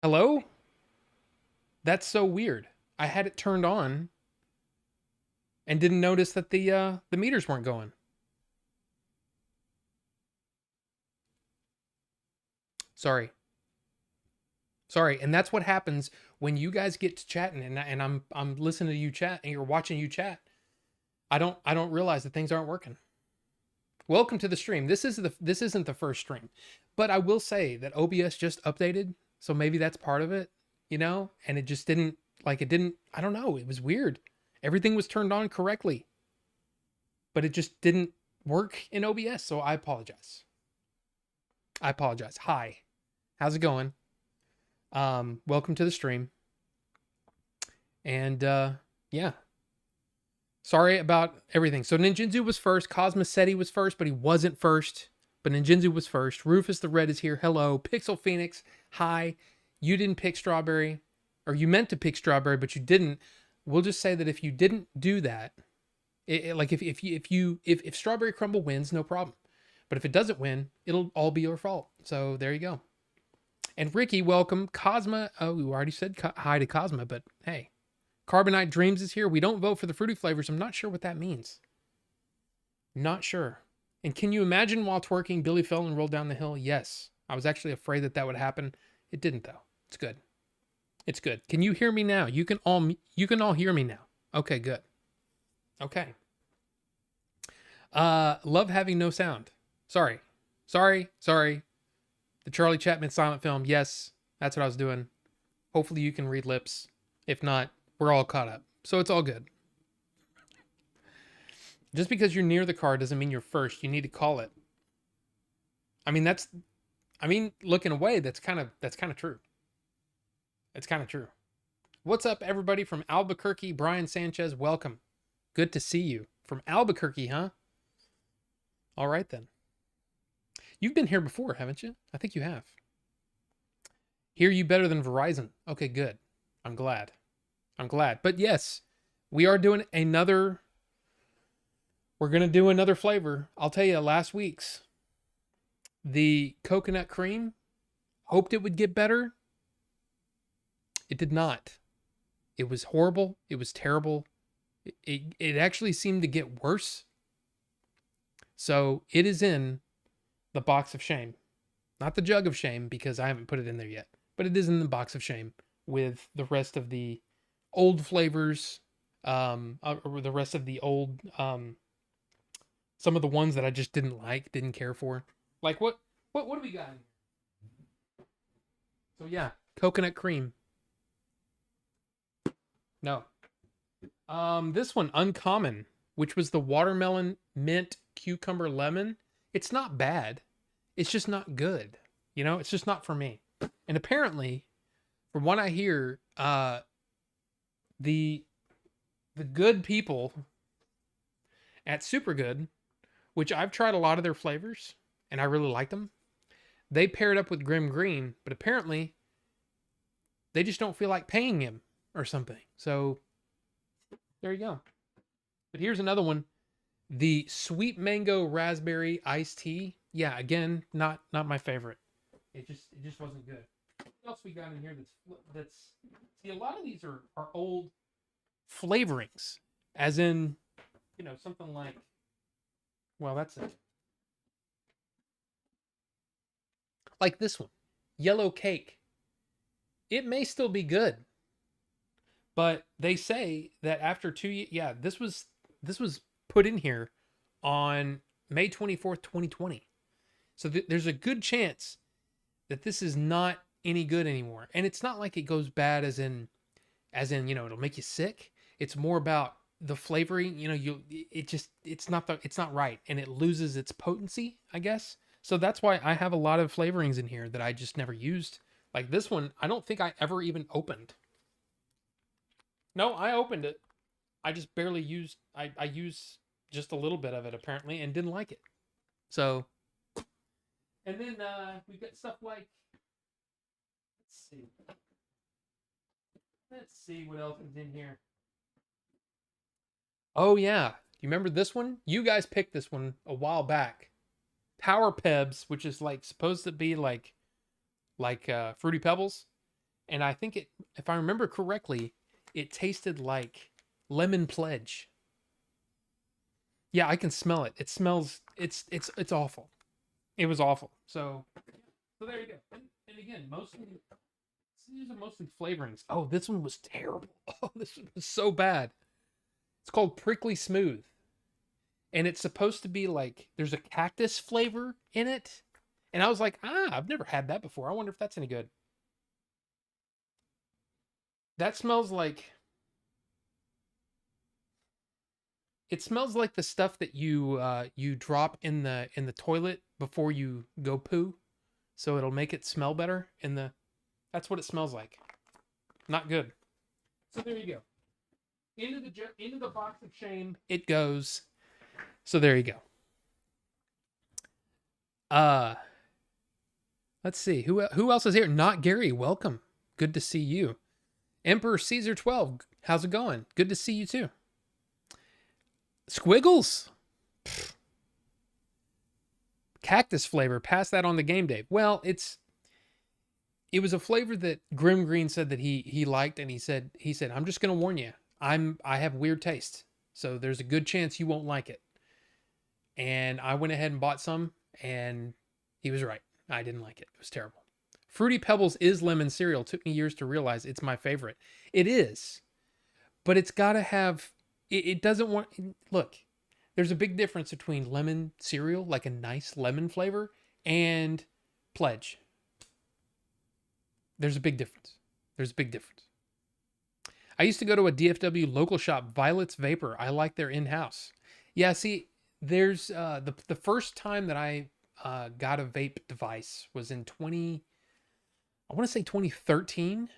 Hello? That's so weird. I had it turned on and didn't notice that the meters weren't going. Sorry. Sorry. And that's what happens when you guys get to chatting and I'm listening to you chat and you're watching you chat. I don't realize that things aren't working. Welcome to the stream. This isn't the first stream. But I will say that OBS just updated, so maybe that's part of it, and it just didn't I don't know, it was weird. Everything was turned on correctly, but it just didn't work in OBS, so I apologize. I apologize. Hi. How's it going? Welcome to the stream. And yeah. Sorry about everything. So Ninjinzu was first. Cosmos said he was first, but he wasn't first. But Ninjinzu was first. Rufus the Red is here. Hello. Pixel Phoenix. Hi. You didn't pick Strawberry. Or you meant to pick Strawberry, but you didn't. We'll just say that if you didn't do that, like if Strawberry Crumble wins, no problem. But if it doesn't win, it'll all be your fault. So there you go. And Ricky, welcome. Cosma. Oh, we already said hi to Cosma, but hey. Carbonite Dreams is here. We don't vote for the fruity flavors. I'm not sure what that means. Not sure. And can you imagine while twerking, Billy fell and rolled down the hill? Yes. I was actually afraid that that would happen. It didn't though. It's good. It's good. Can you hear me now? You can all hear me now. Okay, good. Okay. Love having no sound. Sorry. The Charlie Chaplin silent film. Yes, that's what I was doing. Hopefully you can read lips. If not, we're all caught up. So it's all good. Just because you're near the car doesn't mean you're first. You need to call it. Looking away, that's kind of true. It's kind of true. What's up, everybody from Albuquerque? Brian Sanchez, welcome. Good to see you. From Albuquerque, huh? All right, then. You've been here before, haven't you? I think you have. Hear you better than Verizon. Okay, good. I'm glad. But yes, we are doing another. We're going to do another flavor. I'll tell you, last week's, the coconut cream, hoped it would get better. It did not. It was horrible. It was terrible. It actually seemed to get worse. So it is in the box of shame. Not the jug of shame, because I haven't put it in there yet. But it is in the box of shame with the rest of the old flavors, or the rest of the old, some of the ones that I just didn't care for. Like what do we got in here? So yeah, coconut cream. No. This one, Uncommon, which was the watermelon, mint, cucumber, lemon. It's not bad. It's just not good. It's just not for me. And apparently, from what I hear, the good people at Super Good, which I've tried a lot of their flavors and I really like them, they paired up with Grim Green, but apparently they just don't feel like paying him or something. So there you go. But here's another one, the Sweet Mango Raspberry Iced Tea. Yeah, again, not my favorite. It just wasn't good. What else we got in here that's see, a lot of these are old flavorings, as in, something like, well, that's it. Like this one, Yellow Cake. It may still be good, but they say that after 2 years, yeah, this was put in here on May 24th, 2020. So there's a good chance that this is not any good anymore. And it's not like it goes bad as in, it'll make you sick. It's more about the flavoring, it's not right. And it loses its potency, I guess. So that's why I have a lot of flavorings in here that I just never used. Like this one, I don't think I ever even opened. No, I opened it. I just barely used, I used just a little bit of it apparently and didn't like it. So, and then we've got stuff like, let's see what else is in here. Oh yeah, you remember this one? You guys picked this one a while back. Power Pebs, which is like supposed to be like Fruity Pebbles. And I think it, if I remember correctly, it tasted like lemon pledge. Yeah, I can smell it. It smells. It's awful. It was awful. So there you go. And again, mostly these are mostly flavorings. Oh, this one was terrible. Oh, this one was so bad. It's called Prickly Smooth, and it's supposed to be like there's a cactus flavor in it. And I was like, I've never had that before. I wonder if that's any good. That smells like it smells like the stuff that you drop in the toilet before you go poo, so it'll make it smell better. In the That's what it smells like. Not good. So there you go. Into the box of shame it goes. So there you go. Uh, let's see who else is here. Not Gary. Welcome. Good to see you. Emperor Caesar 12. How's it going? Good to see you too. Squiggles. Pfft. Cactus flavor. Pass that on the game day. Well, it was a flavor that Grim Green said that he liked, and he said I'm just gonna warn you, I have weird taste, so there's a good chance you won't like it. And I went ahead and bought some, and he was right. I didn't like it. It was terrible. Fruity Pebbles is lemon cereal. Took me years to realize it's my favorite. It is, but it's got to have. It doesn't want. Look, there's a big difference between lemon cereal, like a nice lemon flavor, and Pledge. There's a big difference. There's a big difference. I used to go to a DFW local shop, Violet's Vapor. I like their in-house. Yeah, see, there's the first time that I got a vape device was in I want to say 2013.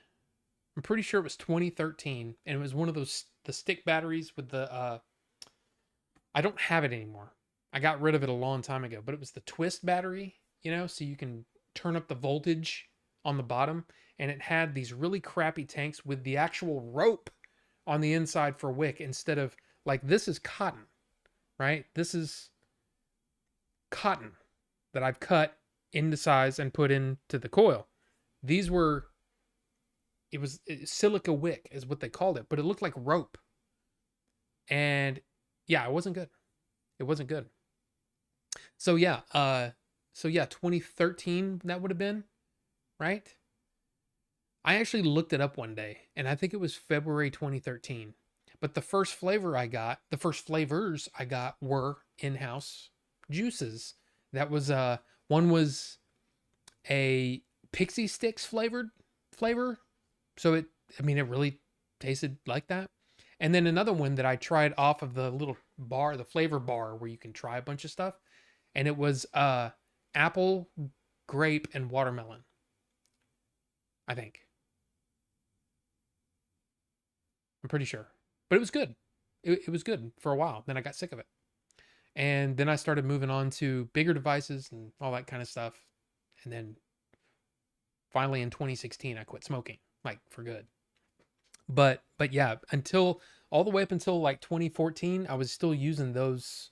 I'm pretty sure it was 2013, and it was one of those the stick batteries with the I don't have it anymore. I got rid of it a long time ago, but it was the twist battery, so you can turn up the voltage on the bottom, and it had these really crappy tanks with the actual rope on the inside for wick instead of like this is cotton, right? This is cotton that I've cut into size and put into the coil. These were it was silica wick is what they called it, but it looked like rope. And yeah, it wasn't good. It wasn't good. So yeah, 2013 that would have been, right? I actually looked it up one day, and I think it was February 2013. But the first flavors I got were in-house juices. That was one was a Pixie Sticks flavor. So it really tasted like that. And then another one that I tried off of the little bar, the flavor bar where you can try a bunch of stuff, and it was apple, grape, and watermelon, I think. I'm pretty sure. But it was good. It was good for a while. Then I got sick of it. And then I started moving on to bigger devices and all that kind of stuff. And then finally in 2016 I quit smoking, like for good. But yeah, until all the way up until like 2014, I was still using those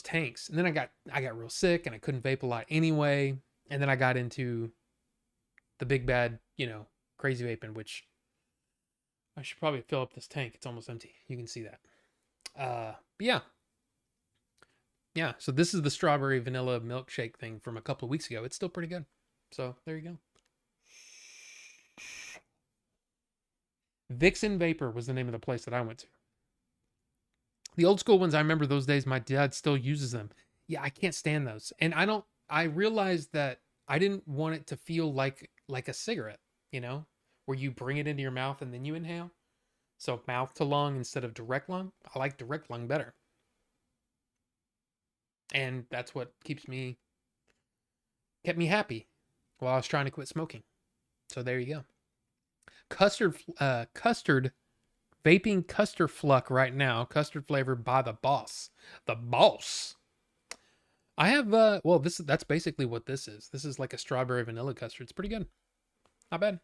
tanks. And then I got real sick and I couldn't vape a lot anyway. And then I got into the big bad, crazy vaping, which I should probably fill up this tank. It's almost empty. You can see that. But yeah. Yeah, so this is the strawberry vanilla milkshake thing from a couple of weeks ago. It's still pretty good. So there you go. Vixen Vapor was the name of the place that I went to. The old school ones, I remember those days. My dad still uses them. Yeah, I can't stand those. And I realized that I didn't want it to feel like a cigarette, where you bring it into your mouth and then you inhale. So mouth to lung instead of direct lung. I like direct lung better. And that's what kept me happy while I was trying to quit smoking. So there you go. Custard vaping custard fluck right now. Custard flavor by the boss. The boss. I have that's basically what this is. This is like a strawberry vanilla custard. It's pretty good. Not bad.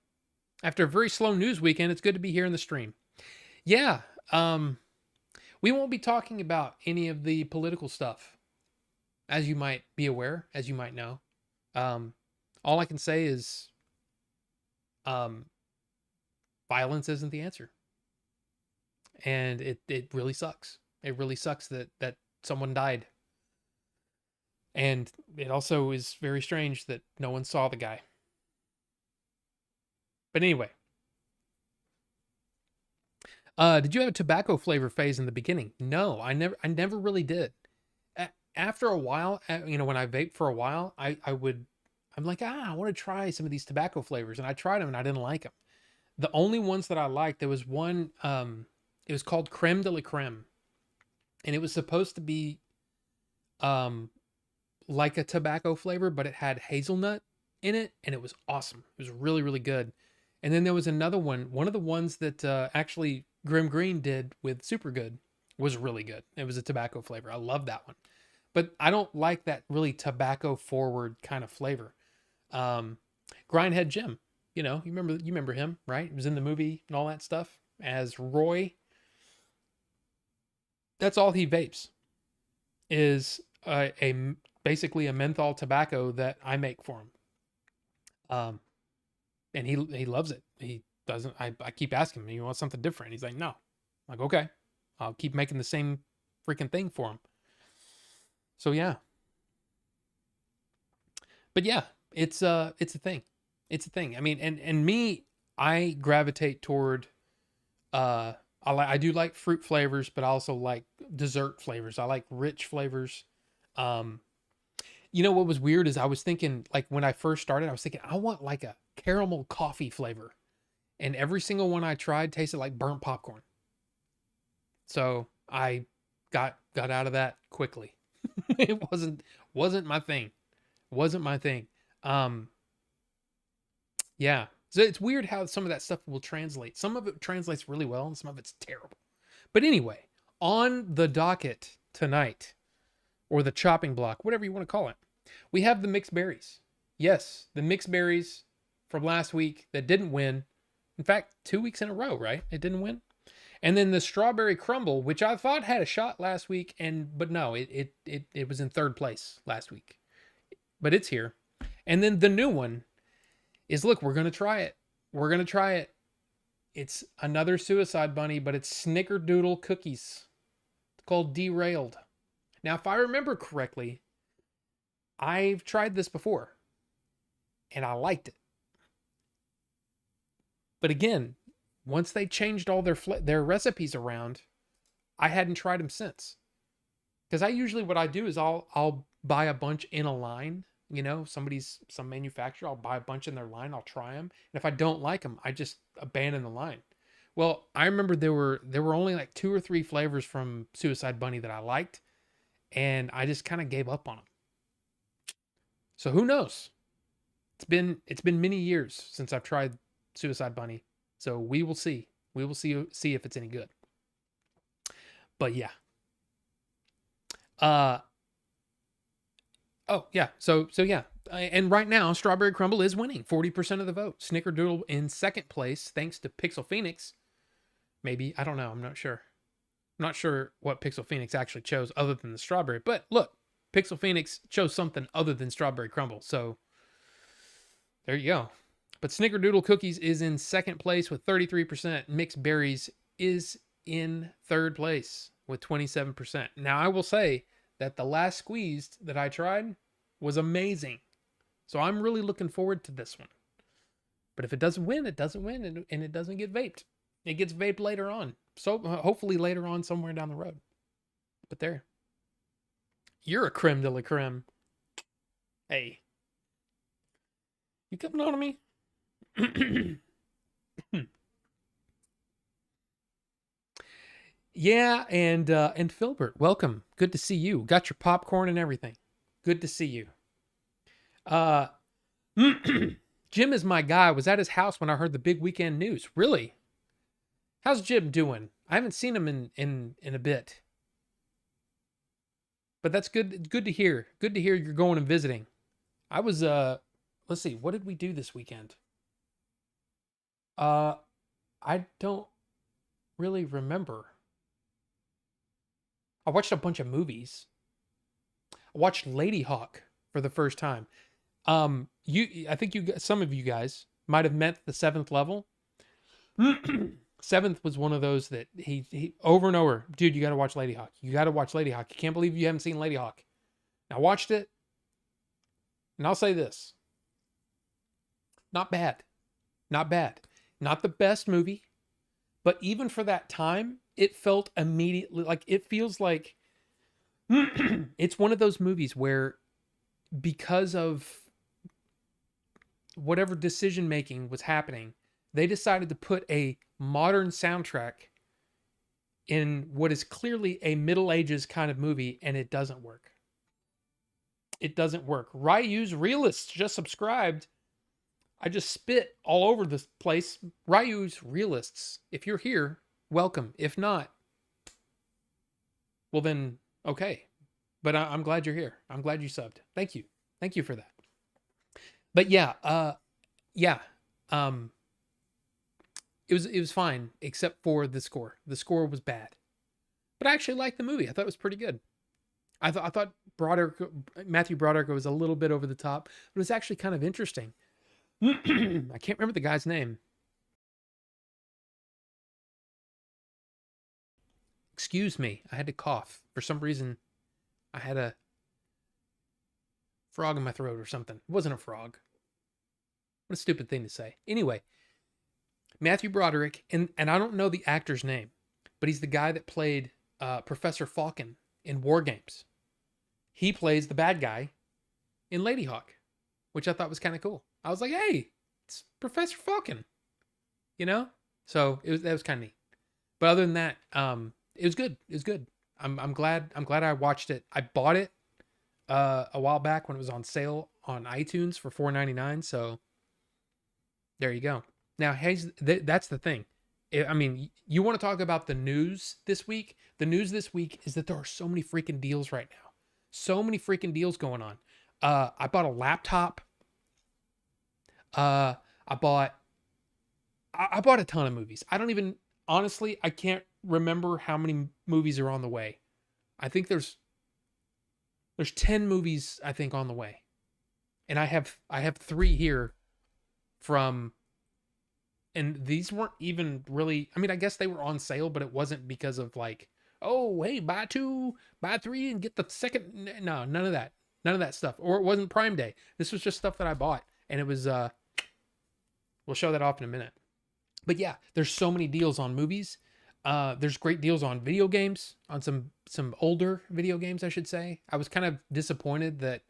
After a very slow news weekend, it's good to be here in the stream. Yeah, we won't be talking about any of the political stuff, as you might be aware, as you might know. All I can say is um, violence isn't the answer, and it really sucks. It really sucks that someone died, and it also is very strange that no one saw the guy. But anyway, did you have a tobacco flavor phase in the beginning? No, I never really did. After a while, when I vaped for a while, I'm like, I want to try some of these tobacco flavors, and I tried them and I didn't like them. The only ones that I liked, there was one, it was called Creme de la Creme, and it was supposed to be, um, like a tobacco flavor, but it had hazelnut in it, and it was awesome. It was really, really good. And then there was another one of the ones that actually Grim Green did with Super Good was really good. It was a tobacco flavor. I love that one, but I don't like that really tobacco forward kind of flavor. Um, Grindhead Jim, you remember him, right? He was in the movie and all that stuff as Roy. That's all he vapes is basically a menthol tobacco that I make for him. Um, and he loves it. He doesn't. I keep asking him, you want something different? He's like, no. I'm like, okay, I'll keep making the same freaking thing for him. So yeah, but yeah, it's a thing. It's a thing. I mean, and me, I gravitate toward I do like fruit flavors, but I also like dessert flavors. I like rich flavors. Um, what was weird is I was thinking, like, when I first started, I was thinking I want like a caramel coffee flavor, and every single one I tried tasted like burnt popcorn. So I got out of that quickly. It wasn't my thing. Wasn't my thing. Um, yeah. So it's weird how some of that stuff will translate. Some of it translates really well, and some of it's terrible. But anyway, on the docket tonight, or the chopping block, whatever you want to call it, we have the mixed berries. Yes, the mixed berries from last week that didn't win. In fact, 2 weeks in a row, right? It didn't win. And then the strawberry crumble, which I thought had a shot last week, but no, it was in third place last week. But it's here. And then the new one is, look, we're gonna try it. We're gonna try it. It's another Suicide Bunny, but it's Snickerdoodle cookies. It's called Derailed. Now, if I remember correctly, I've tried this before, and I liked it. But again, once they changed all their recipes around, I hadn't tried them since. Because I usually, what I do is I'll buy a bunch in a line. Some manufacturer, I'll buy a bunch in their line, I'll try them, and if I don't like them, I just abandon the line. Well, I remember there were only like 2 or 3 flavors from Suicide Bunny that I liked, and I just kind of gave up on them. So who knows? It's been many years since I've tried Suicide Bunny, so we will see. We will see if it's any good. But yeah. Oh yeah. So yeah. And right now, Strawberry Crumble is winning 40% of the vote. Snickerdoodle in second place, thanks to Pixel Phoenix. Maybe, I don't know. I'm not sure. I'm not sure what Pixel Phoenix actually chose other than the strawberry. But look, Pixel Phoenix chose something other than Strawberry Crumble. So there you go. But Snickerdoodle Cookies is in second place with 33%. Mixed Berries is in third place with 27%. Now, I will say that the last squeezed that I tried was amazing. So I'm really looking forward to this one. But if it doesn't win, it doesn't win, and it doesn't get vaped. It gets vaped later on. So hopefully later on somewhere down the road. But there. You're a creme de la creme. Hey. You coming on to me? Yeah, and Filbert, welcome. Good to see you. Got your popcorn and everything. Good to see you. Uh Jim is my guy. I was at his house when I heard the big weekend news. Really? How's Jim doing? I haven't seen him in a bit. But that's good. Good to hear. Good to hear you're going and visiting. I was let's see, what did we do this weekend? Uh I don't really remember. I watched a bunch of movies. I watched Lady Hawk for the first time. I think some of you guys might have met the seventh level. Seventh was one of those that he over and over, dude, you got to watch Lady Hawk. You got to watch Lady Hawk. You can't believe you haven't seen Lady Hawk. I watched it, and I'll say this: not bad, not bad, not the best movie, but even for that time, it felt immediately like it feels like it's one of those movies where because of whatever decision making was happening, they decided to put a modern soundtrack in what is clearly a Middle Ages kind of movie, and it doesn't work. It doesn't work. Ryu's Realists just subscribed. I just spit all over this place. Ryu's Realists. If you're here, welcome. If not, well then, okay. But I'm glad you're here. I'm glad you subbed. Thank you. Thank you for that. But yeah, yeah. It was fine except for the score. The score was bad. But I actually liked the movie. I thought it was pretty good. I thought Matthew Broderick was a little bit over the top, but it was actually kind of interesting. I can't remember the guy's name. Excuse me. I had to cough. For some reason, I had a frog in my throat or something. It wasn't a frog. What a stupid thing to say. Anyway, Matthew Broderick, and I don't know the actor's name, but he's the guy that played Professor Falcon in War Games. He plays the bad guy in Lady Hawk, which I thought was kind of cool. I was like, hey, it's Professor Falcon, you know? So that was kind of neat. But other than that, it was good. It was good. I'm glad I watched it. I bought it a while back when it was on sale on iTunes for $4.99. So there you go. Now, that's the thing. I mean, you want to talk about the news this week? The news this week is that there are so many freaking deals right now. So many freaking deals going on. I bought a laptop. I bought a ton of movies. I don't even, honestly, I can't remember how many movies are on the way. I think there's 10 movies, I think, on the way. And I have 3 here from, and these weren't even really, I mean, I guess they were on sale, but it wasn't because of like, oh, hey, buy 2, buy 3 and get the second. No, none of that. None of that stuff. Or it wasn't Prime Day. This was just stuff that I bought. And it was, we'll show that off in a minute. But yeah, there's so many deals on movies. There's great deals on video games, on some older video games, I should say. I was kind of disappointed that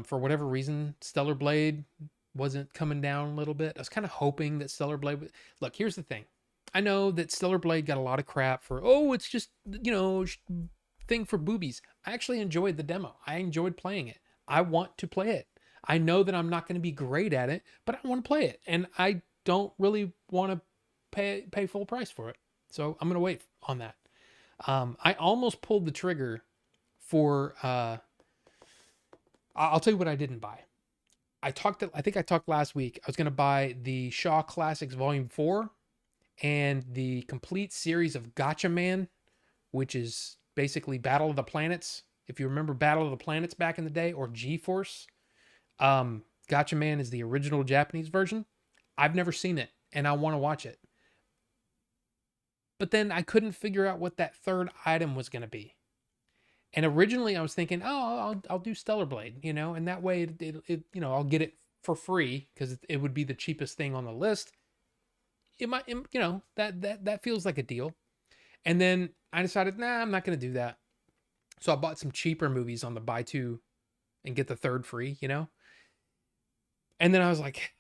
for whatever reason, Stellar Blade wasn't coming down a little bit. I was kind of hoping that Stellar Blade would... Look, here's the thing. I know that Stellar Blade got a lot of crap for, oh, it's just, thing for boobies. I actually enjoyed the demo. I enjoyed playing it. I want to play it. I know that I'm not going to be great at it, but I want to play it. And I don't really want to pay full price for it. So I'm going to wait on that. I almost pulled the trigger for, I'll tell you what I didn't buy. I think I talked last week. I was going to buy the Shaw Classics Volume 4 and the complete series of Gatchaman, which is basically Battle of the Planets. If you remember Battle of the Planets back in the day, or G-Force, Gatchaman is the original Japanese version. I've never seen it, and I want to watch it. But then I couldn't figure out what that third item was going to be. And originally I was thinking, oh, I'll do Stellar Blade, and that way it I'll get it for free because it would be the cheapest thing on the list. It might, that feels like a deal. And then I decided, nah, I'm not going to do that. So I bought some cheaper movies on the buy 2 and get the third free, And then I was like,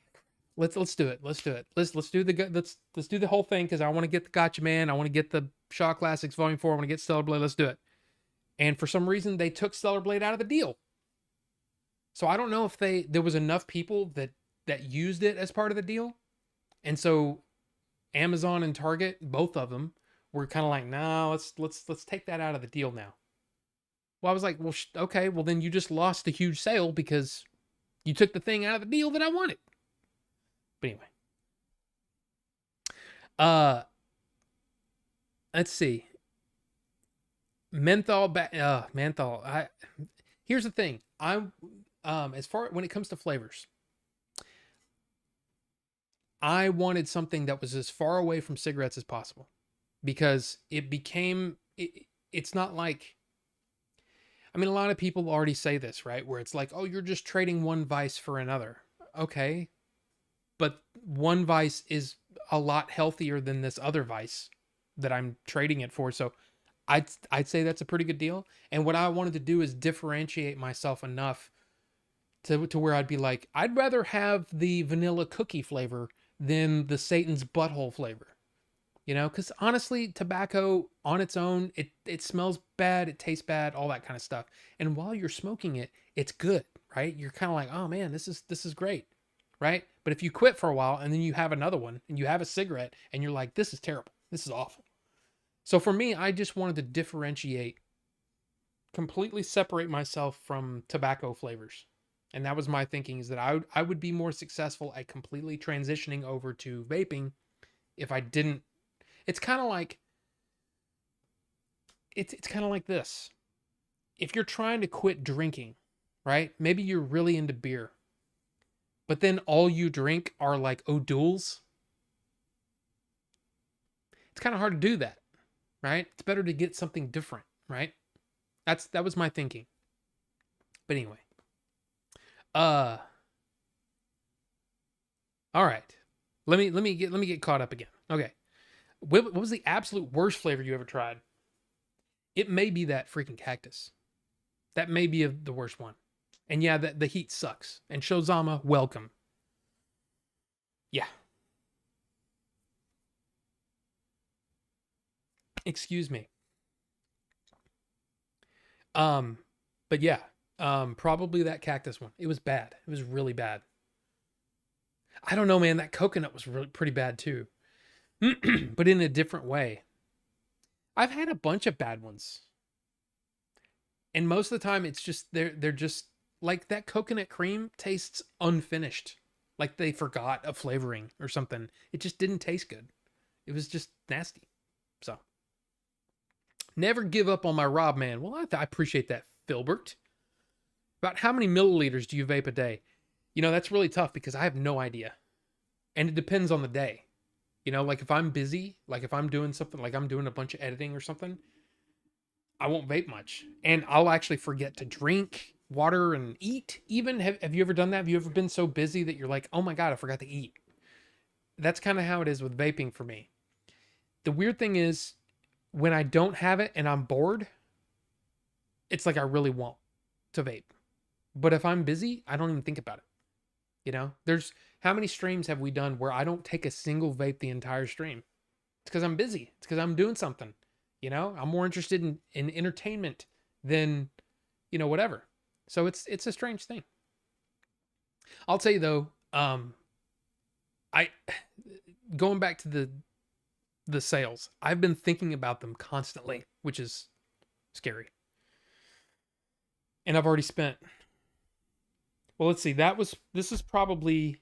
let's do it. Let's do it. Let's do the whole thing because I want to get the Gatchaman. I want to get the Shaw Classics Volume 4. I want to get Stellar Blade. Let's do it. And for some reason, they took Stellar Blade out of the deal. So I don't know if there was enough people that used it as part of the deal. And so Amazon and Target, both of them, were kind of like, no, let's take that out of the deal now. Well, I was like, well, okay, well then you just lost a huge sale because you took the thing out of the deal that I wanted. But anyway, let's see. Menthol. Here's the thing. As far when it comes to flavors, I wanted something that was as far away from cigarettes as possible, because it's not like, I mean, a lot of people already say this, right? Where it's like, oh, you're just trading one vice for another. Okay. But one vice is a lot healthier than this other vice that I'm trading it for. So I'd say that's a pretty good deal. And what I wanted to do is differentiate myself enough to where I'd be like, I'd rather have the vanilla cookie flavor than the Satan's butthole flavor. You know, because honestly, tobacco on its own, it smells bad, it tastes bad, all that kind of stuff. And while you're smoking it, it's good, right? You're kind of like, oh man, this is great, right? But if you quit for a while and then you have another one and you have a cigarette and you're like, this is terrible, this is awful. So for me, I just wanted to differentiate, completely separate myself from tobacco flavors. And that was my thinking, is that I would be more successful at completely transitioning over to vaping if I didn't. It's kind of like, it's kind of like this. If you're trying to quit drinking, right? Maybe you're really into beer, but then all you drink are like O'Douls. It's kind of hard to do that, right? It's better to get something different, right? That was my thinking. But anyway, uh, all right. Let me get caught up again. Okay. What was the absolute worst flavor you ever tried? It may be that freaking cactus. That may be the worst one. And yeah, the heat sucks. And Shozama, welcome. Yeah. Excuse me. Um, but yeah, probably that cactus one. It was bad. It was really bad. I don't know, man. That coconut was really pretty bad too, but in a different way. I've had a bunch of bad ones, and most of the time it's just they're just like that coconut cream tastes unfinished, like they forgot a flavoring or something. It just didn't taste good. It was just nasty. So never give up on my Rob man. Well, I appreciate that, Filbert. About how many milliliters do you vape a day? You know, that's really tough because I have no idea. And it depends on the day. You know, like if I'm busy, like if I'm doing something, like I'm doing a bunch of editing or something, I won't vape much. And I'll actually forget to drink water and eat even. Have you ever done that? Have you ever been so busy that you're like, oh my God, I forgot to eat? That's kind of how it is with vaping for me. The weird thing is, when I don't have it and I'm bored, it's like I really want to vape. But if I'm busy, I don't even think about it. You know, there's how many streams have we done where I don't take a single vape the entire stream? It's because I'm busy. It's because I'm doing something. You know, I'm more interested in entertainment than, you know, whatever. So it's a strange thing. I'll tell you though, I going back to the sales, I've been thinking about them constantly, which is scary. And I've already spent, well, let's see, this is probably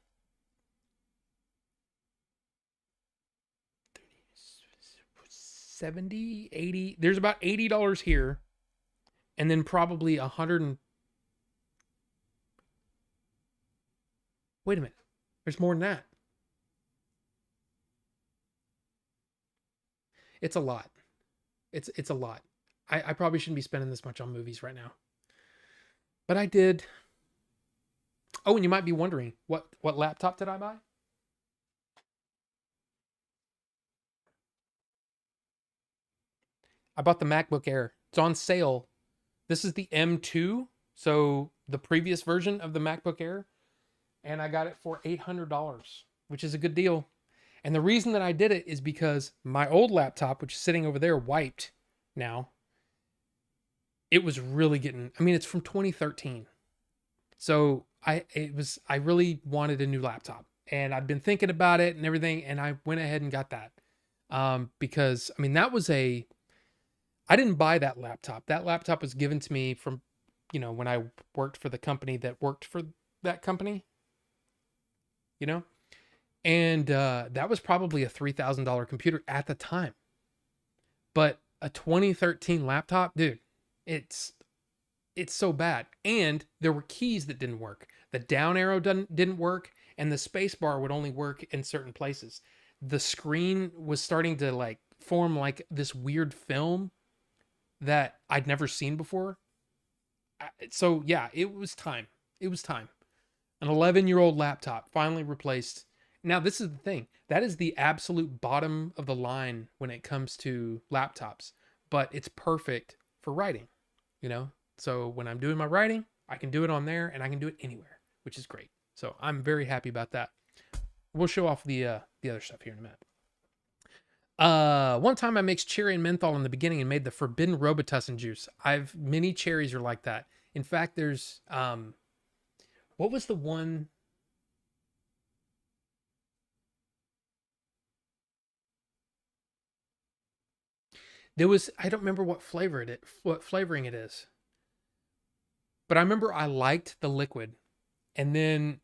70, 80. There's about $80 here, and then probably 100 and, wait a minute. There's more than that. It's a lot. It's a lot. I probably shouldn't be spending this much on movies right now. But I did. Oh, and you might be wondering, what laptop did I buy? I bought the MacBook Air. It's on sale. This is the M2, so the previous version of the MacBook Air, and I got it for $800, which is a good deal. And the reason that I did it is because my old laptop, which is sitting over there wiped now, it was really getting, I mean, it's from 2013. So I really wanted a new laptop, and I'd been thinking about it and everything, and I went ahead and got that. Because I mean, I didn't buy that laptop. That laptop was given to me from, you know, when I worked for the company that worked for that company, you know? And that was probably a $3,000 computer at the time. But a 2013 laptop, dude, it's It's so bad. And there were keys that didn't work. The down arrow didn't work, and the space bar would only work in certain places. The screen was starting to like form like this weird film that I'd never seen before. So yeah, it was time. It was time. An 11-year-old laptop finally replaced. Now this is the thing. That is the absolute bottom of the line when it comes to laptops, but it's perfect for writing, you know? So when I'm doing my writing, I can do it on there and I can do it anywhere, which is great. So I'm very happy about that. We'll show off the other stuff here in a minute. One time I mixed cherry and menthol in the beginning and made the forbidden Robitussin juice. Many cherries are like that. In fact, there's what was the one? There was, I don't remember what flavoring it is. But I remember I liked the liquid, and then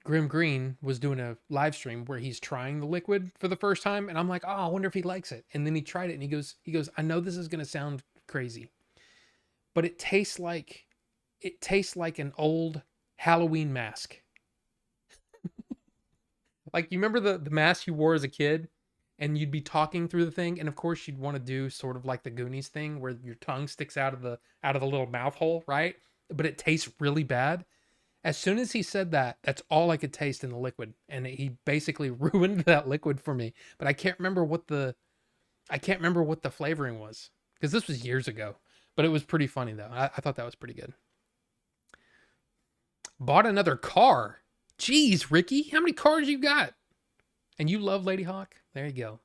Grim Green was doing a live stream where he's trying the liquid for the first time, and I'm like, oh, I wonder if he likes it. And then he tried it, and he goes, I know this is gonna sound crazy, but it tastes like an old Halloween mask. Like, you remember the mask you wore as a kid, and you'd be talking through the thing, and of course you'd want to do sort of like the Goonies thing where your tongue sticks out of the little mouth hole, right? But it tastes really bad. As soon as he said that, that's all I could taste in the liquid, and he basically ruined that liquid for me. But I can't remember what the flavoring was, because this was years ago. But it was pretty funny though. I thought that was pretty good. Bought another car. Jeez, Ricky, how many cars you got? And you love Lady Hawk? There you go.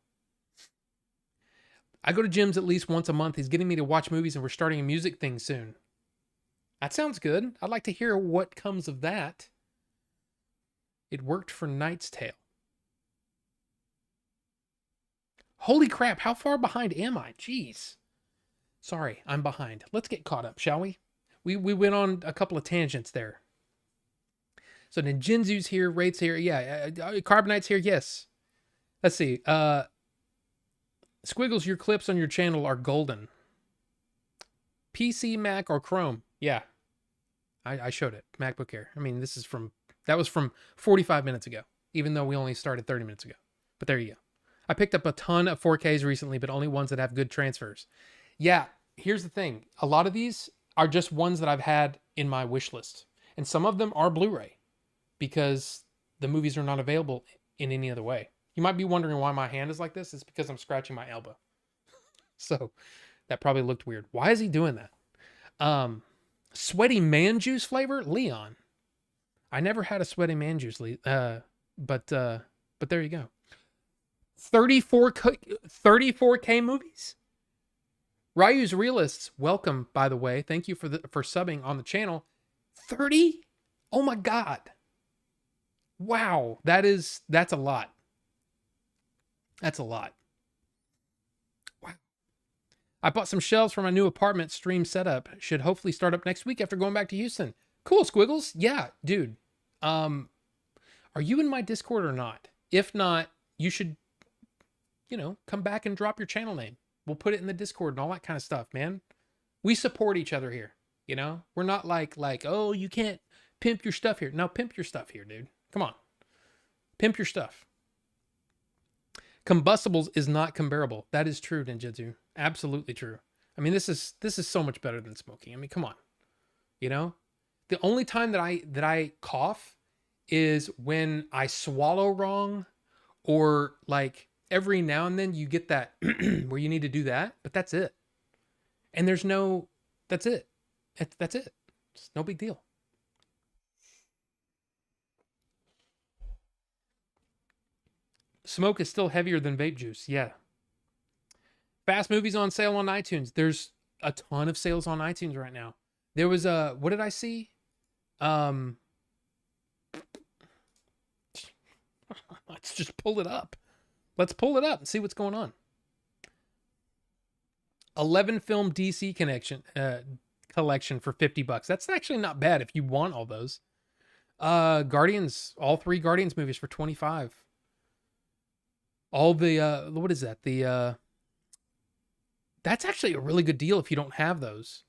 I go to gyms at least once a month. He's getting me to watch movies, and we're starting a music thing soon. That sounds good. I'd like to hear what comes of that. It worked for Knight's Tale. Holy crap, how far behind am I? Jeez. Sorry, I'm behind. Let's get caught up, shall we? We went on a couple of tangents there. So Ninjinzu's here, Raid's here. Yeah, Carbonite's here. Yes. Let's see. Squiggles, your clips on your channel are golden. PC, Mac, or Chrome? Yeah. I showed it. MacBook Air. I mean, that was from 45 minutes ago, even though we only started 30 minutes ago. But there you go. I picked up a ton of 4Ks recently, but only ones that have good transfers. Yeah, here's the thing. A lot of these are just ones that I've had in my wish list. And some of them are Blu-ray, because the movies are not available in any other way. You might be wondering why my hand is like this. It's because I'm scratching my elbow. So that probably looked weird. Why is he doing that? Sweaty man juice flavor? Leon. I never had a sweaty man juice, but there you go. 34K movies? Ryu's Realists, welcome, by the way. Thank you for subbing on the channel. 30? Oh my god. Wow, that's a lot. That's a lot. Wow. I bought some shelves for my new apartment stream setup. Should hopefully start up next week after going back to Houston. Cool, Squiggles. Yeah, dude. Are you in my Discord or not? If not, you should, come back and drop your channel name. We'll put it in the Discord and all that kind of stuff, man. We support each other here, We're not like, oh, you can't pimp your stuff here. No, pimp your stuff here, dude. Come on. Pimp your stuff. Combustibles is not comparable. That is true, Ninjitsu. Absolutely true. I mean, this is so much better than smoking. I mean, come on. The only time that I cough is when I swallow wrong, or like every now and then you get that where you need to do that, but that's it. And that's it. That's it. It's no big deal. Smoke is still heavier than vape juice. Yeah. Fast movies on sale on iTunes. There's a ton of sales on iTunes right now. There was what did I see? Let's just pull it up. Let's pull it up and see what's going on. 11 film DC collection for $50. That's actually not bad if you want all those. Guardians, all 3 Guardians movies for $25. All the what is that? That's actually a really good deal if you don't have those.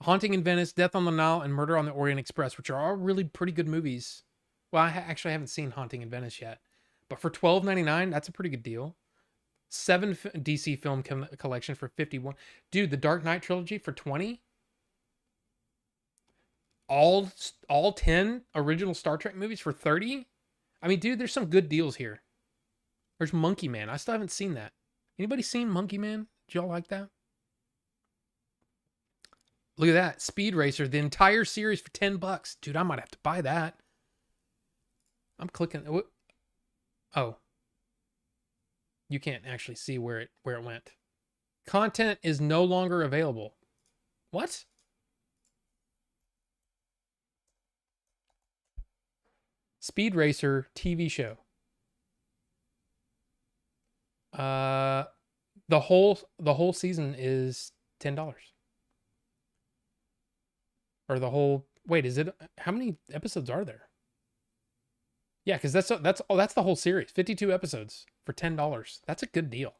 Haunting in Venice, Death on the Nile, and Murder on the Orient Express, which are all really pretty good movies. Well, I actually haven't seen Haunting in Venice yet, but for $12.99, that's a pretty good deal. 7 DC film collection for 51. Dude, the Dark Knight trilogy for 20. All 10 original Star Trek movies for 30. I mean, dude, there's some good deals here. There's Monkey Man. I still haven't seen that. Anybody seen Monkey Man? Did y'all like that? Look at that. Speed Racer, the entire series for $10. Dude, I might have to buy that. I'm clicking. Oh. You can't actually see where it went. Content is no longer available. What? Speed Racer TV show. The whole season is $10. Or the whole, wait, is it, how many episodes are there? Yeah, because that's the whole series. 52 episodes for $10. That's a good deal.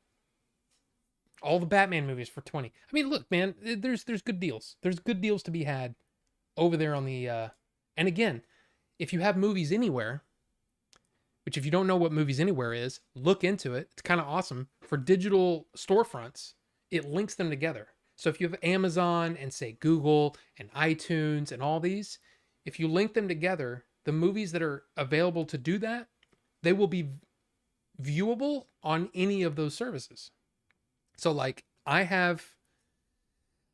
All the Batman movies for 20. I mean, look, man, there's good deals. There's good deals to be had over there on the and again, if you have Movies Anywhere, which if you don't know what Movies Anywhere is, look into it. It's kind of awesome. For digital storefronts, it links them together. So if you have Amazon and say Google and iTunes and all these, if you link them together, the movies that are available to do that, they will be viewable on any of those services. So like I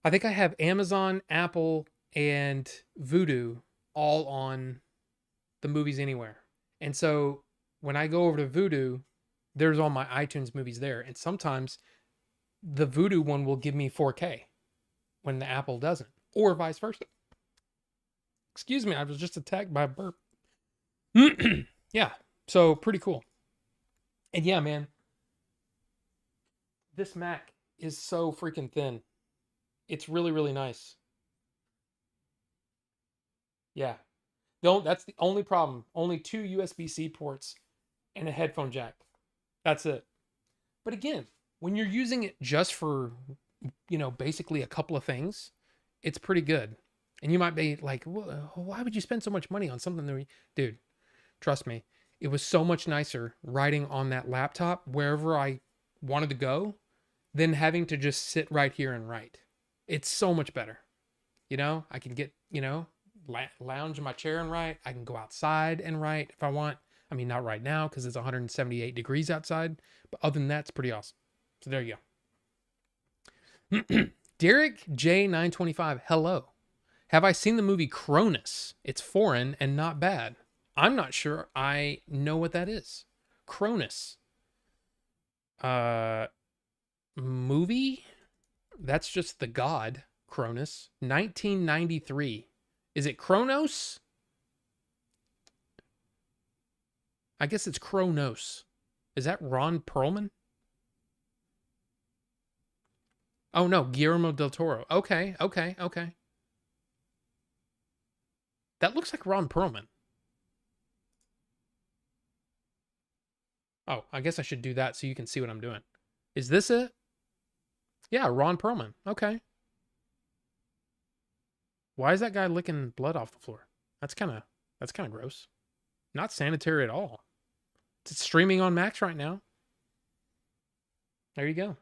think I have Amazon, Apple, and Vudu all on the Movies Anywhere. And so when I go over to Vudu, there's all my iTunes movies there. And sometimes the Vudu one will give me 4K when the Apple doesn't, or vice versa. Excuse me, I was just attacked by a burp. Yeah, so pretty cool. And yeah, man, this Mac is so freaking thin. It's really, really nice. Yeah. That's the only problem. Only 2 USB-C ports and a headphone jack. That's it. But again, when you're using it just for, basically a couple of things, it's pretty good. And you might be like, why would you spend so much money on something that dude, trust me, it was so much nicer writing on that laptop wherever I wanted to go than having to just sit right here and write. It's so much better. I can get, lounge in my chair and write. I can go outside and write if I want. I mean, not right now because it's 178 degrees outside, but other than that, it's pretty awesome. So there you go. Derek J925, hello. Have I seen the movie Cronus? It's foreign and not bad. I'm not sure I know what that is. Cronus. Movie? That's just the god, Cronus. 1993. Is it Kronos? I guess it's Kronos. Is that Ron Perlman? Oh no, Guillermo del Toro. Okay. That looks like Ron Perlman. Oh, I guess I should do that so you can see what I'm doing. Is this it? Yeah, Ron Perlman. Okay. Why is that guy licking blood off the floor? That's kind of gross. Not sanitary at all. It's streaming on Max right now. There you go.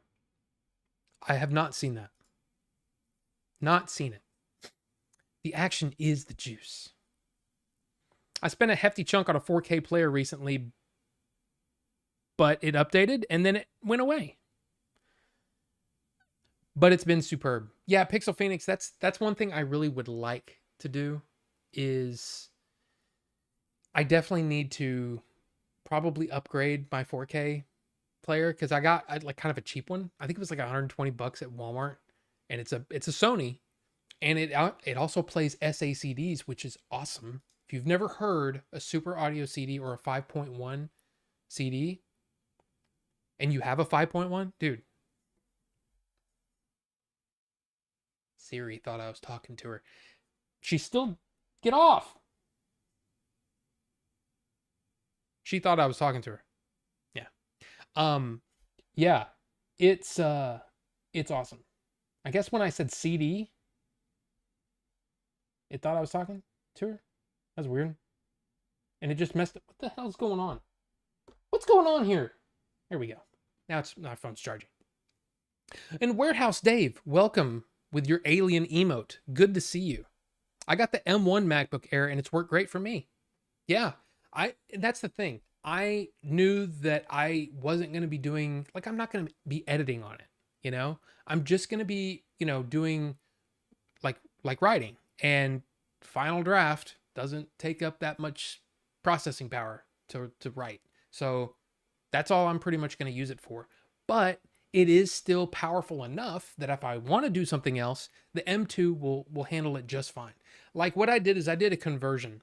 I have not seen that. Not seen it. The action is the juice. I spent a hefty chunk on a 4K player recently, but it updated and then it went away. But it's been superb. Yeah, Pixel Phoenix, that's one thing I really would like to do is I definitely need to probably upgrade my 4K player because I got like kind of a cheap one. I think it was like $120 at Walmart, and it's a Sony, and it also plays SACDs, which is awesome. If you've never heard a Super Audio CD or a 5.1 CD, and you have a 5.1, dude. Siri thought I was talking to her. She still get off. She thought I was talking to her. Yeah. Yeah. It's awesome. I guess when I said CD, It thought I was talking to her. That's weird. And it just messed up. What the hell's going on? What's going on here? Here we go. Now my phone's charging. And Warehouse Dave, welcome with your alien emote. Good to see you. I got the M1 MacBook Air and it's worked great for me. Yeah, that's the thing. I knew that I wasn't going to be doing, like, I'm not going to be editing on it, you know? I'm just going to be, doing like writing, and Final Draft doesn't take up that much processing power to write. So that's all I'm pretty much going to use it for. But it is still powerful enough that if I want to do something else, the M2 will handle it just fine. Like what I did is I did a conversion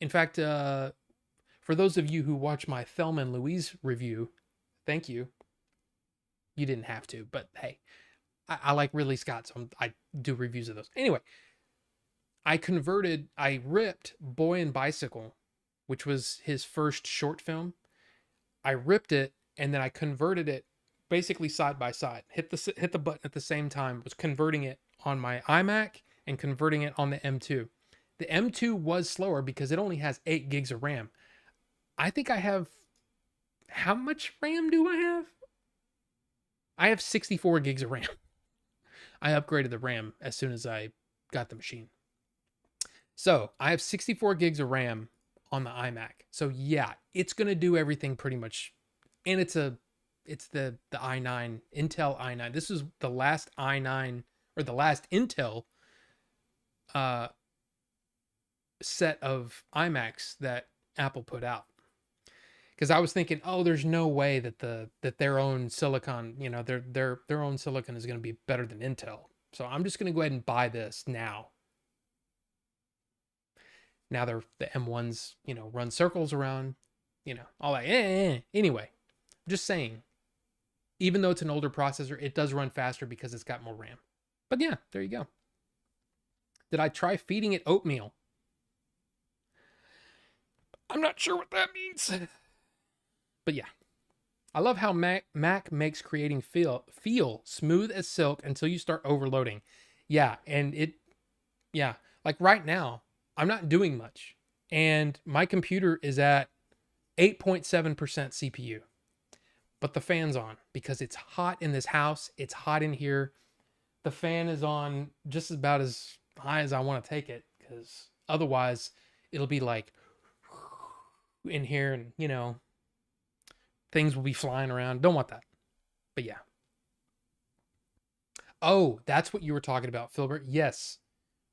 in fact, for those of you who watch my Thelma and Louise review, thank you. You didn't have to, but hey, I like Ridley Scott, so I do reviews of those. Anyway, I ripped Boy and Bicycle, which was his first short film. I ripped it and then I converted it basically side by side. Hit the button at the same time, was converting it on my iMac and converting it on the M2. The M2 was slower because it only has 8 gigs of RAM. I think I have, how much RAM do I have? I have 64 gigs of RAM. I upgraded the RAM as soon as I got the machine. So I have 64 gigs of RAM on the iMac. So yeah, it's going to do everything pretty much. And it's the i9, Intel i9. This is the last i9 or the last Intel set of iMacs that Apple put out. Because I was thinking, oh, there's no way that their own silicon, their own silicon is going to be better than Intel. So I'm just going to go ahead and buy this now. Now the M1s, run circles around, all that. Anyway, just saying, even though it's an older processor, it does run faster because it's got more RAM. But yeah, there you go. Did I try feeding it oatmeal? I'm not sure what that means. But yeah, I love how Mac makes creating feel smooth as silk until you start overloading. Yeah, and like right now, I'm not doing much. And my computer is at 8.7% CPU. But the fan's on because it's hot in this house. It's hot in here. The fan is on just about as high as I want to take it, because otherwise it'll be like in here and, things will be flying around. Don't want that. But yeah. Oh, that's what you were talking about, Filbert. Yes.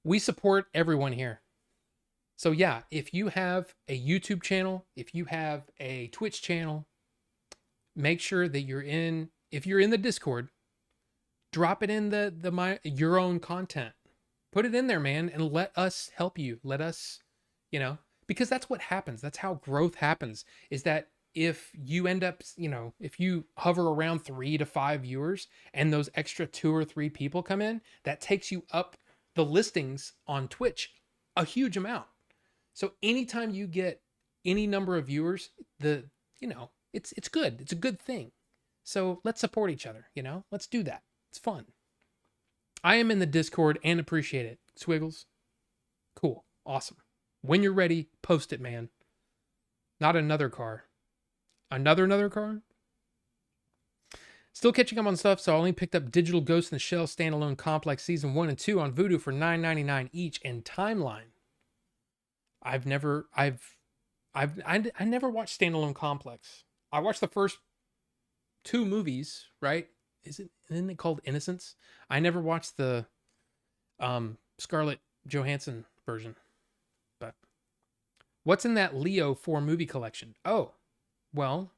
We support everyone here. So yeah, if you have a YouTube channel, if you have a Twitch channel, make sure that if you're in the Discord, drop it in your own content. Put it in there, man, and let us help you. Let us, because that's what happens. That's how growth happens, is that if you end up, if you hover around 3 to 5 viewers and those extra 2 or 3 people come in, that takes you up the listings on Twitch a huge amount. So anytime you get any number of viewers, it's good. It's a good thing. So let's support each other, let's do that. It's fun. I am in the Discord and appreciate it. Swiggles. Cool. Awesome. When you're ready, post it, man. Not another car. Another car? Still catching up on stuff, so I only picked up Digital Ghost in the Shell Standalone Complex Season 1 and 2 on Vudu for $9.99 each, and Timeline. I never watched Standalone Complex. I watched the first 2 movies, right? Isn't it called Innocence? I never watched the Scarlett Johansson version. But what's in that Leo 4 movie collection? Oh, well,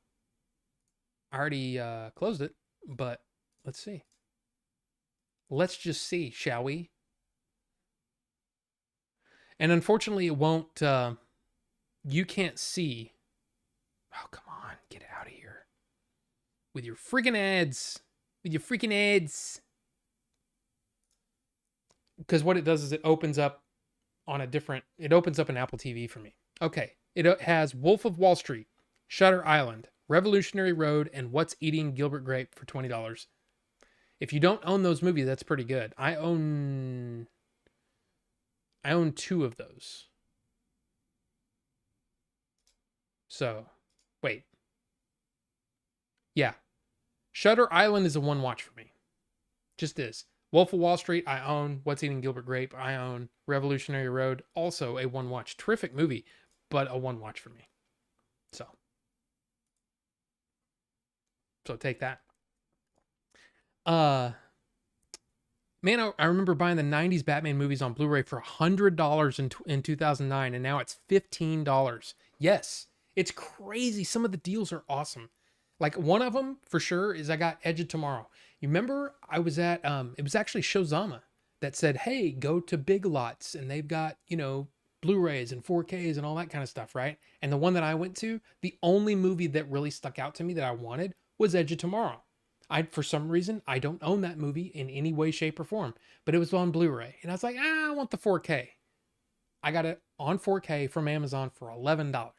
I already closed it, but let's see. Let's just see, shall we? And unfortunately, it won't, you can't see. Oh, come on, get out of here. With your freaking ads. Because what it does is it opens up an Apple TV for me. Okay, it has Wolf of Wall Street, Shutter Island, Revolutionary Road, and What's Eating Gilbert Grape for $20. If you don't own those movies, that's pretty good. I own two of those. So, wait. Yeah. Shutter Island is a one watch for me. Just is. Wolf of Wall Street, I own. What's Eating Gilbert Grape, I own. Revolutionary Road, also a one watch. Terrific movie, but a one watch for me. So take that. Man, I remember buying the 90s Batman movies on Blu-ray for $100 in 2009, and now it's $15. Yes, it's crazy. Some of the deals are awesome. Like one of them for sure is I got Edge of Tomorrow. You remember I was at it was actually Showzama that said, "Hey, go to Big Lots and they've got, Blu-rays and 4Ks and all that kind of stuff, right?" And the one that I went to, the only movie that really stuck out to me that I wanted was Edge of Tomorrow. For some reason, I don't own that movie in any way, shape, or form, but it was on Blu-ray. And I was like, I want the 4K. I got it on 4K from Amazon for $11.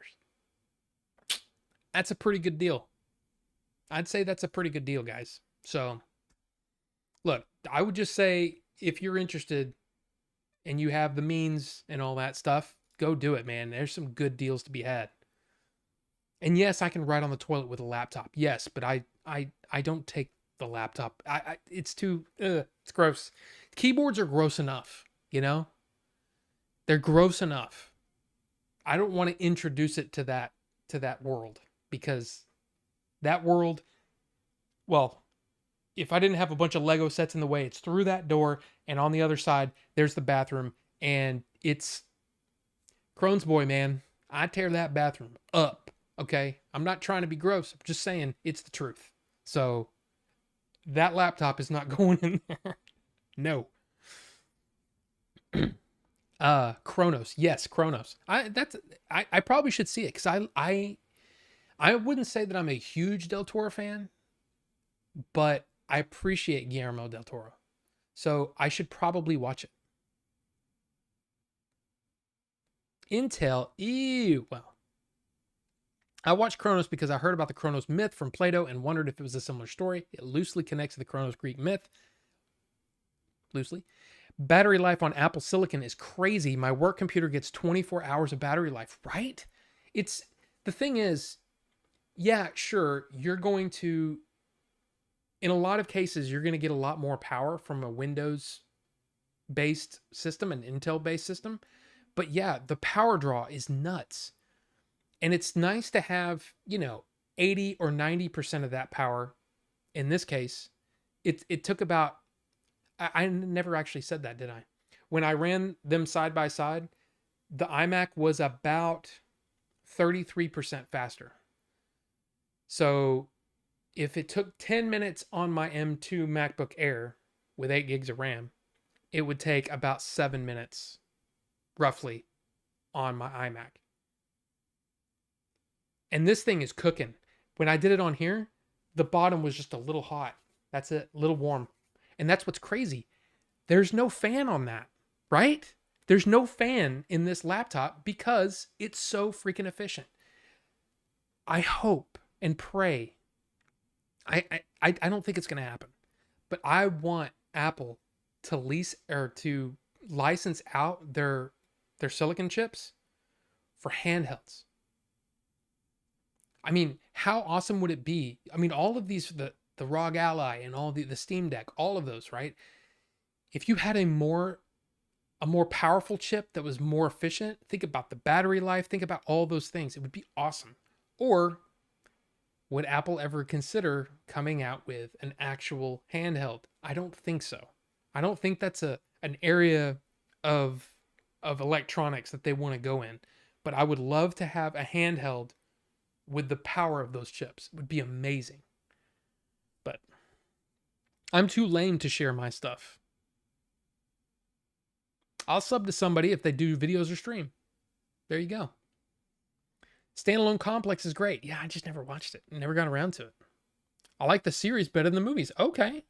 That's a pretty good deal. I'd say that's a pretty good deal, guys. So, look, I would just say if you're interested and you have the means and all that stuff, go do it, man. There's some good deals to be had. And yes, I can write on the toilet with a laptop. Yes, but I don't take the laptop. It's too it's gross. Keyboards are gross enough, They're gross enough. I don't want to introduce it to that world, because that world, well, if I didn't have a bunch of Lego sets in the way, it's through that door and on the other side there's the bathroom, and it's Crohn's boy, man. I tear that bathroom up. Okay? I'm not trying to be gross. I'm just saying it's the truth. So that laptop is not going in there. No. Kronos. Yes, Kronos. I probably should see it, because I wouldn't say that I'm a huge Del Toro fan, but I appreciate Guillermo del Toro. So I should probably watch it. Intel. Ew. Well, I watched Kronos because I heard about the Kronos myth from Plato and wondered if it was a similar story. It loosely connects to the Kronos Greek myth. Loosely. Battery life on Apple Silicon is crazy. My work computer gets 24 hours of battery life, right? The thing is, yeah, sure, you're going to, in a lot of cases, you're going to get a lot more power from a Windows-based system, an Intel-based system. But yeah, the power draw is nuts. And it's nice to have, 80 or 90% of that power. In this case, it took about, I never actually said that, did I? When I ran them side by side, the iMac was about 33% faster. So if it took 10 minutes on my M2 MacBook Air with 8 gigs of RAM, it would take about 7 minutes, roughly, on my iMac. And this thing is cooking. When I did it on here, the bottom was just a little hot. That's it, a little warm. And that's what's crazy. There's no fan on that, right? There's no fan in this laptop because it's so freaking efficient. I hope and pray. I don't think it's going to happen, but I want Apple to lease or to license out their silicon chips for handhelds. I mean, how awesome would it be? I mean, all of these, the ROG Ally and all the Steam Deck, all of those, right? If you had a more powerful chip that was more efficient, think about the battery life, think about all those things. It would be awesome. Or would Apple ever consider coming out with an actual handheld? I don't think so. I don't think that's an area of electronics that they want to go in. But I would love to have a handheld with the power of those chips. It would be amazing. But I'm too lame to share my stuff. I'll sub to somebody if they do videos or stream. There you go. Standalone Complex is great. Yeah, I just never watched it. Never got around to it. I like the series better than the movies. Okay.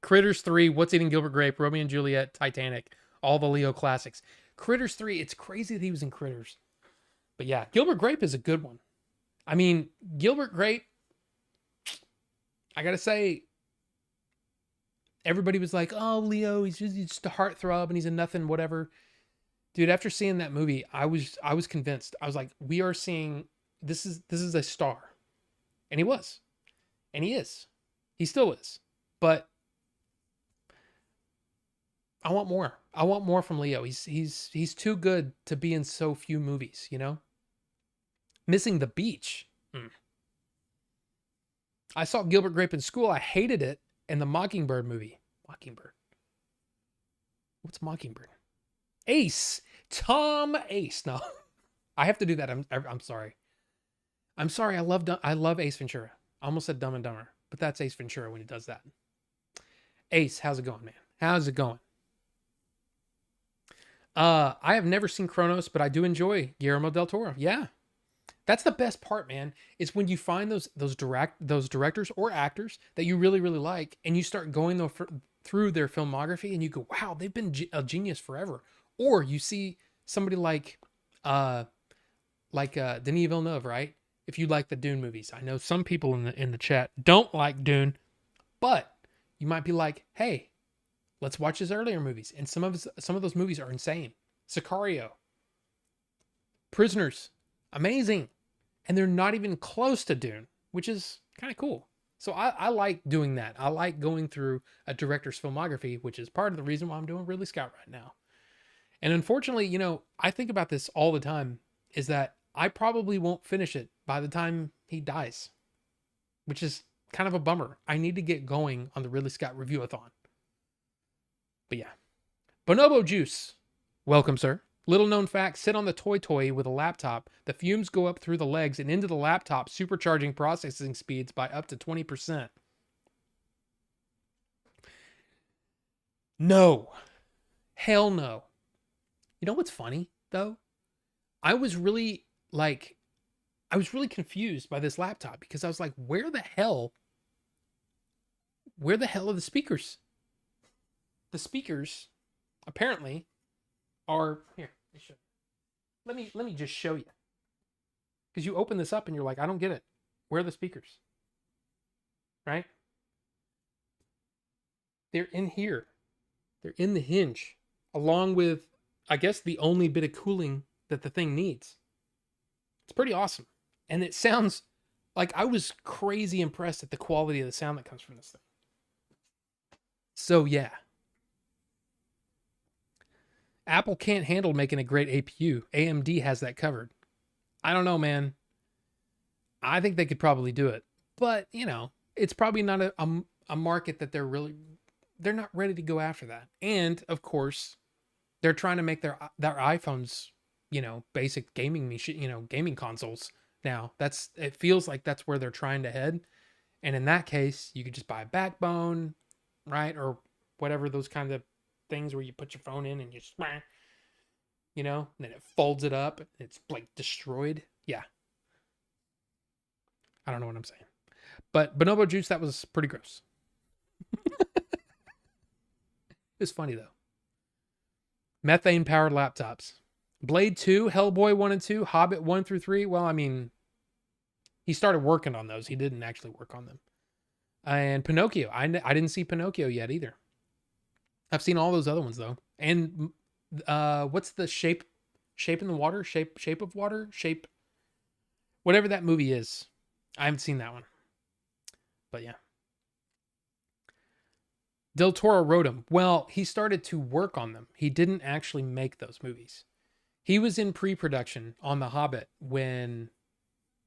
Critters 3, What's Eating Gilbert Grape, Romeo and Juliet, Titanic, all the Leo classics. Critters 3, it's crazy that he was in Critters. But yeah, Gilbert Grape is a good one. I mean, Gilbert Grape, I gotta say, everybody was like, "Oh, Leo, he's just a heartthrob and he's a nothing, whatever." Dude, after seeing that movie, I was convinced. I was like, we are seeing this is a star, and he was, and he is, he still is. But I want more. I want more from Leo. He's too good to be in so few movies. You know, Missing the Beach. I saw Gilbert Grape in school. I hated it. And the Mockingbird movie. Mockingbird. What's Mockingbird? Ace. Tom Ace. No, I have to do that. I'm sorry. I'm sorry. I love Ace Ventura. I almost said Dumb and Dumber, but that's Ace Ventura when he does that. Ace, how's it going, man? How's it going? I have never seen Kronos, but I do enjoy Guillermo del Toro. Yeah, that's the best part, man. Is when you find those directors or actors that you really really like, and you start going through their filmography, and you go, wow, they've been a genius forever. Or you see somebody uh Denis Villeneuve, right? If you like the Dune movies, I know some people in the chat don't like Dune, but you might be like, hey, let's watch his earlier movies, and some of those movies are insane. Sicario, Prisoners, amazing, and they're not even close to Dune, which is kind of cool. So I like doing that. I like going through a director's filmography, which is part of the reason why I'm doing Ridley Scott right now. And unfortunately, I think about this all the time, is that I probably won't finish it by the time he dies, which is kind of a bummer. I need to get going on the Ridley Scott review-a-thon. But yeah. Bonobo Juice. Welcome, sir. Little known fact, sit on the toy with a laptop. The fumes go up through the legs and into the laptop, supercharging processing speeds by up to 20%. No. Hell no. You know what's funny, though? I was really confused by this laptop, because I was like, where the hell are the speakers? The speakers apparently are here. Let me just show you. Because you open this up and you're like, I don't get it. Where are the speakers? Right? They're in here. They're in the hinge, along with, I guess, the only bit of cooling that the thing needs. It's pretty awesome. And it sounds like, I was crazy impressed at the quality of the sound that comes from this thing. So yeah. Apple can't handle making a great APU. AMD has that covered. I don't know, man. I think they could probably do it. But, it's probably not a market that they're not ready to go after that. And, of course, they're trying to make their iPhones, basic gaming machine, gaming consoles now. It feels like that's where they're trying to head. And in that case, you could just buy a backbone, right? Or whatever, those kind of things where you put your phone in and you just, and then it folds it up. It's like destroyed. Yeah. I don't know what I'm saying. But Bonobo Juice, that was pretty gross. It's funny, though. Methane powered laptops. Blade 2, Hellboy 1 and 2, Hobbit 1 through 3. Well, I mean, he started working on those. He didn't actually work on them. And Pinocchio. I didn't see Pinocchio yet either. I've seen all those other ones, though. And what's the shape in the water? Shape of water? Whatever that movie is. I haven't seen that one. But yeah. Del Toro wrote them. Well, he started to work on them. He didn't actually make those movies. He was in pre-production on The Hobbit when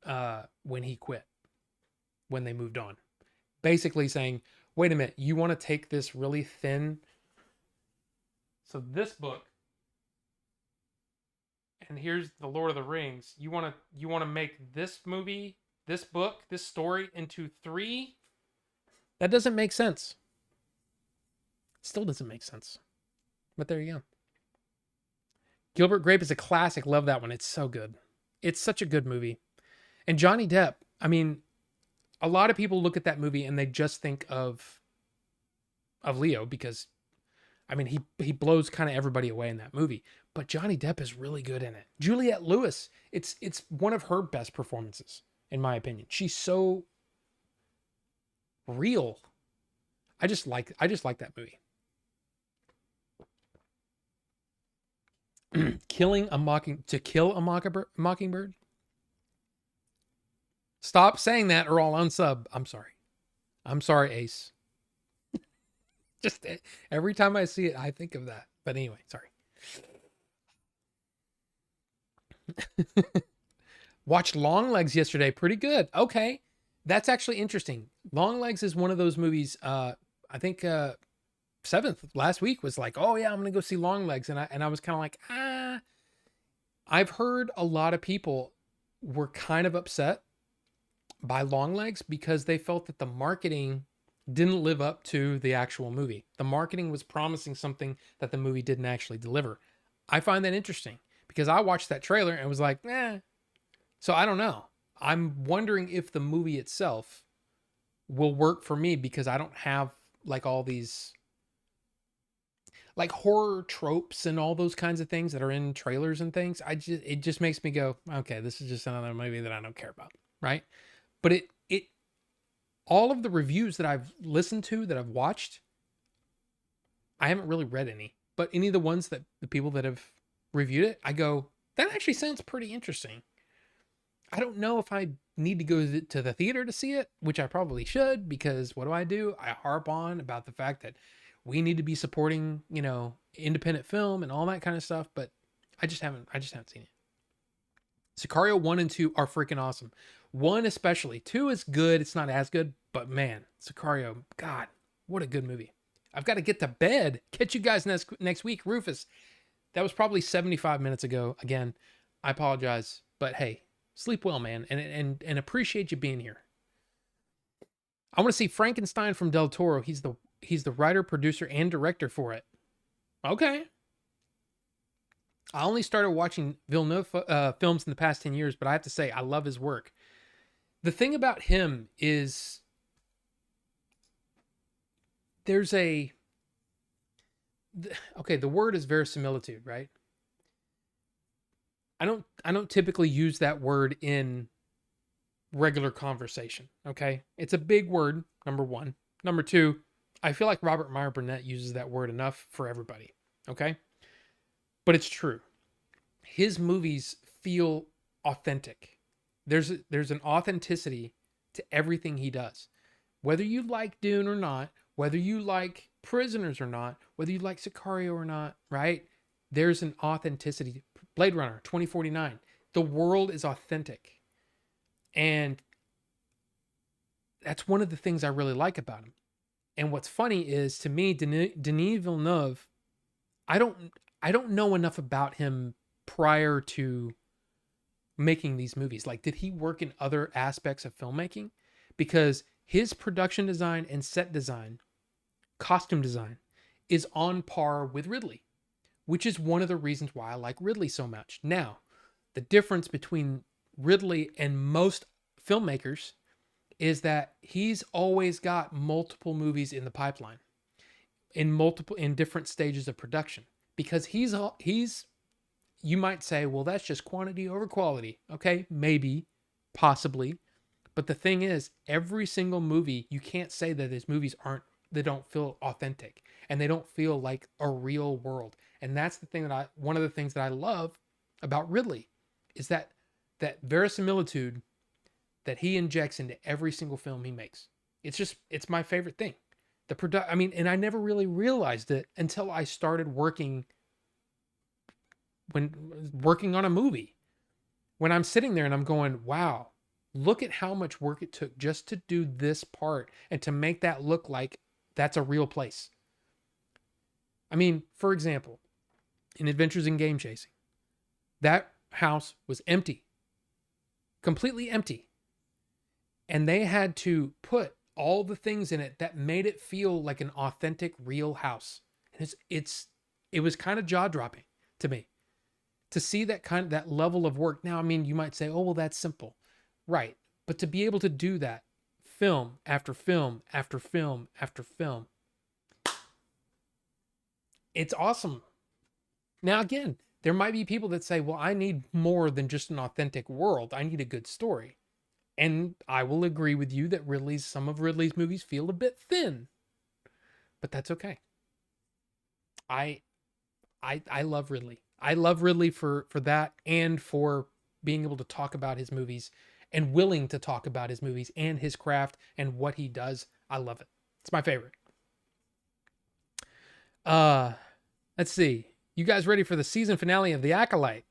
he quit. When they moved on. Basically saying, wait a minute, you want to take this really thin... So this book, and here's the Lord of the Rings. You want to make this movie, this book, this story into 3? That doesn't make sense. Still doesn't make sense. But there you go. Gilbert Grape is a classic. Love that one. It's so good. It's such a good movie. And Johnny Depp, I mean, a lot of people look at that movie and they just think of Leo, because I mean, he blows kind of everybody away in that movie. But Johnny Depp is really good in it. Juliette Lewis, it's one of her best performances, in my opinion. She's so real. I just like that movie. To kill a mockingbird. Stop saying that or I'll unsub. I'm sorry. I'm sorry, Ace. Just every time I see it, I think of that. But anyway, sorry. Watched Longlegs yesterday. Pretty good. Okay. That's actually interesting. Longlegs is one of those movies. I think Seventh last week was like, oh yeah, I'm gonna go see Longlegs, and I was kind of like, ah. I've heard a lot of people were kind of upset by Longlegs because they felt that the marketing didn't live up to the actual movie. The marketing was promising something that the movie didn't actually deliver. I find that interesting because I watched that trailer and was like, eh. So I don't know. I'm wondering if the movie itself will work for me because I don't have like all these like horror tropes and all those kinds of things that are in trailers and things. It just makes me go, okay, this is just another movie that I don't care about, right? But it all of the reviews that I've listened to, that I've watched, I haven't really read any, but any of the ones that the people that have reviewed it, I go, that actually sounds pretty interesting. I don't know if I need to go to the theater to see it, which I probably should, because what do? I harp on about the fact that we need to be supporting, independent film and all that kind of stuff, but I just haven't seen it. Sicario 1 and 2 are freaking awesome. 1 especially. 2 is good. It's not as good, but man, Sicario, God, what a good movie. I've got to get to bed. Catch you guys next week. Rufus, that was probably 75 minutes ago. Again, I apologize, but hey, sleep well, man, and appreciate you being here. I want to see Frankenstein from Del Toro. He's the writer, producer, and director for it. Okay. I only started watching Villeneuve films in the past 10 years, but I have to say, I love his work. The thing about him is there's the word is verisimilitude, right? I don't typically use that word in regular conversation, okay? It's a big word, number one. Number two, I feel like Robert Meyer Burnett uses that word enough for everybody, okay? But it's true. His movies feel authentic. There's an authenticity to everything he does. Whether you like Dune or not, whether you like Prisoners or not, whether you like Sicario or not, right? There's an authenticity. Blade Runner 2049. The world is authentic. And that's one of the things I really like about him. And what's funny is, to me, Denis Villeneuve, I don't know enough about him prior to making these movies. Like, did he work in other aspects of filmmaking? Because his production design and set design, costume design, is on par with Ridley, which is one of the reasons why I like Ridley so much. Now, the difference between Ridley and most filmmakers is that he's always got multiple movies in the pipeline, in different stages of production, because he's you might say, well, that's just quantity over quality. Okay, maybe, possibly. But the thing is, every single movie, you can't say that his movies they don't feel authentic and they don't feel like a real world. And that's the thing one of the things that I love about Ridley is that verisimilitude that he injects into every single film he makes. It's my favorite thing. And I never really realized it until I started working on a movie. When I'm sitting there and I'm going, wow, look at how much work it took just to do this part and to make that look like that's a real place. I mean, for example, in Adventures in Game Chasing, that house was empty, completely empty. And they had to put all the things in it that made it feel like an authentic, real house. And it was kind of jaw-dropping to me to see that level of work. Now, I mean, you might say, oh, well, that's simple. Right. But to be able to do that film after film after film after film, it's awesome. Now, again, there might be people that say, well, I need more than just an authentic world. I need a good story. And I will agree with you that some of Ridley's movies feel a bit thin, but that's okay. I I love Ridley. I love Ridley for that, and for being able to talk about his movies and willing to talk about his movies and his craft and what he does. I love it. It's my favorite. Uh let's see. You guys ready for the season finale of The Acolyte?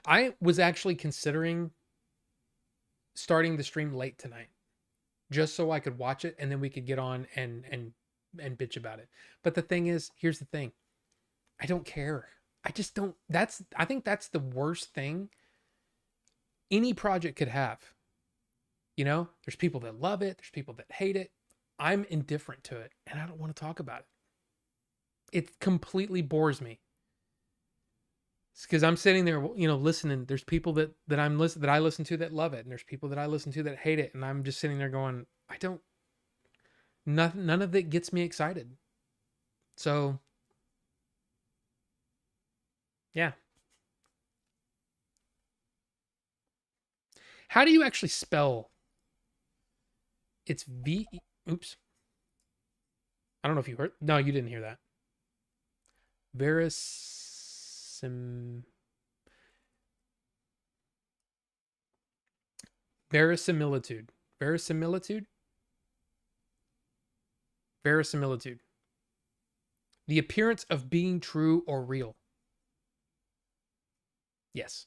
I was actually considering starting the stream late tonight just so I could watch it and then we could get on and bitch about it. But the thing is, here's the thing. I don't care. I just don't. I think that's the worst thing any project could have. You know, there's people that love it, there's people that hate it. I'm indifferent to it and I don't want to talk about it. It completely bores me. It's because I'm sitting there, you know, listening. There's people that I listen to that love it, and there's people that I listen to that hate it, and I'm just sitting there going, I don't. None of it gets me excited. So, yeah. How do you actually spell? It's V. Oops. I don't know if you heard. No, you didn't hear that. Verisimilitude. Verisimilitude. Verisimilitude. The appearance of being true or real. Yes.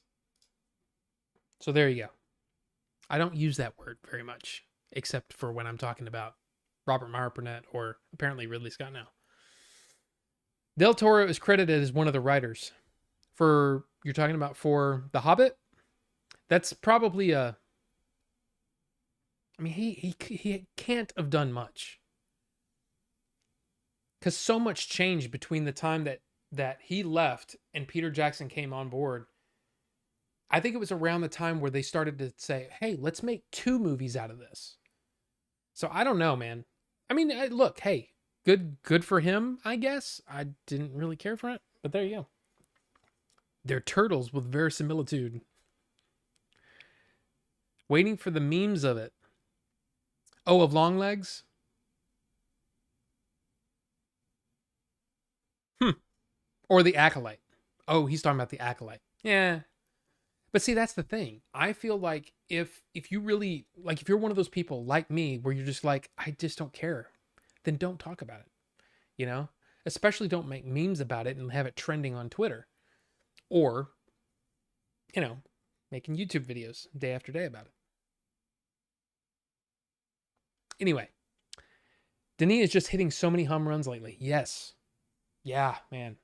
So there you go. I don't use that word very much, except for when I'm talking about Robert Meyer Burnett or apparently Ridley Scott now. Del Toro is credited as one of the writers for, you're talking about for The Hobbit. That's probably I mean, he can't have done much, because so much changed between the time that he left and Peter Jackson came on board. I think it was around the time where they started to say, hey, let's make 2 movies out of this. So I don't know, man. I mean, look, hey, good for him, I guess. I didn't really care for it, but there you go. They're turtles with verisimilitude. Waiting for the memes of it. Oh, of Longlegs? Or The Acolyte. Oh, he's talking about The Acolyte. Yeah. But see, that's the thing. I feel like if you really, like, if you're one of those people like me where you're just like, I just don't care, then don't talk about it. You know? Especially don't make memes about it and have it trending on Twitter. Or, you know, making YouTube videos day after day about it. Anyway, Denis is just hitting so many home runs lately. Yes. Yeah, man.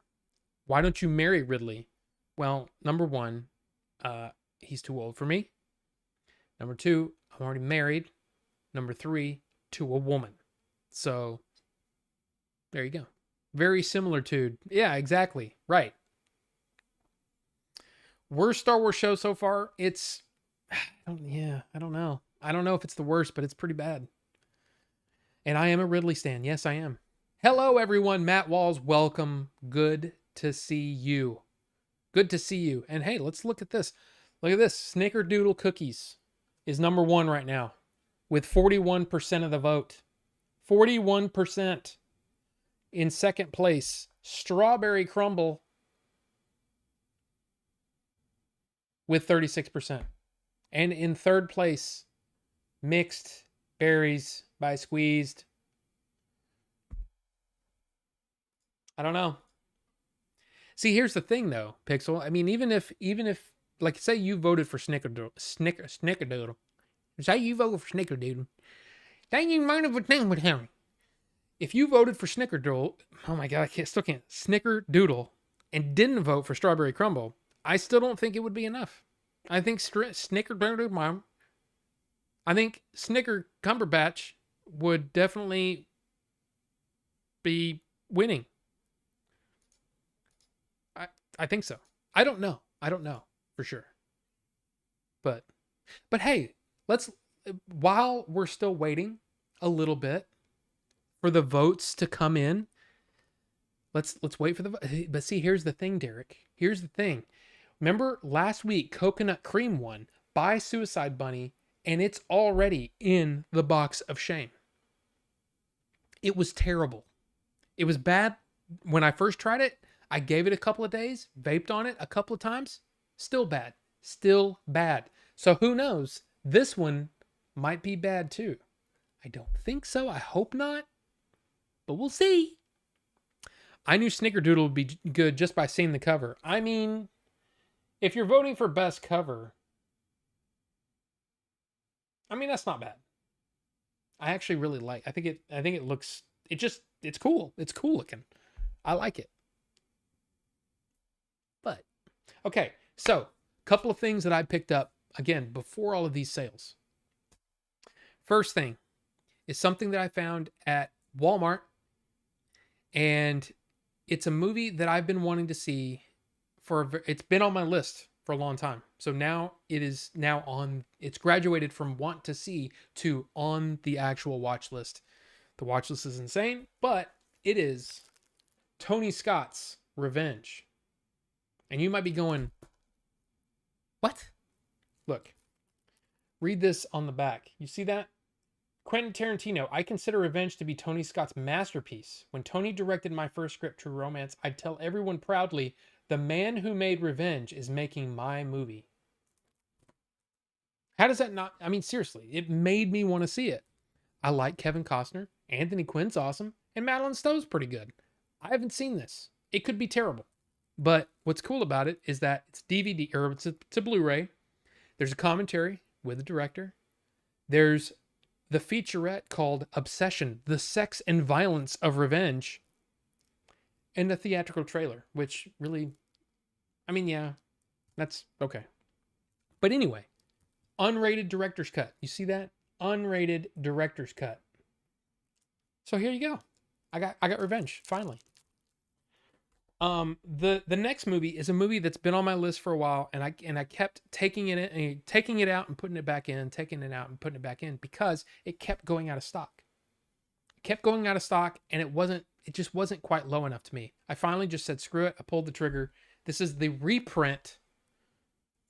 Why don't you marry Ridley? Well, number one, he's too old for me. Number 2, I'm already married. Number 3, to a woman. So there you go. Very similar to, yeah, exactly. Right. Worst Star Wars show so far? It's, I don't know. I don't know if it's the worst, but it's pretty bad. And I am a Ridley stan. Yes, I am. Hello, everyone. Matt Walls, welcome. Good to see you. Good to see you. And hey, let's look at this. Look at this. Snickerdoodle Cookies is number 1 right now with 41% of the vote. 41%. In second place, Strawberry Crumble with 36%. And in third place, Mixed Berries by Squeezed. I don't know. See, here's the thing though, Pixel. I mean, even if like, say you voted for Snickerdoodle. Say you voted for Snickerdoodle. Then you mind of a thing with him. If you voted for Snickerdoodle, oh my god, still can't. Snickerdoodle, and didn't vote for Strawberry Crumble, I still don't think it would be enough. I think Snickerdoodle, Mom. I think Snicker Cumberbatch would definitely be winning. I think so. I don't know for sure. But hey, while we're still waiting a little bit for the votes to come in, let's wait for but see, here's the thing, Derek. Here's the thing. Remember last week, Coconut Cream won by Suicide Bunny, and it's already in the box of shame. It was terrible. It was bad when I first tried it. I gave it a couple of days, vaped on it a couple of times. Still bad. Still bad. So who knows? This one might be bad too. I don't think so. I hope not. But we'll see. I knew Snickerdoodle would be good just by seeing the cover. I mean, if you're voting for best cover, I mean, that's not bad. I actually really like. I think it looks. It's cool. It's cool looking. I like it. But okay, so a couple of things that I picked up again before all of these sales. First thing is something that I found at Walmart, and it's a movie that I've been wanting to see it's been on my list for a long time. So now it's graduated from want to see to on the actual watch list. The watch list is insane, but it is Tony Scott's Revenge. And you might be going, what? Look, read this on the back. You see that? Quentin Tarantino, I consider Revenge to be Tony Scott's masterpiece. When Tony directed my first script, True Romance, I'd tell everyone proudly, the man who made Revenge is making my movie. How does that not? I mean, seriously, it made me want to see it. I like Kevin Costner. Anthony Quinn's awesome. And Madeline Stowe's pretty good. I haven't seen this. It could be terrible. But what's cool about it is that it's DVD, or it's a Blu-ray. There's a commentary with the director. There's the featurette called Obsession, the sex and violence of revenge. And the theatrical trailer, which really, I mean, yeah, that's okay. But anyway, unrated director's cut. You see that? Unrated director's cut. So here you go. I got Revenge, finally. The next movie is a movie that's been on my list for a while, and I kept taking it out and putting it back in, taking it out and putting it back in because it kept going out of stock. It kept going out of stock, and it just wasn't quite low enough to me. I finally just said, screw it. I pulled the trigger. This is the reprint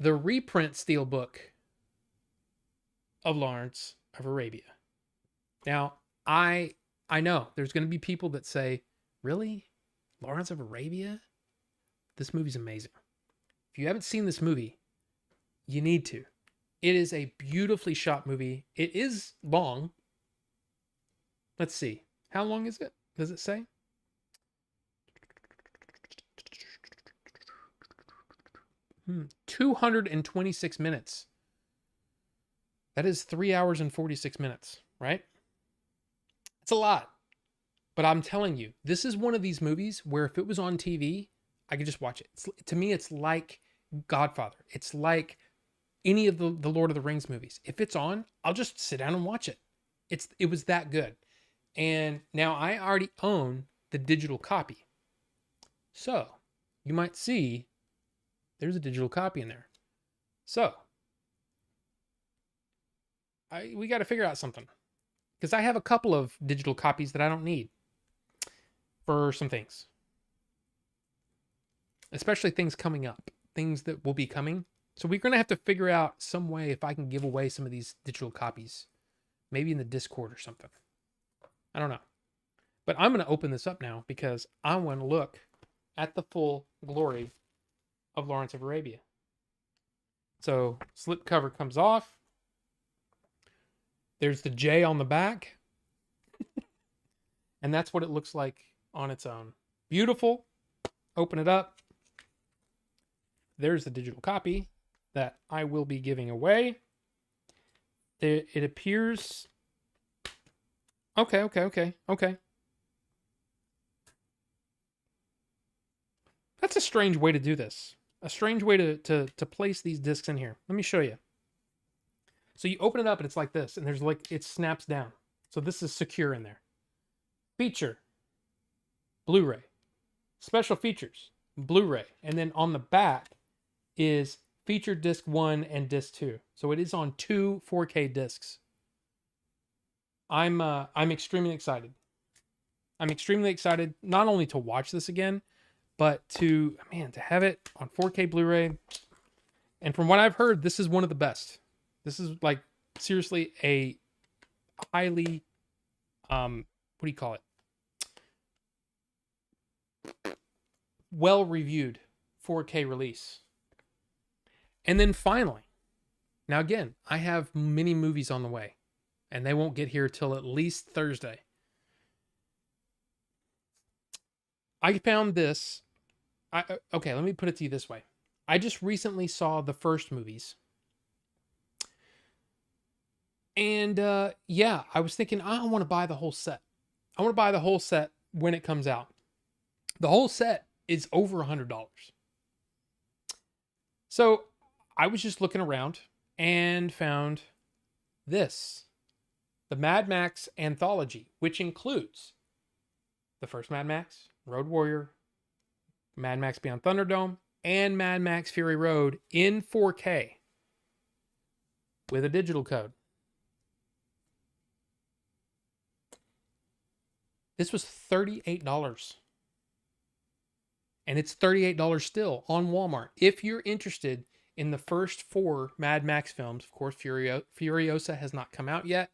steelbook of Lawrence of Arabia. Now, I know there's going to be people that say, really? Lawrence of Arabia? This movie's amazing. If you haven't seen this movie, you need to. It is a beautifully shot movie. It is long. Let's see. How long is it? Does it say? Hmm. 226 minutes. That is 3 hours and 46 minutes, right? It's a lot. But I'm telling you, this is one of these movies where if it was on TV, I could just watch it. To me, it's like Godfather. It's like any of the Lord of the Rings movies. If it's on, I'll just sit down and watch it. It was that good. And now I already own the digital copy. So you might see there's a digital copy in there. So we got to figure out something. Because I have a couple of digital copies that I don't need for some things. Especially things coming up. Things that will be coming. So we're going to have to figure out some way if I can give away some of these digital copies. Maybe in the Discord or something. I don't know. But I'm going to open this up now because I want to look at the full glory of Lawrence of Arabia. So slip cover comes off. There's the J on the back. And that's what it looks like on its own. Beautiful. Open it up. There's the digital copy that I will be giving away. It appears... Okay. That's a strange way to do this. A strange way to place these discs in here. Let me show you. So you open it up and it's like this, and there's like, it snaps down. So this is secure in there. Feature, Blu-ray. Special features, Blu-ray. And then on the back is feature disc 1 and disc 2. So it is on 2 4K discs. I'm extremely excited. I'm extremely excited not only to watch this again, but to have it on 4K Blu-ray. And from what I've heard, this is one of the best. This is like seriously a highly what do you call it? Well reviewed 4K release. And then finally, now again, I have many movies on the way, and they won't get here till at least Thursday. I found this. Okay, let me put it to you this way. I just recently saw the first movies. And yeah, I was thinking, I want to buy the whole set. I want to buy the whole set when it comes out. The whole set is over $100. So I was just looking around and found this, the Mad Max Anthology, which includes the first Mad Max, Road Warrior, Mad Max Beyond Thunderdome, and Mad Max Fury Road in 4K with a digital code. This was $38. And it's $38 still on Walmart. If you're interested in the first 4 Mad Max films, of course, Furiosa has not come out yet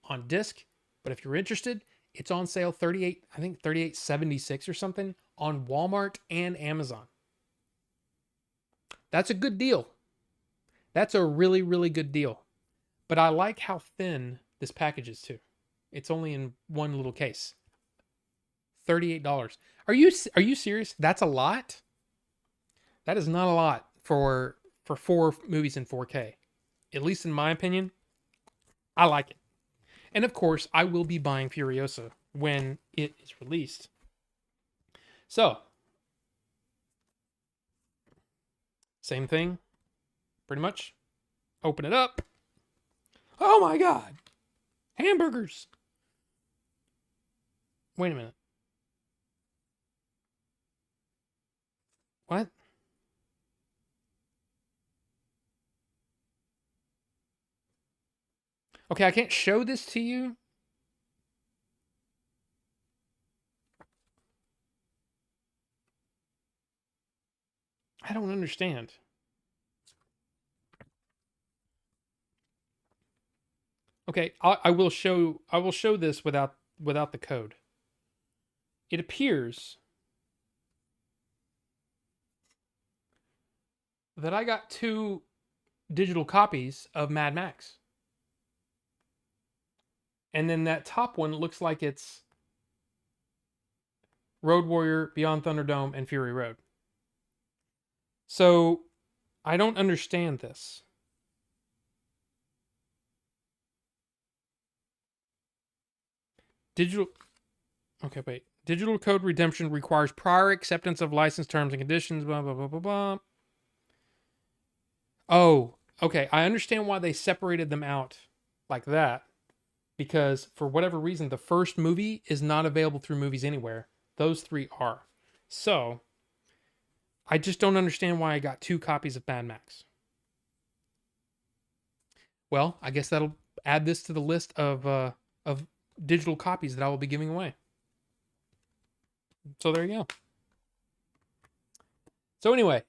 on disc, but if you're interested, it's on sale $38.76 or something on Walmart and Amazon. That's a good deal. That's a really, really good deal. But I like how thin this package is too. It's only in one little case. $38. Are you serious? That's a lot? That is not a lot for 4 movies in 4K. At least in my opinion. I like it. And of course, I will be buying Furiosa when it is released. So, same thing, pretty much. Open it up. Oh my God. Hamburgers. Wait a minute. What? Okay, I can't show this to you. I don't understand. Okay, I will show this without the code. It appears that I got 2 digital copies of Mad Max. And then that top one looks like it's Road Warrior, Beyond Thunderdome, and Fury Road. So, I don't understand this. Okay, wait. Digital code redemption requires prior acceptance of license terms and conditions, blah, blah, blah, blah, blah. Oh, okay. I understand why they separated them out like that. Because for whatever reason, the first movie is not available through Movies Anywhere. Those 3 are. So, I just don't understand why I got 2 copies of Mad Max. Well, I guess that'll add this to the list of digital copies that I will be giving away. So there you go. So anyway,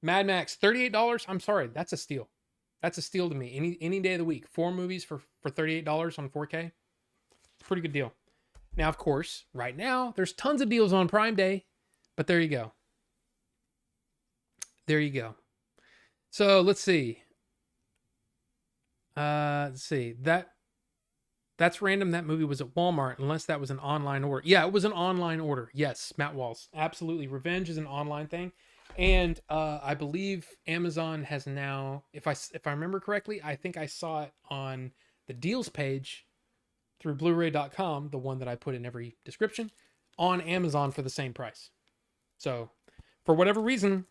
Mad Max, $38. I'm sorry, that's a steal. That's a steal to me. Any day of the week, 4 movies for $38 on 4K. Pretty good deal. Now, of course, right now there's tons of deals on Prime Day, but there you go. There you go. So let's see. That's random. That movie was at Walmart, unless that was an online order. Yeah, it was an online order. Yes, Matt Walls. Absolutely. Revenge is an online thing. And I believe Amazon has now, if I remember correctly, I think I saw it on the deals page through Blu-ray.com, the one that I put in every description, on Amazon for the same price. So, for whatever reason,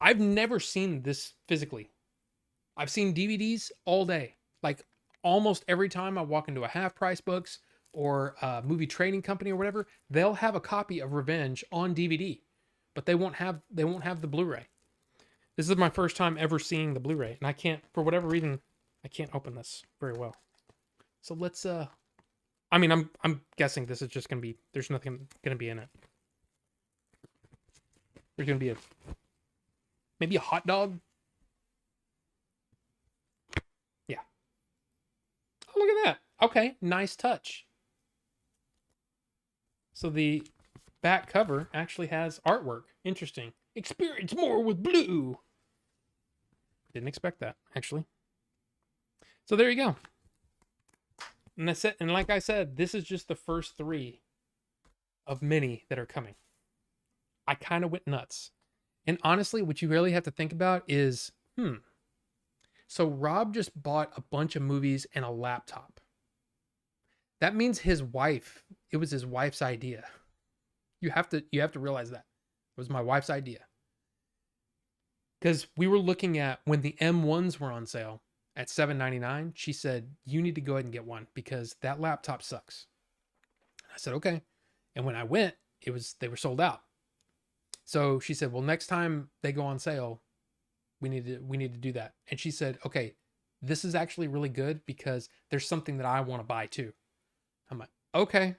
I've never seen this physically. I've seen DVDs all day. Like, almost every time I walk into a Half Price Books or a movie trading company or whatever, they'll have a copy of Revenge on DVD. But they won't have the Blu-ray. This is my first time ever seeing the Blu-ray, and I can't, for whatever reason, I can't open this very well. So let's I mean, I'm guessing this is just gonna be, there's nothing gonna be in it. There's gonna be maybe a hot dog. Okay, nice touch. So the back cover actually has artwork. Interesting. Experience more with blue. Didn't expect that, actually. So there you go. And that's it. And like I said, this is just the first 3 of many that are coming. I kind of went nuts. And honestly, what you really have to think about is, so Rob just bought a bunch of movies and a laptop. That means it was his wife's idea. You have to realize that. It was my wife's idea. Cuz we were looking at when the M1s were on sale at $7.99, she said, "You need to go ahead and get one because that laptop sucks." I said, "Okay." And when I went, they were sold out. So she said, "Well, next time they go on sale, we need to do that." And she said, "Okay, this is actually really good because there's something that I want to buy too." I'm like, "Okay."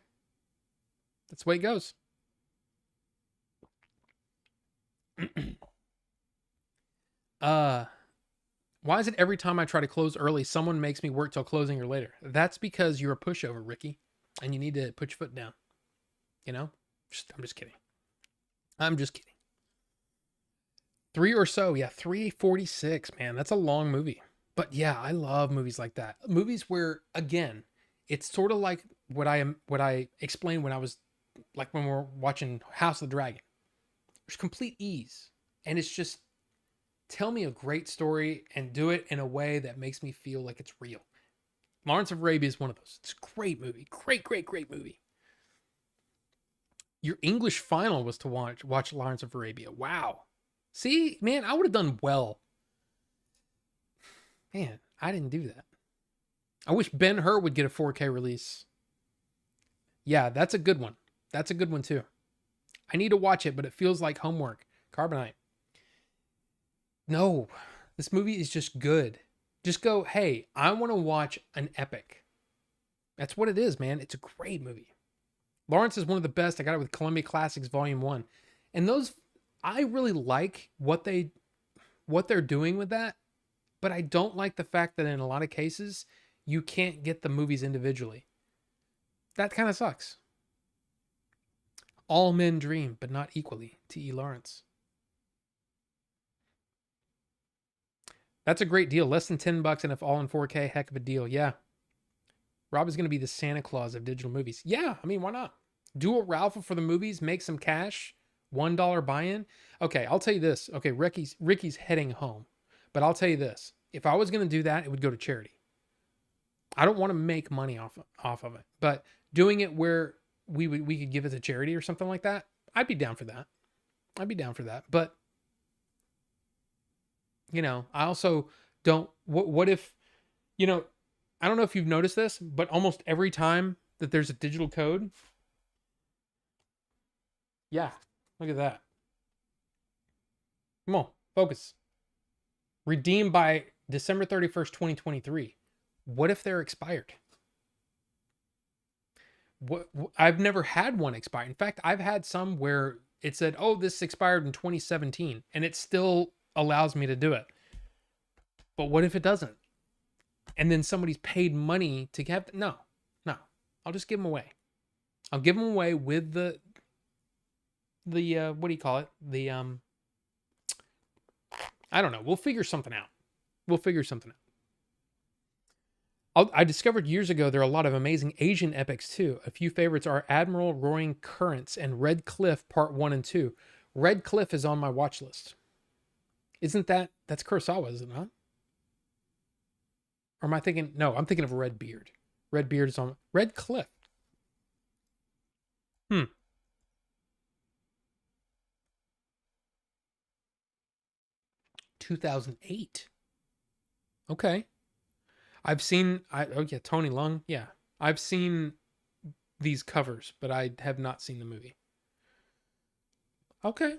That's the way it goes. Why is it every time I try to close early, someone makes me work till closing or later? That's because you're a pushover, Ricky, and you need to put your foot down. You know? I'm just kidding. I'm just kidding. 3 or so, yeah, 346, man. That's a long movie. But yeah, I love movies like that. Movies where, again, it's sort of like what I explained when I was like when we're watching House of the Dragon. There's complete ease. And it's just tell me a great story and do it in a way that makes me feel like it's real. Lawrence of Arabia is one of those. It's a great movie. Great movie. Your English final was to watch Lawrence of Arabia. Wow. See, man, I would have done well. Man, I didn't do that. I wish Ben-Hur would get a 4K release. Yeah, that's a good one. That's a good one too. I need to watch it, but it feels like homework. Carbonite. No, this movie is just good. Just go, hey, I want to watch an epic. That's what it is, man. It's a great movie. Lawrence is one of the best. I got it with Columbia Classics Volume 1. And those, I really like what they're doing with that, but I don't like the fact that in a lot of cases, you can't get the movies individually. That kind of sucks. All men dream, but not equally. T.E. Lawrence. That's a great deal. Less than $10, and if all in 4K, heck of a deal. Yeah. Rob is going to be the Santa Claus of digital movies. Yeah, I mean, why not? Do a raffle for the movies, make some cash, $1 buy-in. Okay, I'll tell you this. Okay, Ricky's heading home, but I'll tell you this: if I was going to do that, it would go to charity. I don't want to make money off of it, but doing it where we could give it to charity or something like that, I'd be down for that. I'd be down for that, but I also don't. What if, I don't know if you've noticed this, but almost every time that there's a digital code, yeah, look at that. Come on, focus. Redeemed by December 31st, 2023. What if they're expired? I've never had one expire. In fact, I've had some where it said, "Oh, this expired in 2017," and it still allows me to do it. But what if it doesn't? And then somebody's paid money to have no. I'll just give them away. I'll give them away with the what do you call it? I don't know. We'll figure something out. I discovered years ago there are a lot of amazing Asian epics too. A few favorites are Admiral Roaring Currents and Red Cliff Part 1 and 2. Red Cliff is on my watch list. That's Kurosawa, is it not? Or am I thinking, no, I'm thinking of Red Beard. Red Beard is on Red Cliff. 2008. Okay. Oh yeah, Tony Lung. Yeah. I've seen these covers, but I have not seen the movie. Okay.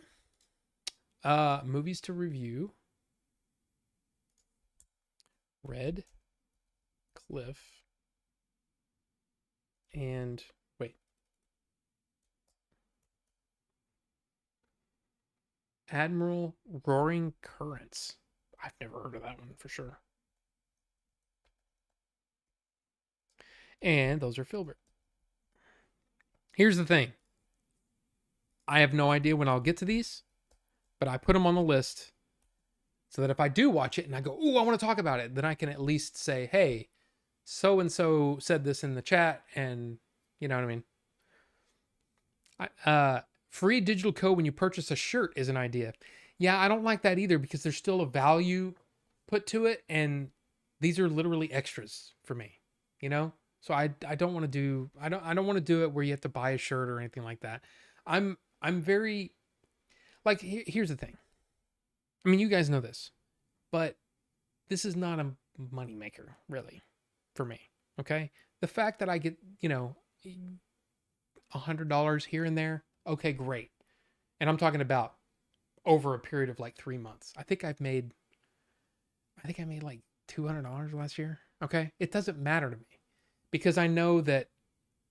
Movies to review. Red Cliff. And wait. Admiral Roaring Currents. I've never heard of that one for sure. And those are Filbert. Here's the thing. I have no idea when I'll get to these, but I put them on the list so that if I do watch it and I go, ooh, I want to talk about it, then I can at least say, hey, so and so said this in the chat, and you know what I mean. Free digital code when you purchase a shirt is an idea. Yeah, I don't like that either because there's still a value put to it, and these are literally extras for me, you know. So I don't want to do I don't want to do it where you have to buy a shirt or anything like that. I'm very like here's the thing. I mean, you guys know this, but this is not a moneymaker really for me. Okay, the fact that I get $100 here and there, okay, great. And I'm talking about over a period of like 3 months. I think I made like $200 last year. Okay, it doesn't matter to me because I know that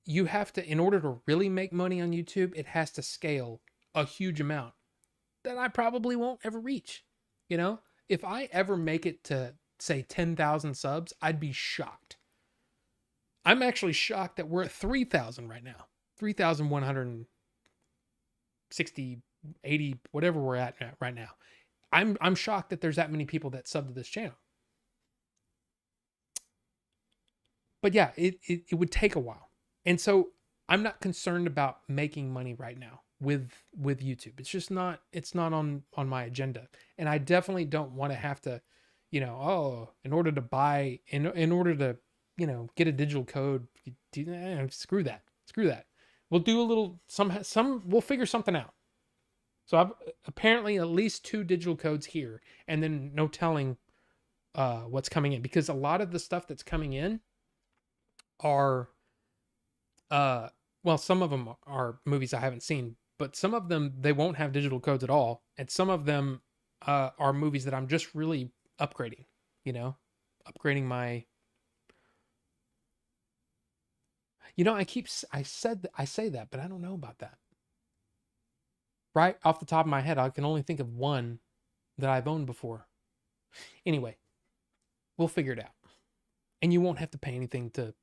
you have to, in order to really make money on YouTube, it has to scale a huge amount that I probably won't ever reach. You know, if I ever make it to say 10,000 subs, I'd be shocked. I'm actually shocked that we're at 3,000 right now. 3,160, 80, whatever we're at right now. I'm shocked that there's that many people that sub to this channel. But yeah, it would take a while. And so I'm not concerned about making money right now with YouTube. It's just not, it's not on my agenda. And I definitely don't want to have to, in order to buy, in order to, get a digital code, screw that. We'll do a little, we'll figure something out. So I've apparently at least 2 digital codes here, and then no telling what's coming in, because a lot of the stuff that's coming in are well, some of them are movies I haven't seen, but some of them they won't have digital codes at all, and some of them are movies that I'm just really upgrading, upgrading my. I say that, but I don't know about that. Right off the top of my head, I can only think of one that I've owned before. Anyway, we'll figure it out. And you won't have to pay anything to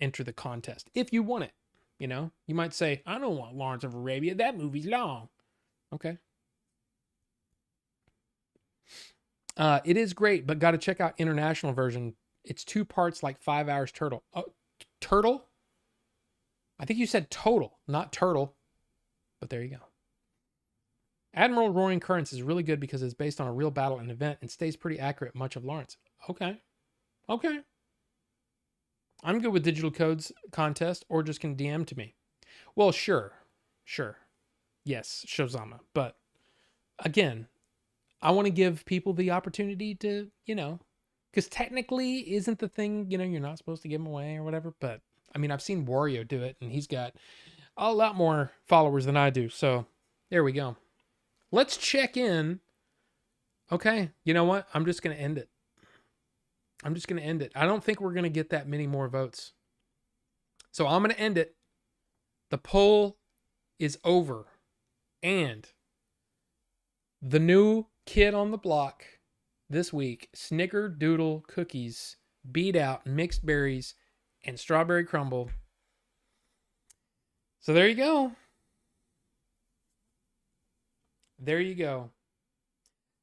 enter the contest if you want it. You might say, I don't want Lawrence of Arabia. That movie's long. Okay. It is great, but got to check out international version. It's 2 parts, like 5 hours turtle. Oh, turtle? I think you said total, not turtle. But there you go. Admiral Roaring Currents is really good because it's based on a real battle and event and stays pretty accurate much of Lawrence. Okay. I'm good with digital codes contest, or just can DM to me. Well, sure. Yes, Shozama. But again, I want to give people the opportunity to, because technically isn't the thing, you're not supposed to give them away or whatever. But I mean, I've seen Wario do it, and he's got a lot more followers than I do. So there we go. Let's check in. Okay, you know what? I'm just going to end it. I don't think we're going to get that many more votes. So I'm going to end it. The poll is over. And the new kid on the block this week, Snickerdoodle cookies, beat out mixed berries and strawberry crumble. So there you go.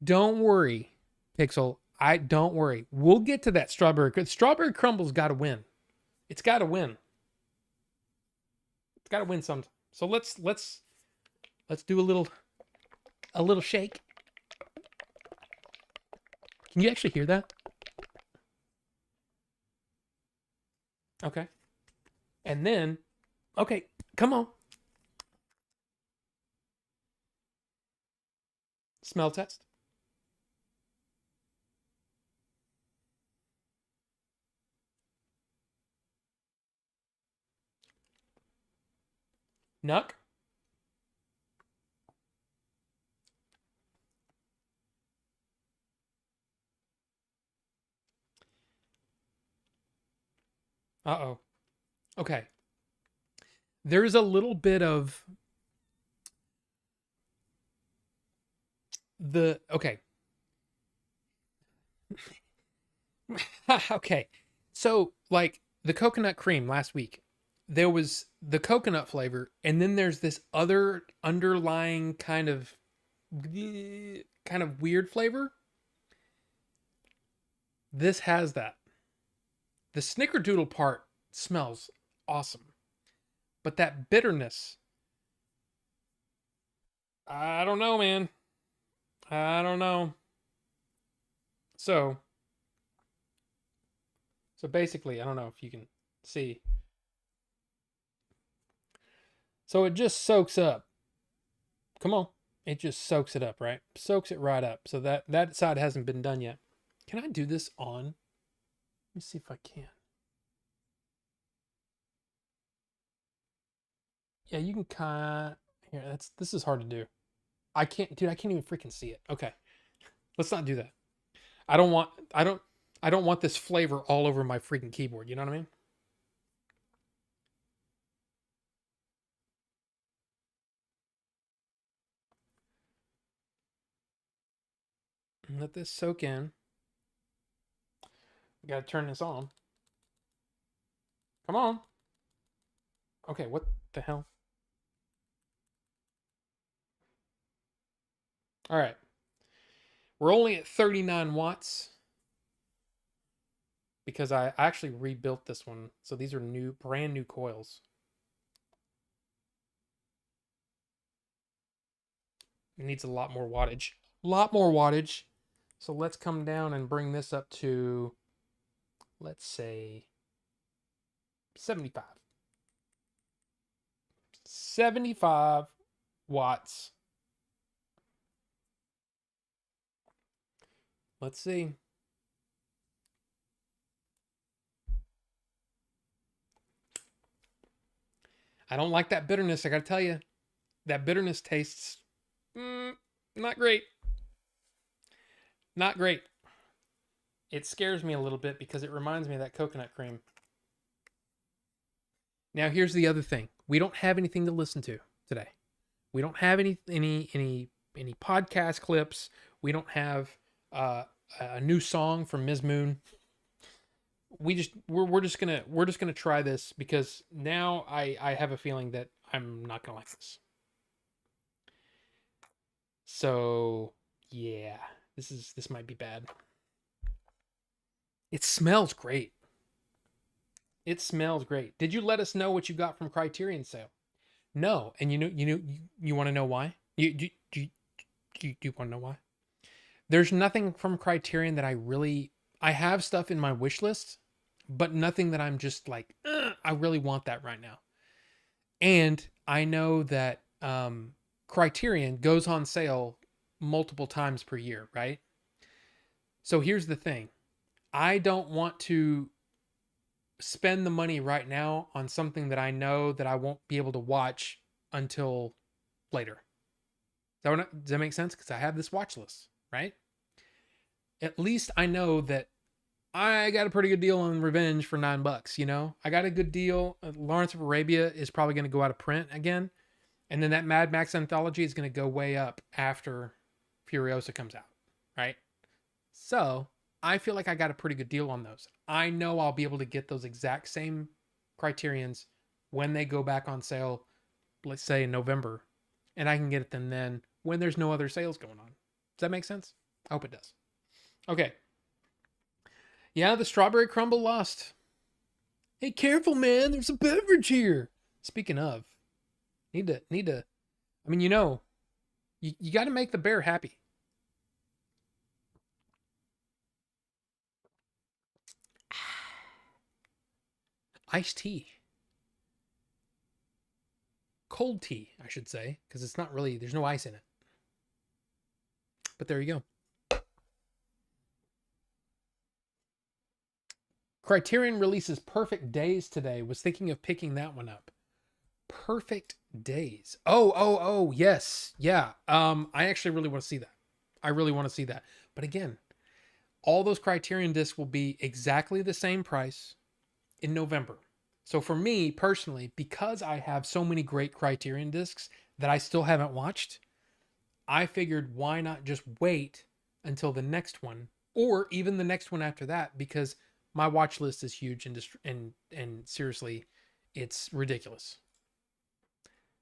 Don't worry, Pixel. Don't worry. We'll get to that strawberry. Strawberry crumble's got to win. It's got to win. It's got to win sometime. So let's do a little shake. Can you actually hear that? Okay. And then, okay, come on. Smell test. Nuck. Uh-oh. Okay. There's a little bit of okay. Okay. So like the coconut cream last week. There was the coconut flavor, and then there's this other underlying kind of weird flavor. This has that. The snickerdoodle part smells awesome, but that bitterness, I don't know, man. I don't know. So, so basically, I don't know if you can see. So it just soaks up. Come on. It just soaks it up, right? Soaks it right up. So that side hasn't been done yet. Can I do this on? Let me see if I can. Yeah, you can kind here. This is hard to do. I can't, dude. I can't even freaking see it. Okay, let's not do that. I don't want. I don't want this flavor all over my freaking keyboard. You know what I mean? Let this soak in. We gotta turn this on. Come on. Okay, what the hell? All right, we're only at 39 watts because I actually rebuilt this one. So these are brand new coils. It needs a lot more wattage. A lot more wattage. So let's come down and bring this up to, let's say, 75. 75 watts. Let's see. I don't like that bitterness. I got to tell you, that bitterness tastes not great. Not great. It scares me a little bit because it reminds me of that coconut cream. Now, here's the other thing. We don't have anything to listen to today. We don't have any podcast clips. We don't have a new song from Ms. Moon. We're just gonna try this because now I have a feeling that I'm not gonna like this. So yeah, this might be bad. It smells great. It smells great. Did you let us know what you got from Criterion sale? No, and you want to know why? You want to know why? There's nothing from Criterion that I have stuff in my wish list, but nothing that I'm just like, I really want that right now. And I know that Criterion goes on sale multiple times per year, right? So here's the thing. I don't want to spend the money right now on something that I know that I won't be able to watch until later. Does that make sense? Because I have this watch list, right? At least I know that I got a pretty good deal on Revenge for $9. You know, I got a good deal. Lawrence of Arabia is probably going to go out of print again, and then that Mad Max anthology is going to go way up after Furiosa comes out, right? So I feel like I got a pretty good deal on those. I know I'll be able to get those exact same Criterions when they go back on sale, let's say in November, and I can get them then when there's no other sales going on. Does that make sense? I hope it does. Okay. Yeah, the strawberry crumble lost. Hey, careful, man. There's a beverage here. Speaking of, need to. I mean, you got to make the bear happy. Iced tea. Cold tea, I should say, because it's not really, there's no ice in it. But there you go. Criterion releases Perfect Days today. Was thinking of picking that one up. Perfect Days. Oh, yes. Yeah. I actually really want to see that. I really want to see that. But again, all those Criterion discs will be exactly the same price in November. So for me personally, because I have so many great Criterion discs that I still haven't watched, I figured why not just wait until the next one or even the next one after that, because My watch list is huge and seriously, it's ridiculous.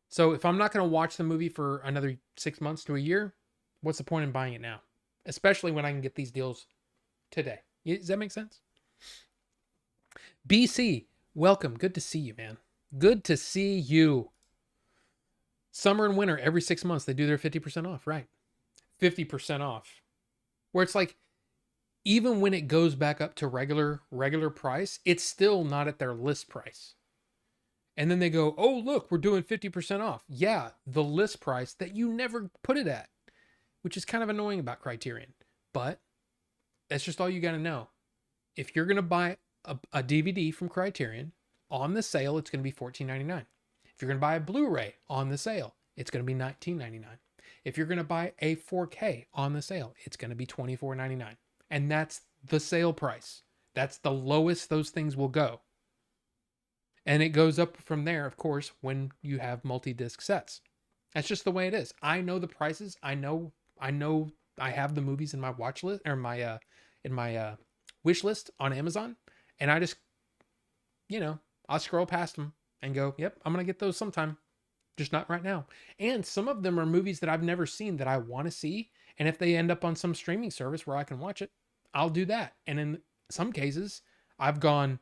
So if I'm not going to watch the movie for another 6 months to a year, what's the point in buying it now? Especially when I can get these deals today. Does that make sense? BC, welcome. Good to see you, man. Good to see you. Summer and winter, every 6 months, they do their 50% off, right? 50% off. Where it's like, even when it goes back up to regular price, it's still not at their list price. And then they go, oh, look, we're doing 50% off. Yeah, the list price that you never put it at, which is kind of annoying about Criterion. But that's just all you got to know. If you're going to buy a DVD from Criterion on the sale, it's going to be $14.99. If you're going to buy a Blu-ray on the sale, it's going to be $19.99. If you're going to buy a 4K on the sale, it's going to be $24.99. And that's the sale price. That's the lowest those things will go. And it goes up from there, of course, when you have multi-disc sets. That's just the way it is. I know the prices. I know I have the movies in my watch list or my wish list on Amazon, and I just I'll scroll past them and go, "Yep, I'm going to get those sometime." Just not right now. And some of them are movies that I've never seen that I want to see, and if they end up on some streaming service where I can watch it, I'll do that. And in some cases, I've gone,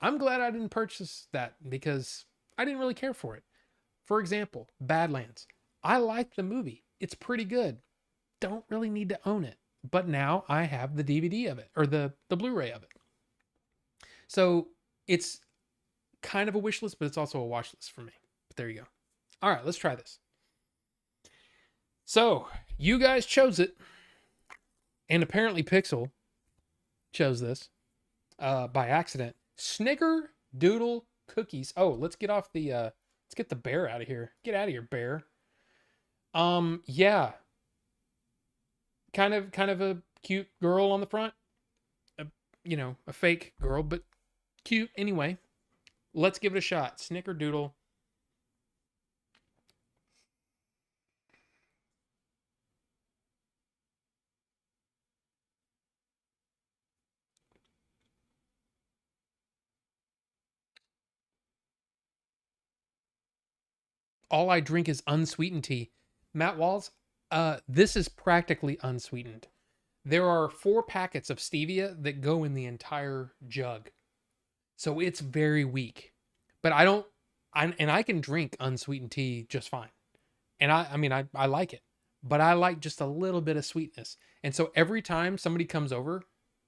I'm glad I didn't purchase that because I didn't really care for it. For example, Badlands. I like the movie. It's pretty good. Don't really need to own it. But now I have the DVD of it or the Blu-ray of it. So it's kind of a wish list, but it's also a watch list for me. But there you go. All right, let's try this. So you guys chose it. And apparently Pixel chose this by accident. Snickerdoodle cookies. Oh, let's get the bear out of here. Get out of here, bear. Yeah. Kind of a cute girl on the front. A fake girl, but cute anyway. Let's give it a shot. Snickerdoodle. All I drink is unsweetened tea. Matt Walls, this is practically unsweetened. There are 4 packets of stevia that go in the entire jug. So it's very weak. But I can drink unsweetened tea just fine. And I like it. But I like just a little bit of sweetness. And so every time somebody comes over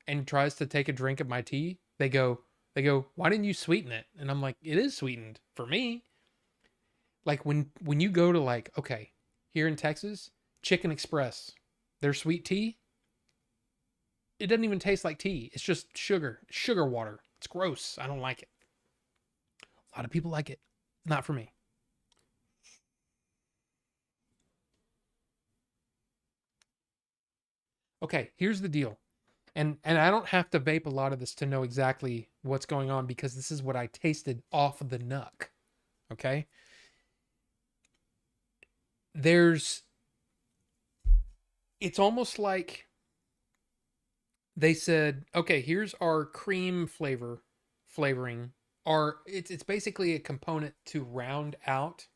and tries to take a drink of my tea, they go, why didn't you sweeten it? And I'm like, it is sweetened for me. Like when you go to okay, here in Texas, Chicken Express, their sweet tea, it doesn't even taste like tea. It's just sugar water. It's gross. I don't like it. A lot of people like it. Not for me. Okay, here's the deal. And I don't have to vape a lot of this to know exactly what's going on because this is what I tasted off the Nuck. Okay? It's almost like they said, okay, here's our cream flavoring. It's basically a component to round out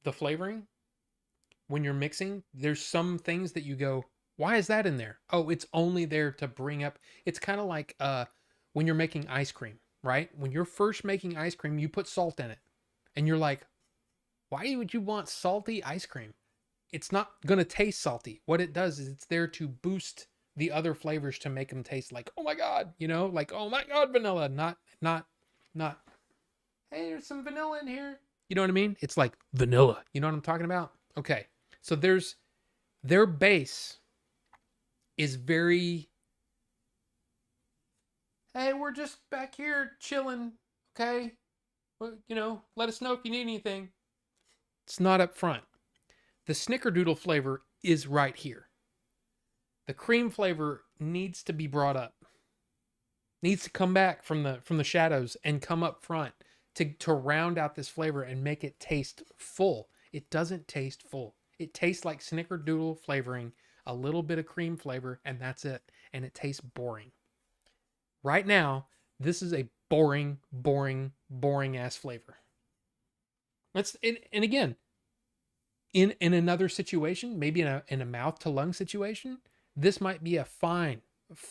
the flavoring. When you're mixing, there's some things that you go, why is that in there? Oh, it's only there to bring up. It's kind of like when you're making ice cream, right? When you're first making ice cream, you put salt in it. And you're like, why would you want salty ice cream? It's not going to taste salty. What it does is it's there to boost the other flavors to make them taste like, oh my God, like, oh my God, vanilla, not, hey, there's some vanilla in here. You know what I mean? It's like vanilla. You know what I'm talking about? Okay. So their base is very, hey, we're just back here chilling. Okay. Well, let us know if you need anything. It's not up front. The Snickerdoodle flavor is right here. The cream flavor needs to be brought up. Needs to come back from the shadows and come up front to round out this flavor and make it taste full. It doesn't taste full. It tastes like Snickerdoodle flavoring, a little bit of cream flavor, and that's it. And it tastes boring. Right now, this is a boring, boring, boring ass flavor. And again, in another situation, maybe in a mouth to lung situation, this might be a fine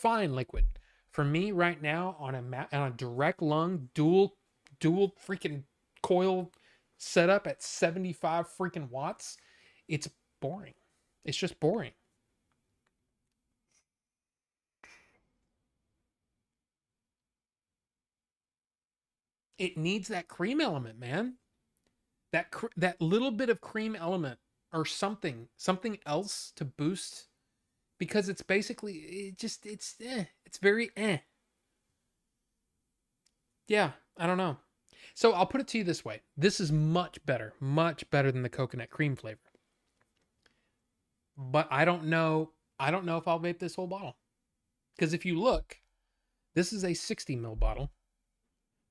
liquid. For me right now on a direct lung dual freaking coil setup at 75 freaking watts, it's boring. It's just boring. It needs that cream element, man. That little bit of cream element or something else to boost, because it's basically it's very yeah, I don't know. So I'll put it to you this way: this is much better than the coconut cream flavor. But I don't know if I'll vape this whole bottle, because if you look, this is a 60 ml bottle,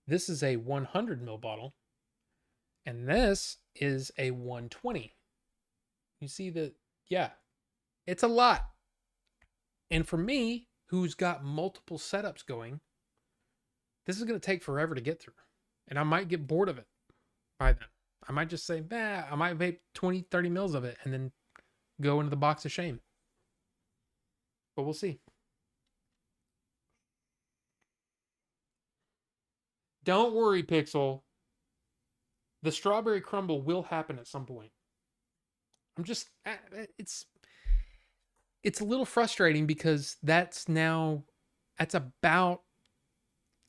this is a 100 ml bottle, and this is a 120. You see that? Yeah, it's a lot. And for me, who's got multiple setups going, this is going to take forever to get through. And I might get bored of it by then. I might just say, bah, I might vape 20, 30 mils of it and then go into the box of shame. But we'll see. Don't worry, Pixel. The strawberry crumble will happen at some point. I'm just, it's a little frustrating because that's about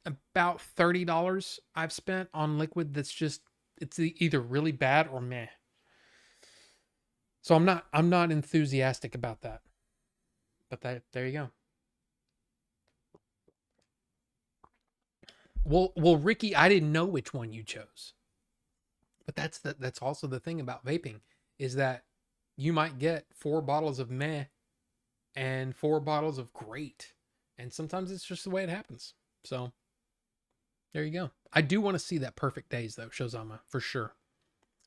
$30 I've spent on liquid that's just, it's either really bad or meh. So I'm not enthusiastic about that. But there you go. Well, Ricky, I didn't know which one you chose. But that's also the thing about vaping, is that you might get 4 bottles of meh and 4 bottles of great. And sometimes it's just the way it happens. So there you go. I do want to see that Perfect Days though, Shozama, for sure.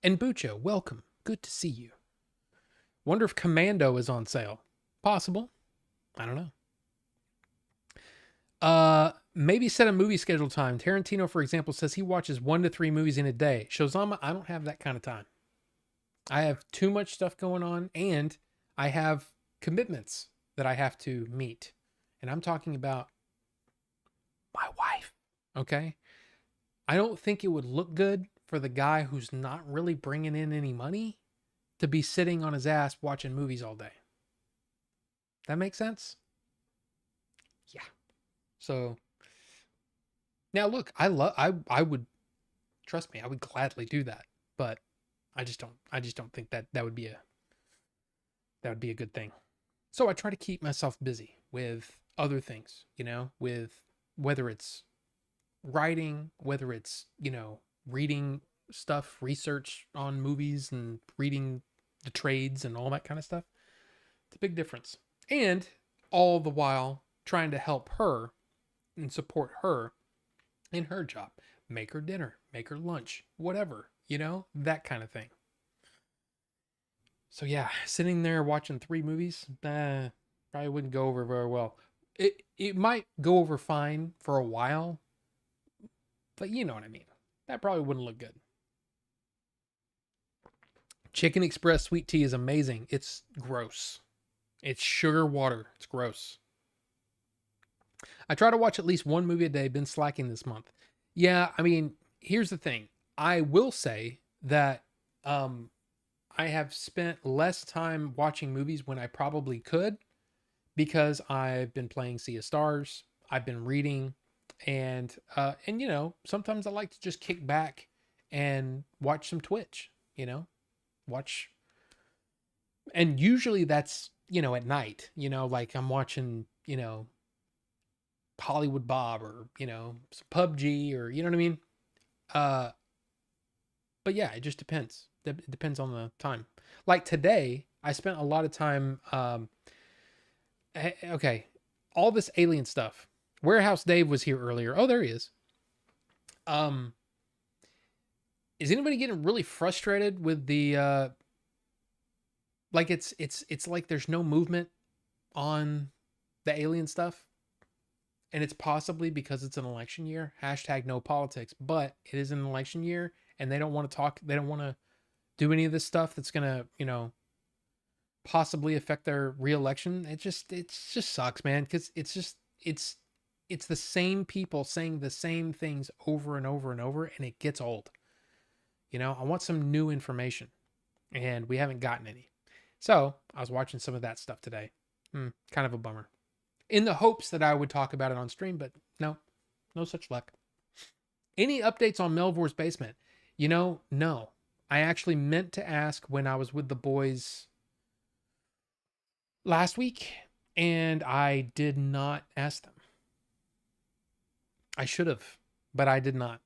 And Bucho, welcome. Good to see you. Wonder if Commando is on sale. Possible. I don't know. Maybe set a movie schedule time. Tarantino, for example, says he watches 1 to 3 movies in a day. Shozama, I don't have that kind of time. I have too much stuff going on, and I have commitments that I have to meet. And I'm talking about my wife. Okay? I don't think it would look good for the guy who's not really bringing in any money to be sitting on his ass watching movies all day. That makes sense? Yeah. So now look, I would, trust me, I would gladly do that. But I just don't think that would be a good thing. So I try to keep myself busy with other things, with whether it's writing, whether it's, reading stuff, research on movies and reading the trades and all that kind of stuff. It's a big difference. And all the while trying to help her and support her in her job. Make her dinner, make her lunch, whatever, that kind of thing. So yeah, sitting there watching 3 movies, probably wouldn't go over very well. It might go over fine for a while, but you know what I mean. That probably wouldn't look good. Chicken Express sweet tea is amazing. It's gross. It's sugar water. It's gross. I try to watch at least 1 movie a day. Been slacking this month. Yeah, I mean, here's the thing. I will say that I have spent less time watching movies when I probably could, because I've been playing Sea of Stars. I've been reading, and sometimes I like to just kick back and watch some Twitch. Watch, and usually that's at night. Like I'm watching Hollywood Bob, or some PUBG, or you know what I mean. Uh, but yeah, it just depends. It depends on the time. Like today, I spent a lot of time. Okay, all this alien stuff. Warehouse Dave was here earlier. Oh, there he is. Um, is anybody getting really frustrated with the like it's like there's no movement on the alien stuff? And it's possibly because it's an election year. Hashtag no politics. But it is an election year, and they don't want to talk. They don't want to do any of this stuff that's gonna, possibly affect their reelection. It just sucks, man. Because it's the same people saying the same things over and over and over, and it gets old. I want some new information, and we haven't gotten any. So I was watching some of that stuff today. Kind of a bummer. In the hopes that I would talk about it on stream, but no such luck. Any updates on Melvor's basement? No. I actually meant to ask when I was with the boys last week, and I did not ask them. I should have, but I did not.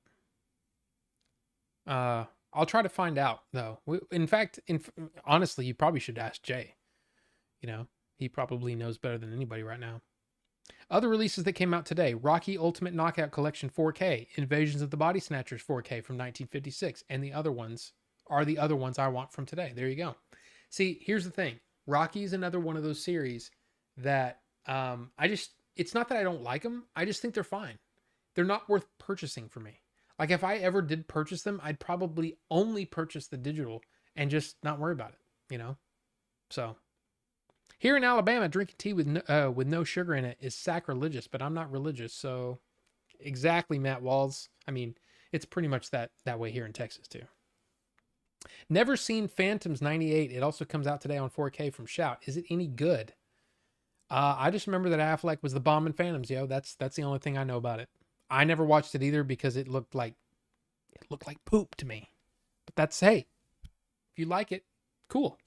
I'll try to find out though. In fact, honestly, you probably should ask Jay. He probably knows better than anybody right now. Other releases that came out today: Rocky Ultimate Knockout Collection 4K, Invasions of the Body Snatchers 4K from 1956, and the other ones are the other ones I want from today. There you go. See, here's the thing. Rocky is another one of those series that it's not that I don't like them. I just think they're fine. They're not worth purchasing for me. Like if I ever did purchase them, I'd probably only purchase the digital and just not worry about it, So here in Alabama, drinking tea with no sugar in it is sacrilegious, but I'm not religious. So exactly, Matt Walls. I mean, it's pretty much that way here in Texas too. Never seen Phantoms 98. It also comes out today on 4K from Shout. Is it any good? I just remember that Affleck was the bomb in Phantoms, yo. That's the only thing I know about it. I never watched it either because it looked like poop to me. But that's, hey, if you like it, cool.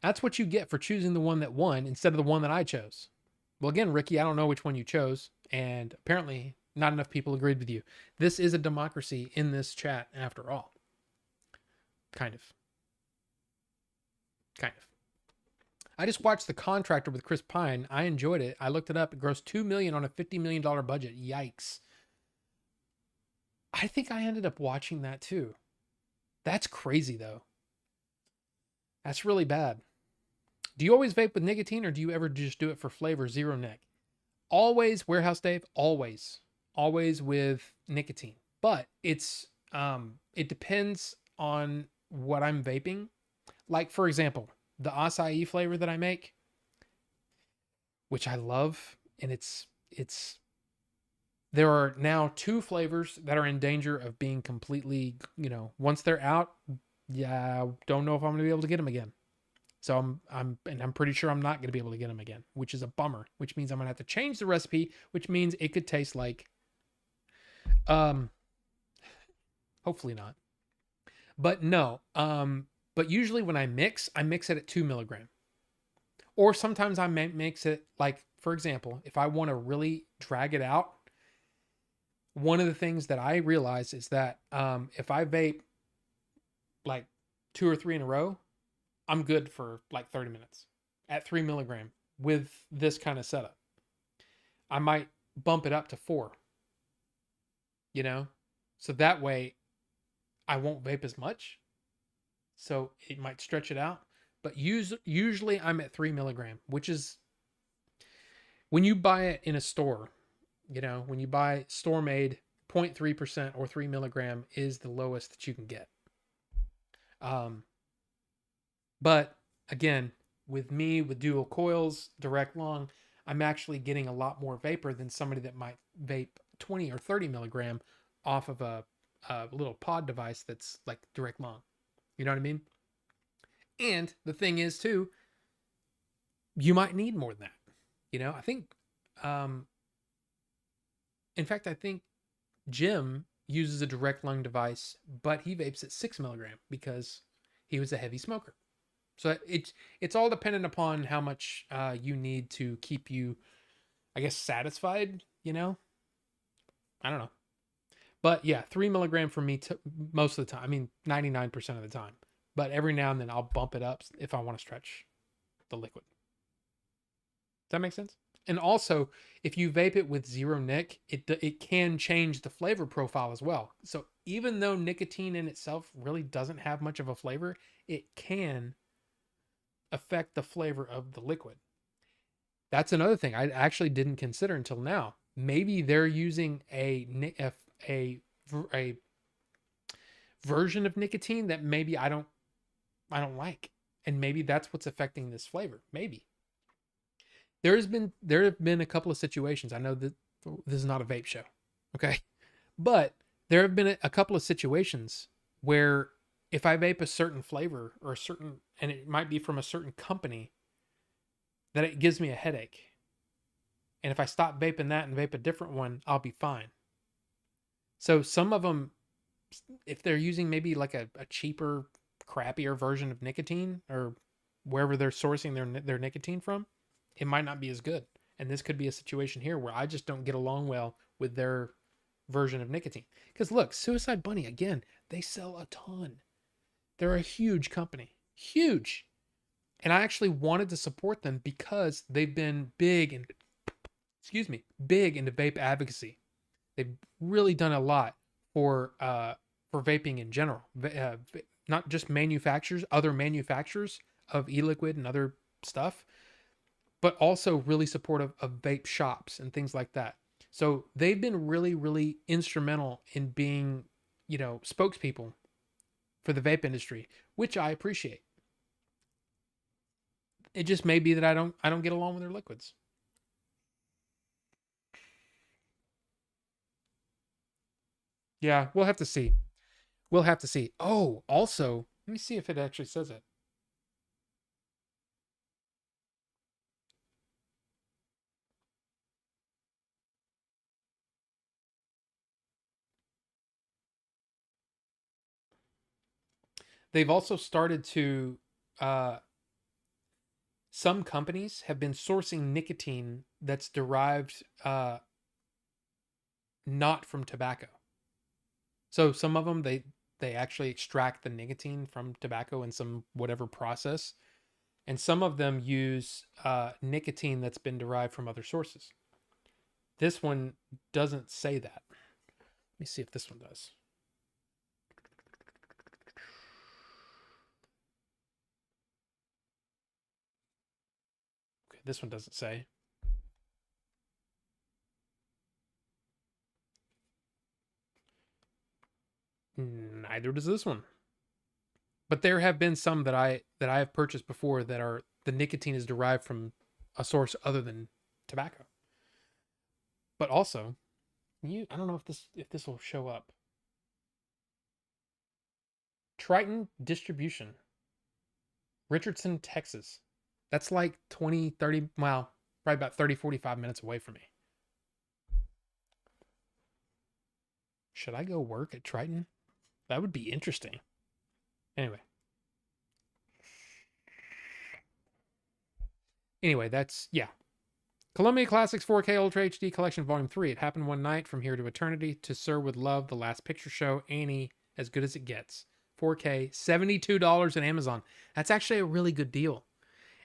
That's what you get for choosing the one that won instead of the one that I chose. Well, again, Ricky, I don't know which one you chose, and apparently not enough people agreed with you. This is a democracy in this chat after all. Kind of. I just watched The Contractor with Chris Pine. I enjoyed it. I looked it up. It grossed $2 million on a $50 million budget. Yikes. I think I ended up watching that too. That's crazy though. That's really bad. Do you always vape with nicotine or do you ever just do it for flavor? Zero Nick. Always, Warehouse Dave, always. Always with nicotine. But it depends on what I'm vaping. Like for example, the acai flavor that I make, which I love, and there are now 2 flavors that are in danger of being completely, once they're out, don't know if I'm going to be able to get them again. So I'm pretty sure I'm not going to be able to get them again, which is a bummer, which means I'm going to have to change the recipe, which means it could taste like, hopefully not, but no, but usually when I mix it at 2 milligram. Or sometimes I mix it, like, for example, if I want to really drag it out, one of the things that I realize is that if I vape like 2 or 3 in a row, I'm good for like 30 minutes at 3 milligram with this kind of setup. I might bump it up to 4, so that way I won't vape as much. So it might stretch it out, but usually I'm at 3 milligram, which is when you buy it in a store, when you buy store made, 0.3% or 3 milligram is the lowest that you can get. But again, with me, with dual coils, direct long, I'm actually getting a lot more vapor than somebody that might vape 20 or 30 milligram off of a little pod device that's like direct long. You know what I mean? And the thing is too, you might need more than that. I think, in fact, I think Jim uses a direct lung device, but he vapes at 6 milligram because he was a heavy smoker. So it's all dependent upon how much you need to keep you, I guess, satisfied, I don't know. But yeah, 3 milligram for me most of the time. I mean, 99% of the time. But every now and then I'll bump it up if I want to stretch the liquid. Does that make sense? And also, if you vape it with zero nic, it can change the flavor profile as well. So even though nicotine in itself really doesn't have much of a flavor, it can affect the flavor of the liquid. That's another thing I actually didn't consider until now. Maybe they're using a, a version of nicotine that maybe I don't like, and maybe that's what's affecting this flavor. Maybe there have been a couple of situations. I know that this is not a vape show, okay, but there have been a couple of situations where if I vape a certain flavor or a certain, and it might be from a certain company, that it gives me a headache. And if I stop vaping that and vape a different one, I'll be fine. So some of them, if they're using maybe like a cheaper, crappier version of nicotine or wherever they're sourcing their nicotine from, it might not be as good. And this could be a situation here where I just don't get along well with their version of nicotine. Because look, Suicide Bunny, again, they sell a ton. They're a huge company, huge. And I actually wanted to support them because they've been big and, big into vape advocacy. They've really done a lot for vaping in general, not just manufacturers, other manufacturers of e-liquid and other stuff, but also really supportive of vape shops and things like that. So they've been really, really instrumental in being, spokespeople for the vape industry, which I appreciate. It just may be that I don't get along with their liquids. Yeah, we'll have to see. We'll have to see. Oh, also, let me see if it actually says it. They've also started to uh some companies have been sourcing nicotine that's derived not from tobacco. So some of them they actually extract the nicotine from tobacco in some whatever process, and some of them use nicotine that's been derived from other sources. This one doesn't say that. Let me see if this one does. Okay, this one doesn't say. Neither does this one. But there have been some that I have purchased before that are the nicotine is derived from a source other than tobacco. But also, I don't know if this will show up. Triton Distribution, Richardson, Texas. That's like 20, 30, well, probably about 30, 45 minutes away from me. Should I go work at Triton? That would be interesting. Anyway. Anyway, that's yeah. Columbia Classics 4K Ultra HD Collection Volume 3. It happened one night, From Here to Eternity, To Sir With Love, The Last Picture Show, Annie, As Good as It Gets. 4K, $72 on Amazon. That's actually a really good deal.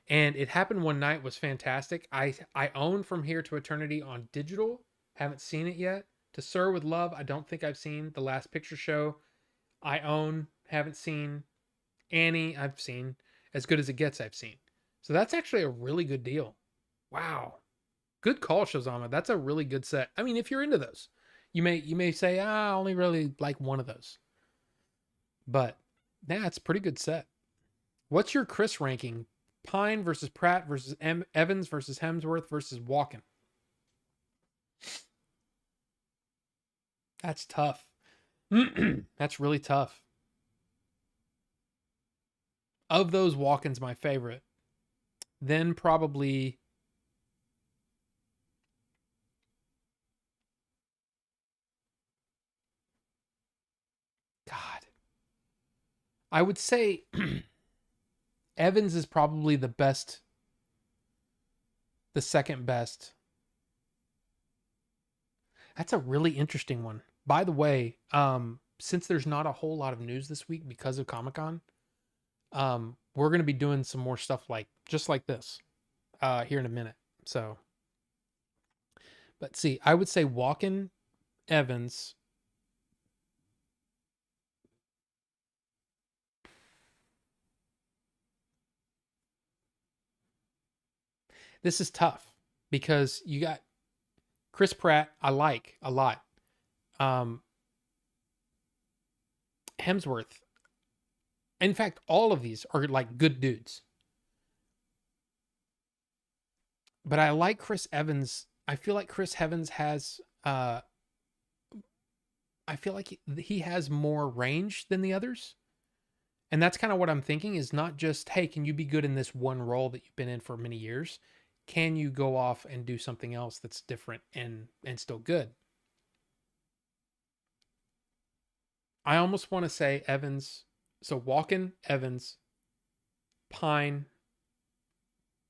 And It Happened One Night was fantastic. I own From Here to Eternity on digital. Haven't seen it yet. To Sir With Love, I don't think I've seen. The Last Picture Show, I own, haven't seen. Annie, I've seen. As Good as It Gets, I've seen. So that's actually a really good deal. Wow. Good call, Shazama. That's a really good set. I mean, if you're into those, you may say, I only really like one of those. But yeah, it's a pretty good set. What's your Chris ranking? Pine versus Pratt versus Evans versus Hemsworth versus Walken. That's tough. That's really tough. Of those, Walken's my favorite. Then probably God. I would say Evans is probably the best, the second best. That's a really interesting one. By the way, since there's not a whole lot of news this week because of Comic Con, we're gonna be doing some more stuff like just like this, here in a minute. So, but see, I would say Walken, Evans. This is tough because you got Chris Pratt, I like a lot. Um, Hemsworth. In fact, all of these are like good dudes. But I like Chris Evans. I feel like Chris Evans has I feel like he has more range than the others. And that's kind of what I'm thinking is not just, hey, can you be good in this one role that you've been in for many years? Can you go off and do something else that's different and still good? I almost want to say Evans. So Walken, Evans, Pine,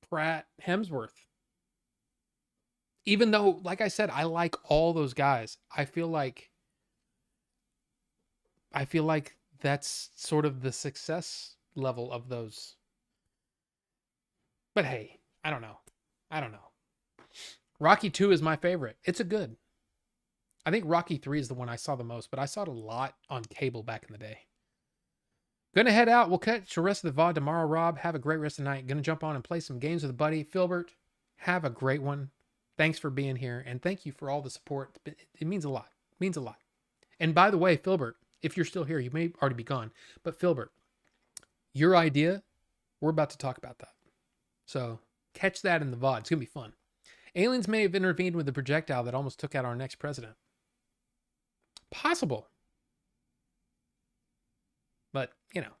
Pratt, Hemsworth. Even though, like I said, I like all those guys. I feel like that's sort of the success level of those. But hey, I don't know. I don't know. Rocky 2 is my favorite. It's a good. I think Rocky 3 is the one I saw the most, but I saw it a lot on cable back in the day. Gonna head out. We'll catch the rest of the VOD tomorrow, Rob. Have a great rest of the night. Gonna jump on and play some games with a buddy. Filbert, have a great one. Thanks for being here, and thank you for all the support. It means a lot. It means a lot. And by the way, Filbert, if you're still here, you may already be gone, but Filbert, your idea, we're about to talk about that. So catch that in the VOD. It's gonna be fun. Aliens may have intervened with the projectile that almost took out our next president. Possible. But,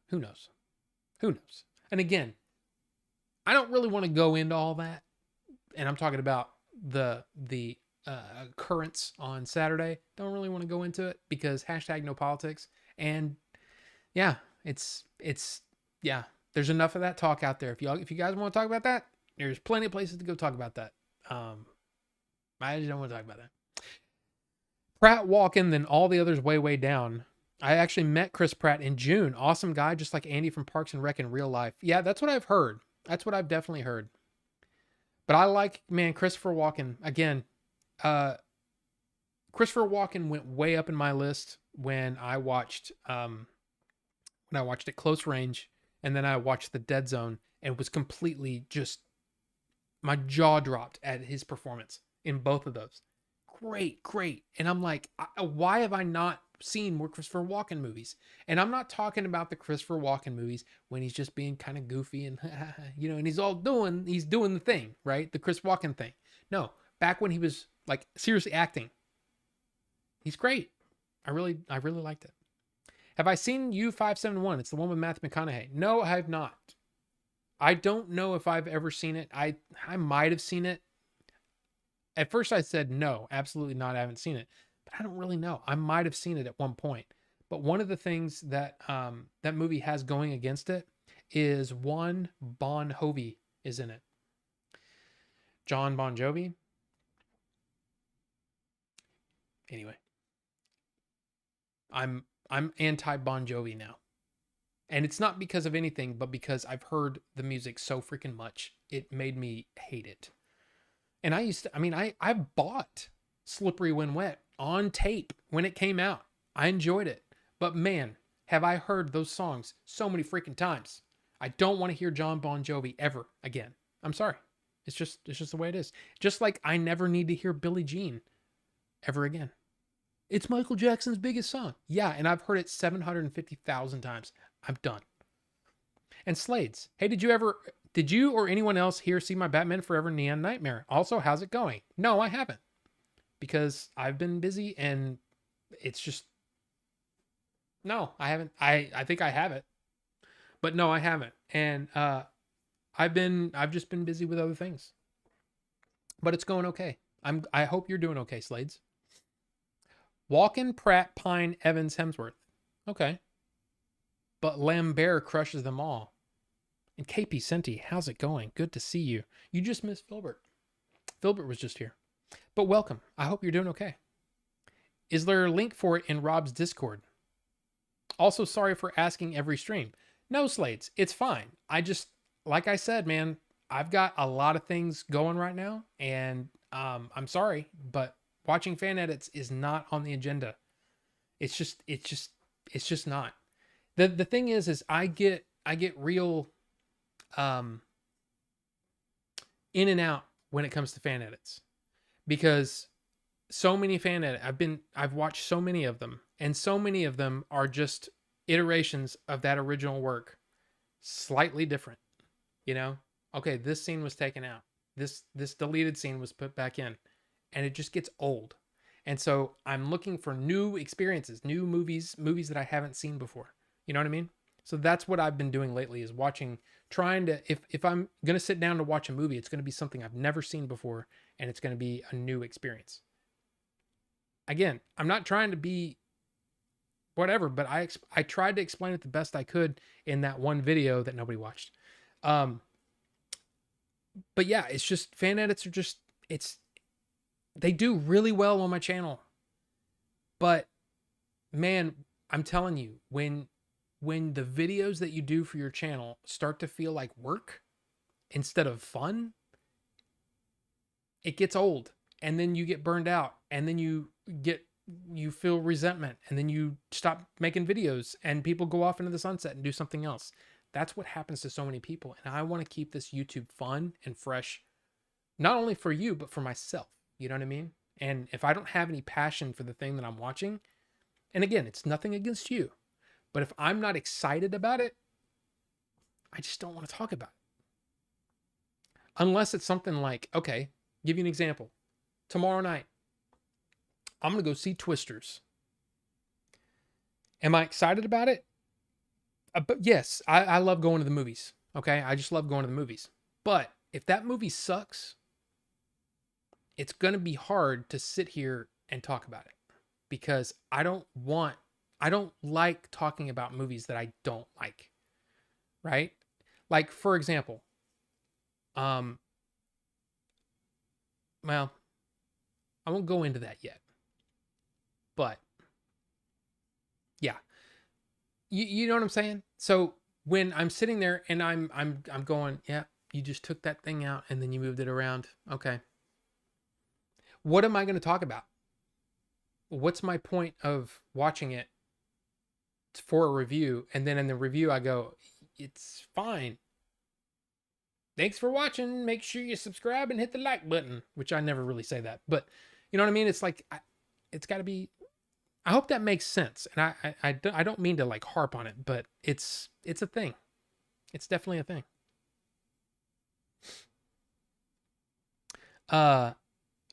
who knows? Who knows? And again, I don't really want to go into all that. And I'm talking about the occurrence on Saturday. Don't really want to go into it because #NoPolitics. And yeah, it's yeah. There's enough of that talk out there. If you guys want to talk about that, there's plenty of places to go talk about that. I just don't want to talk about that. Pratt walking, then all the others way down. I actually met Chris Pratt in June. Awesome guy, just like Andy from Parks and Rec in real life. Yeah, that's what I've heard. That's what I've definitely heard. But I like, man, Christopher Walken. Again, Christopher Walken went way up in my list when I watched it Close Range, and then I watched The Dead Zone, and was completely just, my jaw dropped at his performance in both of those. Great. And I'm like, why have I not seen more Christopher Walken movies? And I'm not talking about the Christopher Walken movies when he's just being kind of goofy and and he's doing the thing, right? The Chris Walken thing. No, back when he was like seriously acting. He's great. I really liked it. Have I seen U571? It's the one with Matthew McConaughey. No, I have not. I don't know if I've ever seen it. I might have seen it. At first I said no, absolutely not. I haven't seen it, but I don't really know. I might have seen it at one point. But one of the things that that movie has going against it is one Bon Jovi is in it. John Bon Jovi. Anyway, I'm anti Bon Jovi now. And it's not because of anything, but because I've heard the music so freaking much. It made me hate it. And I bought Slippery When Wet on tape when it came out. I enjoyed it. But man, have I heard those songs so many freaking times. I don't want to hear John Bon Jovi ever again. I'm sorry. It's just the way it is. Just like I never need to hear Billie Jean ever again. It's Michael Jackson's biggest song. Yeah, and I've heard it 750,000 times. I'm done. And Slades. Hey, did you or anyone else here see my Batman Forever Neon Nightmare? Also, how's it going? No, I haven't. Because I've been busy and it's just... No, I haven't. I think I have it. But no, I haven't. And I've just been busy with other things. But it's going okay. I hope you're doing okay, Slades. Walken, Pratt, Pine, Evans, Hemsworth. Okay. But Lambert crushes them all. And KP Senti, how's it going? Good to see you. You just missed Filbert. Filbert was just here. But welcome. I hope you're doing okay. Is there a link for it in Rob's Discord? Also, sorry for asking every stream. No, Slades, it's fine. Like I said, man, I've got a lot of things going right now, and I'm sorry, but watching fan edits is not on the agenda. It's just not. The thing is I get real in and out when it comes to fan edits, because so many fan edit I've watched so many of them, and so many of them are just iterations of that original work, slightly different. You know, okay, this scene was taken out, this deleted scene was put back in, and it just gets old. And so I'm looking for new experiences, new movies that I haven't seen before. You know what I mean? So that's what I've been doing lately, is watching, trying to, if I'm going to sit down to watch a movie, it's going to be something I've never seen before, and it's going to be a new experience. Again, I'm not trying to be whatever, but I tried to explain it the best I could in that one video that nobody watched. But yeah, it's just, fan edits are just, they do really well on my channel. But man, I'm telling you, when the videos that you do for your channel start to feel like work instead of fun, it gets old, and then you get burned out, and then you feel resentment, and then you stop making videos, and people go off into the sunset and do something else. That's what happens to so many people. And I want to keep this YouTube fun and fresh, not only for you, but for myself. You know what I mean? And if I don't have any passion for the thing that I'm watching, and again, it's nothing against you, but if I'm not excited about it, I just don't want to talk about it. Unless it's something like, okay, give you an example. Tomorrow night, I'm going to go see Twisters. Am I excited about it? But yes, I love going to the movies. Okay, I just love going to the movies. But if that movie sucks, it's going to be hard to sit here and talk about it, because I don't like talking about movies that I don't like. Right? Like, for example, well, I won't go into that yet. But yeah, you know what I'm saying? So when I'm sitting there and I'm going, yeah, you just took that thing out and then you moved it around. Okay. What am I going to talk about? What's my point of watching it for a review? And then in the review, I go, it's fine. Thanks for watching. Make sure you subscribe and hit the like button, which I never really say that, but you know what I mean? It's like, it's got to be, I hope that makes sense. And I don't mean to like harp on it, but it's a thing. It's definitely a thing.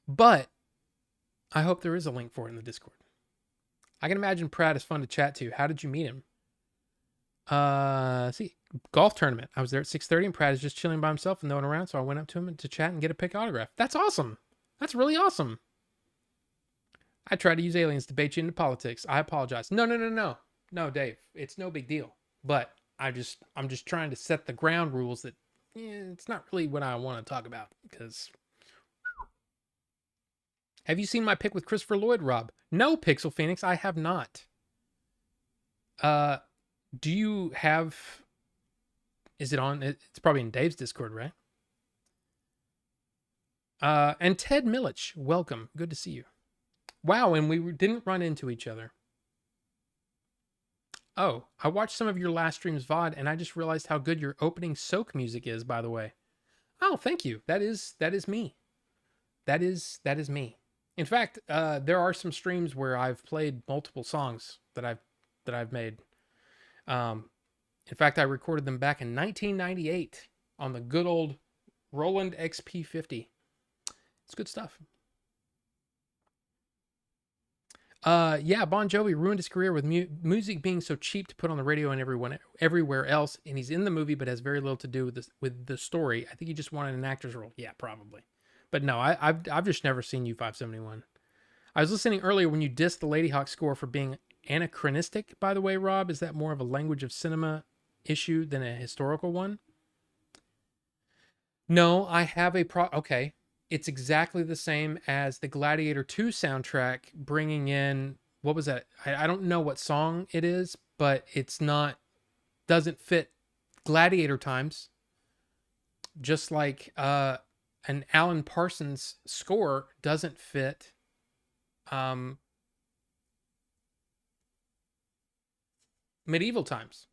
But I hope there is a link for it in the Discord. I can imagine Pratt is fun to chat to. How did you meet him? See, golf tournament. I was there at 6:30 and Pratt is just chilling by himself and no one around, so I went up to him to chat and get a pic autograph. That's awesome. That's really awesome. I tried to use aliens to bait you into politics. I apologize. No, Dave. It's no big deal. But I'm just trying to set the ground rules that it's not really what I want to talk about. Because have you seen my pic with Christopher Lloyd, Rob? No, Pixel Phoenix, I have not. Do you have? Is it on? It's probably in Dave's Discord, right? And Ted Milich, welcome. Good to see you. Wow, and we didn't run into each other. Oh, I watched some of your last stream's VOD, and I just realized how good your opening soak music is, by the way. Oh, thank you. That is me. That is me. In fact, there are some streams where I've played multiple songs that I've made. In fact, I recorded them back in 1998 on the good old Roland XP50. It's good stuff. Yeah, Bon Jovi ruined his career with music being so cheap to put on the radio and everywhere else, and he's in the movie but has very little to do with the story. I think he just wanted an actor's role. Yeah, probably. But no, I've just never seen U571. I was listening earlier when you dissed the Ladyhawke score for being anachronistic. By the way, Rob, is that more of a language of cinema issue than a historical one? No, I have okay. It's exactly the same as the Gladiator 2 soundtrack, bringing in, what was that? I don't know what song it is, but doesn't fit Gladiator times. Just like an Alan Parsons score doesn't fit medieval times.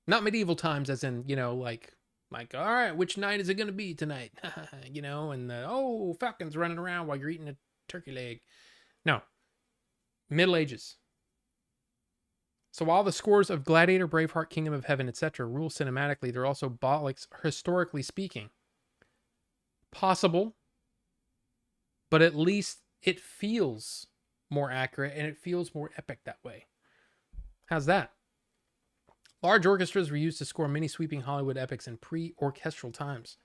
Not medieval times as in, like Like, all right, which night is it going to be tonight? You know, and Falcon's running around while you're eating a turkey leg. No, Middle Ages. So while the scores of Gladiator, Braveheart, Kingdom of Heaven, etc. rule cinematically, they're also bollocks historically speaking. Possible, but at least it feels more accurate and it feels more epic that way. How's that? Large orchestras were used to score many sweeping Hollywood epics in pre-orchestral times.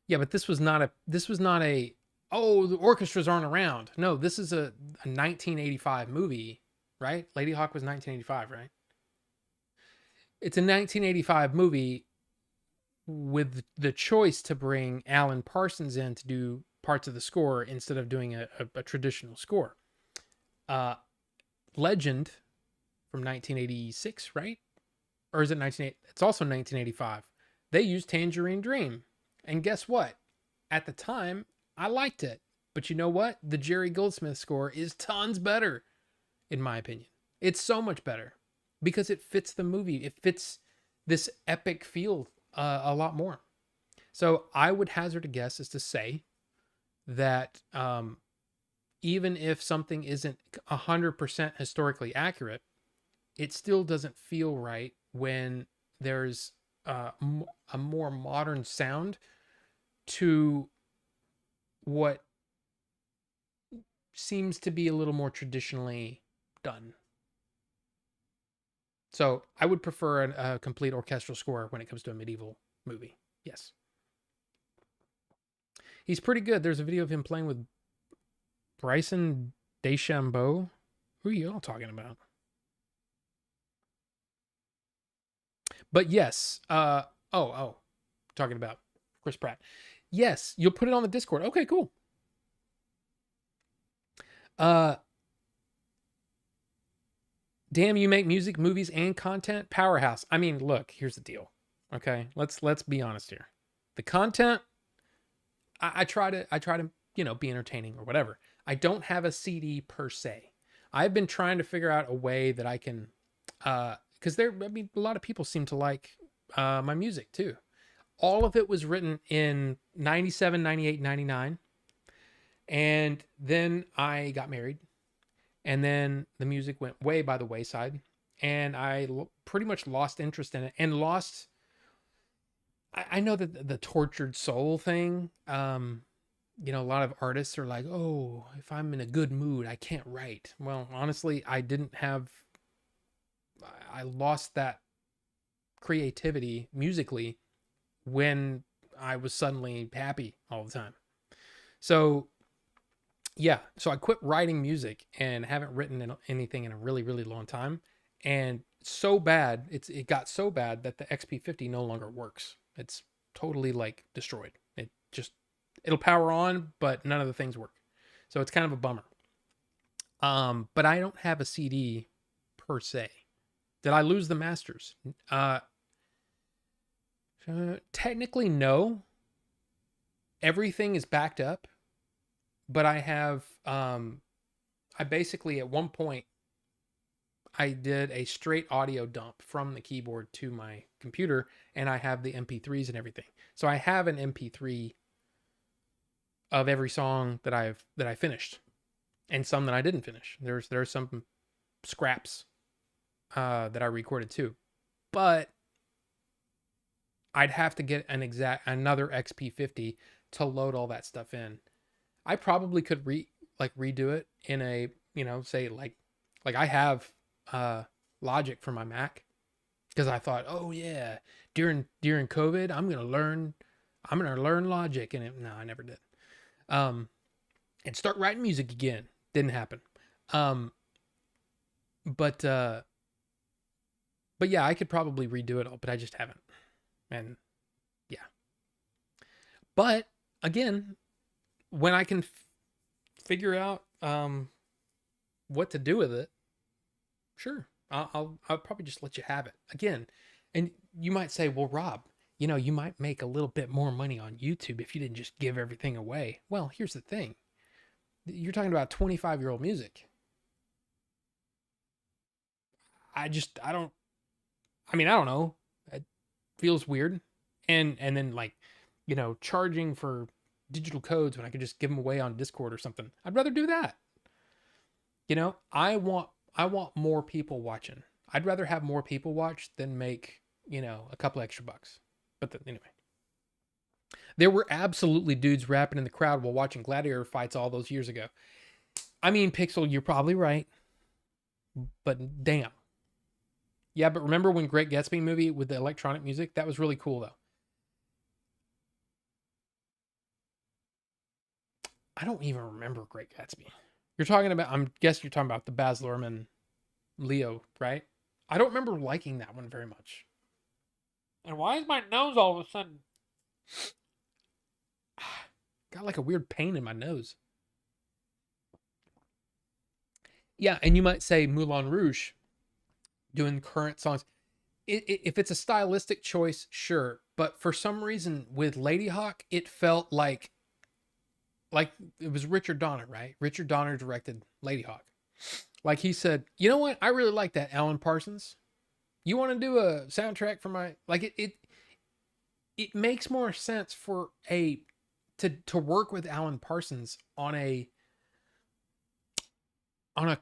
Yeah, but this was not a the orchestras aren't around. No, this is a 1985 movie, right? Ladyhawke was 1985, right? It's a 1985 movie with the choice to bring Alan Parsons in to do parts of the score instead of doing a traditional score. Legend from 1986, right? Or is it 1980? It's also 1985. They used Tangerine Dream. And guess what? At the time, I liked it. But you know what? The Jerry Goldsmith score is tons better, in my opinion. It's so much better because it fits the movie. It fits this epic feel a lot more. So I would hazard a guess as to say that even if something isn't 100% historically accurate, it still doesn't feel right when there's a more modern sound to what seems to be a little more traditionally done. So I would prefer a complete orchestral score when it comes to a medieval movie. Yes. He's pretty good. There's a video of him playing with Bryson DeChambeau. Who are you all talking about? But yes, talking about Chris Pratt. Yes, you'll put it on the Discord. Okay, cool. Damn, you make music, movies, and content. Powerhouse. I mean, look, here's the deal. Okay, let's be honest here. The content, I try to be entertaining or whatever. I don't have a CD per se. I've been trying to figure out a way that I can, because a lot of people seem to like my music too. All of it was written in 97, 98, 99. And then I got married. And then the music went way by the wayside. And I pretty much lost interest in it and lost. I know that the tortured soul thing, a lot of artists are like, oh, if I'm in a good mood, I can't write. Well, honestly, I lost that creativity musically when I was suddenly happy all the time. So yeah, so I quit writing music and haven't written anything in a really, really long time. And so bad, it got so bad that the XP50 no longer works. It's totally like destroyed. It'll power on, but none of the things work. So it's kind of a bummer. But I don't have a CD per se. Did I lose the masters? Technically, no. Everything is backed up, but I have, I basically at one point, I did a straight audio dump from the keyboard to my computer, and I have the MP3s and everything. So I have an MP3 of every song that I finished, and some that I didn't finish. There's some scraps that I recorded too, but I'd have to get another XP50 to load all that stuff in. I probably could redo it in a, say like I have Logic for my Mac, because I thought, oh yeah, during COVID, I'm gonna learn Logic, and no, I never did. And start writing music again. Didn't happen. But yeah, I could probably redo it all, but I just haven't. And yeah. But again, when I can figure out what to do with it, sure, I'll probably just let you have it again. And you might say, well, Rob, you might make a little bit more money on YouTube if you didn't just give everything away. Well, here's the thing. You're talking about 25-year-old music. I don't know. It feels weird. and then like, charging for digital codes when I could just give them away on Discord or something. I'd rather do that. I want more people watching. I'd rather have more people watch than make, a couple extra bucks. But anyway. There were absolutely dudes rapping in the crowd while watching gladiator fights all those years ago. I mean, Pixel, you're probably right. But damn. Yeah, but remember when Great Gatsby movie with the electronic music? That was really cool, though. I don't even remember Great Gatsby. You're talking about, I'm guessing you're talking about the Baz Luhrmann Leo, right? I don't remember liking that one very much. And why is my nose all of a sudden? Got like a weird pain in my nose. Yeah, and you might say Moulin Rouge doing current songs. If it's a stylistic choice, sure. But for some reason with Ladyhawke, it felt like it was Richard Donner, right? Richard Donner directed Ladyhawke. Like he said, you know what? I really like that, Alan Parsons. You want to do a soundtrack for my like it makes more sense for to work with Alan Parsons on a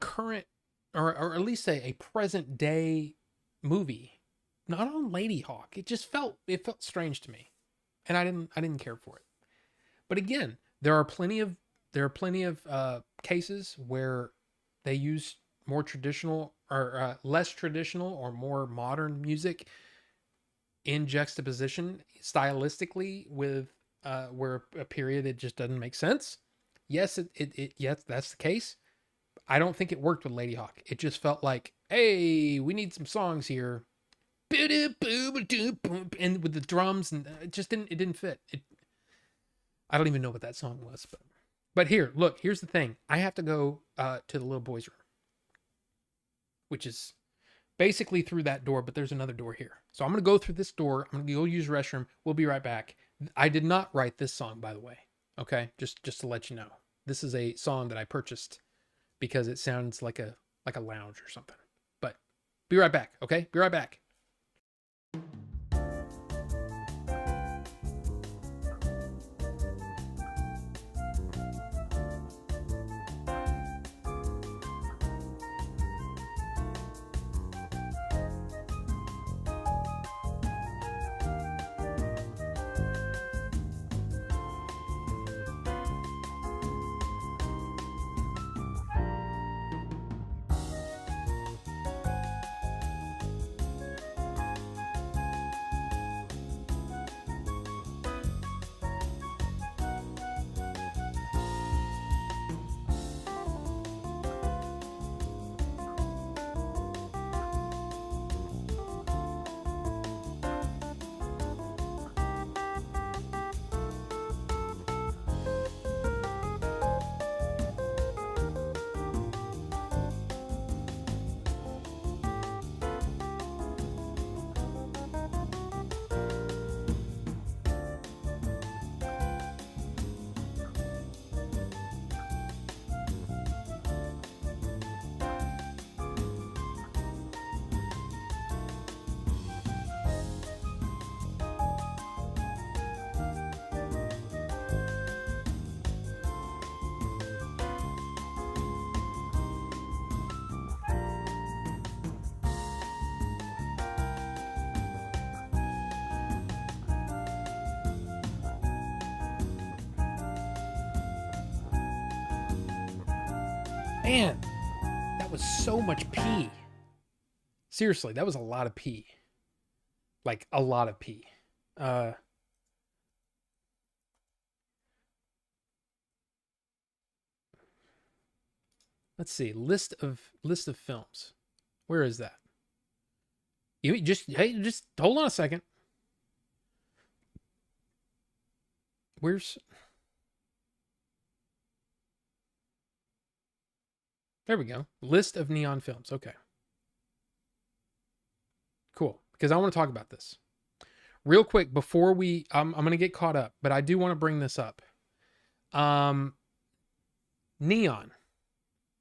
current or at least a present day movie, not on Ladyhawke. It felt strange to me, and I didn't care for it. But again, there are plenty of cases where they use more traditional or less traditional or more modern music in juxtaposition stylistically with where a period it just doesn't make sense. Yes, yes, that's the case. I don't think it worked with Ladyhawke. It just felt like, hey, we need some songs here, and with the drums, and it didn't fit. I don't even know what that song was, but here, look, here's the thing. I have to go to the little boy's room, which is basically through that door, but there's another door here. So I'm going to go through this door. I'm going to go use the restroom. We'll be right back. I did not write this song, by the way. Okay? Just to let you know. This is a song that I purchased because it sounds like a lounge or something. But be right back, okay? Be right back. Man, that was so much pee. Seriously, that was a lot of pee. Like a lot of pee. Let's see. List of films. Where is that? Just hold on a second. Where's There we go. List of neon films. Okay. Cool. Because I want to talk about this. Real quick before I'm going to get caught up, but I do want to bring this up. Neon,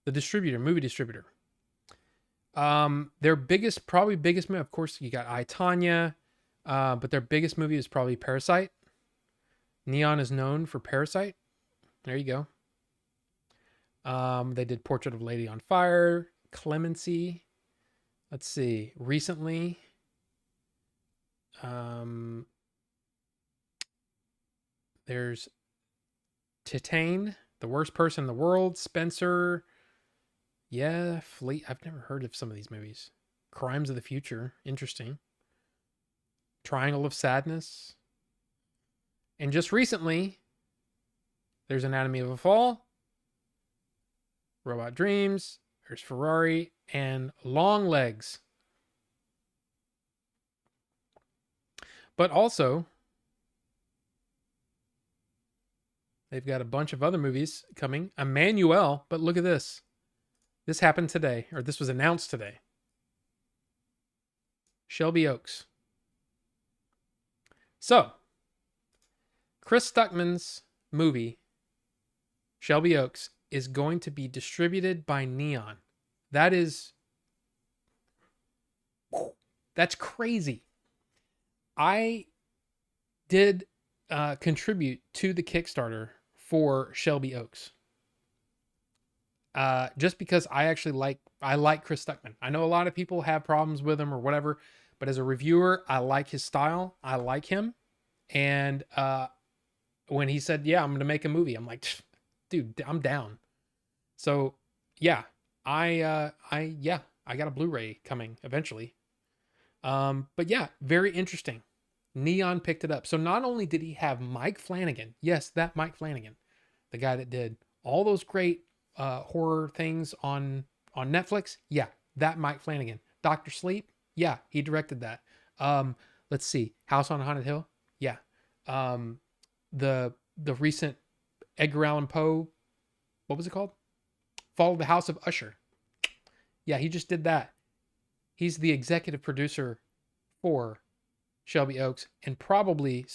the distributor, movie distributor. Their biggest movie, of course, you got I, Tonya, But their biggest movie is probably Parasite. Neon is known for Parasite. There you go. They did Portrait of a Lady on Fire, Clemency. Let's see. Recently, there's Titane, The Worst Person in the World, Spencer. Yeah, Fleet. I've never heard of some of these movies. Crimes of the Future. Interesting. Triangle of Sadness. And just recently, there's Anatomy of a Fall, Robot Dreams, there's Ferrari, and Long Legs. But also, they've got a bunch of other movies coming. Emmanuel, but look at this. This happened today, or this was announced today. Shelby Oaks. So, Chris Stuckman's movie, Shelby Oaks, is going to be distributed by Neon. That's crazy. I did contribute to the Kickstarter for Shelby Oaks. Just because I like Chris Stuckman. I know a lot of people have problems with him or whatever, but as a reviewer, I like his style. I like him. And when he said, yeah, I'm going to make a movie, I'm like, dude, I'm down. So yeah, I got a Blu-ray coming eventually. But yeah, very interesting. Neon picked it up. So not only did he have Mike Flanagan, yes, that Mike Flanagan, the guy that did all those great horror things on Netflix. Yeah, that Mike Flanagan. Dr. Sleep. Yeah, he directed that. Let's see. House on Haunted Hill. Yeah. The recent Edgar Allan Poe, what was it called? Fall of the House of Usher. Yeah, he just did that. He's the executive producer for Shelby Oaks and probably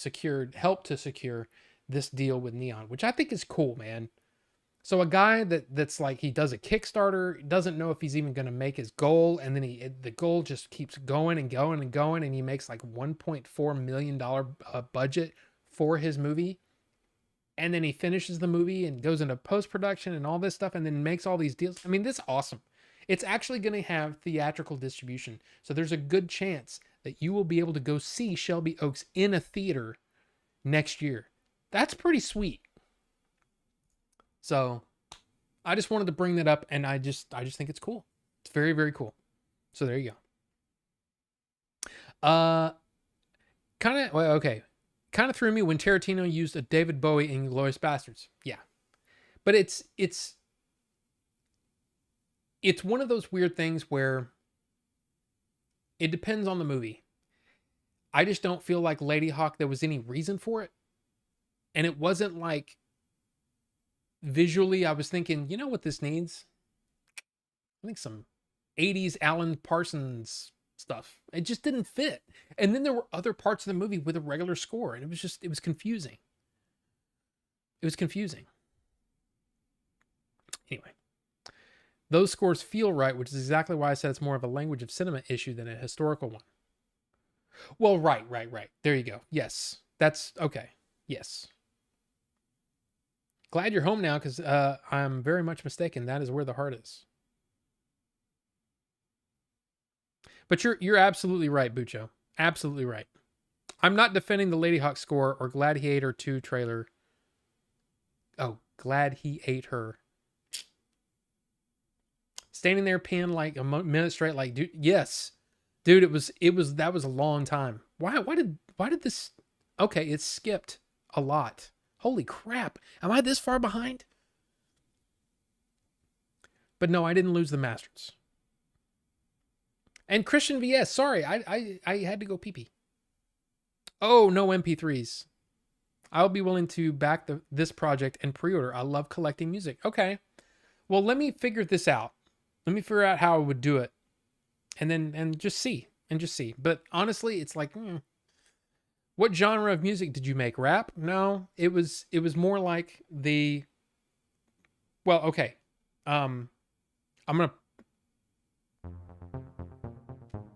helped to secure this deal with Neon, which I think is cool, man. So a guy that's like, he does a Kickstarter, doesn't know if he's even going to make his goal, and then the goal just keeps going and going and going, and he makes like $1.4 million budget for his movie, and then he finishes the movie and goes into post-production and all this stuff, and then makes all these deals. I mean, this is awesome. It's actually going to have theatrical distribution, so there's a good chance that you will be able to go see Shelby Oaks in a theater next year. That's pretty sweet. So I just wanted to bring that up, and I just think it's cool. It's very, very cool. So there you go. Kind of threw me when Tarantino used a David Bowie in Inglourious Basterds. Yeah. But it's one of those weird things where it depends on the movie. I just don't feel like Ladyhawke there was any reason for it. And it wasn't like visually I was thinking, you know what this needs? I think some 80s Alan Parsons stuff. It just didn't fit. And then there were other parts of the movie with a regular score, and it was confusing. It was confusing. Anyway, those scores feel right, which is exactly why I said it's more of a language of cinema issue than a historical one. Well, right. There you go. Yes. That's okay. Yes. Glad you're home now, because I'm very much mistaken. That is where the heart is. But you're absolutely right, Bucho. Absolutely right. I'm not defending the Ladyhawke score or Gladiator 2 trailer. Oh, Glad He Ate Her. Standing there peeing like a minute straight, like, dude, yes. Dude, that was a long time. Why did this? Okay, it skipped a lot. Holy crap. Am I this far behind? But no, I didn't lose the Masters. And Christian VS, sorry, I had to go pee-pee. Oh, no MP3s. I'll be willing to back this project and pre-order. I love collecting music. Okay. Well, let me figure this out. Let me figure out how I would do it. And just see. But honestly, it's like, what genre of music did you make? Rap? No, it was more like well, okay.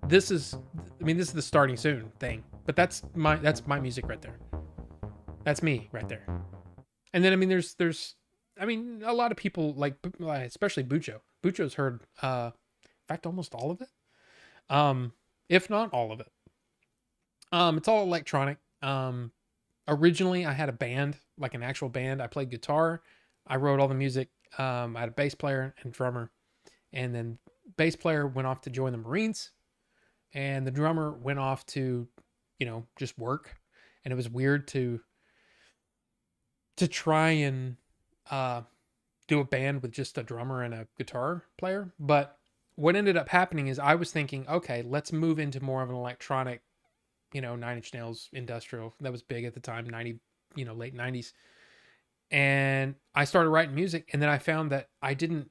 This is the starting soon thing, But that's my music right there. That's me right there. And then I mean, there's I mean, a lot of people like, especially Bucho. Bucho's heard, in fact, almost all of it. If not all of it. It's all electronic. Originally I had a band, like an actual band. I played guitar. I wrote all the music. I had a bass player and drummer, and then bass player went off to join the Marines, and the drummer went off to, just work. And it was weird to try and uh, do a band with just a drummer and a guitar player. But what ended up happening is I was thinking, okay, let's move into more of an electronic, Nine Inch Nails industrial. That was big at the time, late 90s. And I started writing music, and then I found that I didn't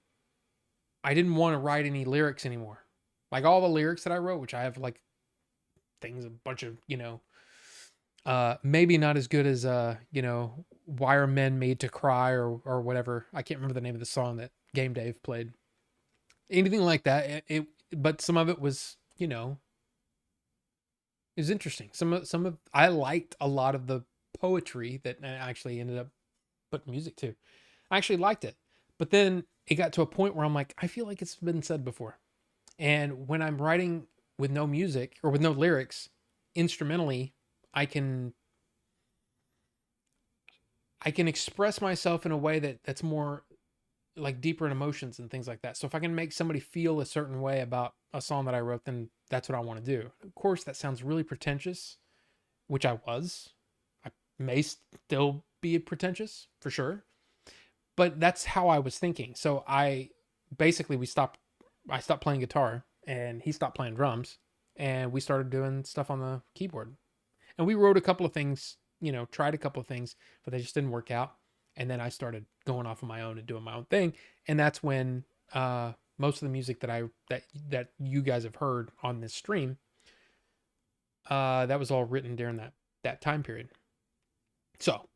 want to write any lyrics anymore. Like all the lyrics that I wrote, which I have like things, a bunch of, maybe not as good as, Why Are Men Made to Cry, or whatever. I can't remember the name of the song that Game Dave played. Anything like that. But some of it was, it was interesting. Some of I liked a lot of the poetry that I actually ended up putting music to. I actually liked it. But then it got to a point where I'm like, I feel like it's been said before. And when I'm writing with no music or with no lyrics, instrumentally, I can express myself in a way that's more like deeper in emotions and things like that. So if I can make somebody feel a certain way about a song that I wrote, then that's what I want to do. Of course, that sounds really pretentious, which I was. I may still be pretentious for sure, but that's how I was thinking. So I stopped playing guitar, and he stopped playing drums, and we started doing stuff on the keyboard. And we wrote a couple of things, tried a couple of things, but they just didn't work out. And then I started going off on my own and doing my own thing. And that's when most of the music that you guys have heard on this stream, that was all written during that time period. So,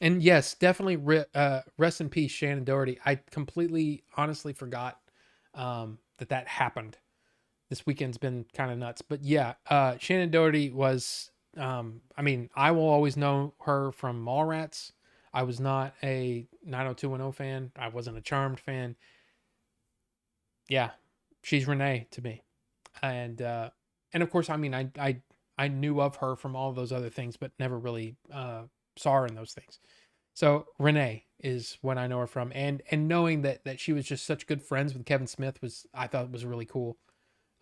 and yes, definitely rest in peace, Shannon Doherty. I completely, honestly forgot that happened. This weekend's been kind of nuts, but yeah, Shannon Doherty was. I mean, I will always know her from Mallrats. I was not a 90210 fan. I wasn't a Charmed fan. Yeah, she's Renee to me, and of course, I mean, I knew of her from all those other things, but never really saw her in those things. So Renee is what I know her from, and knowing that she was just such good friends with Kevin Smith I thought was really cool.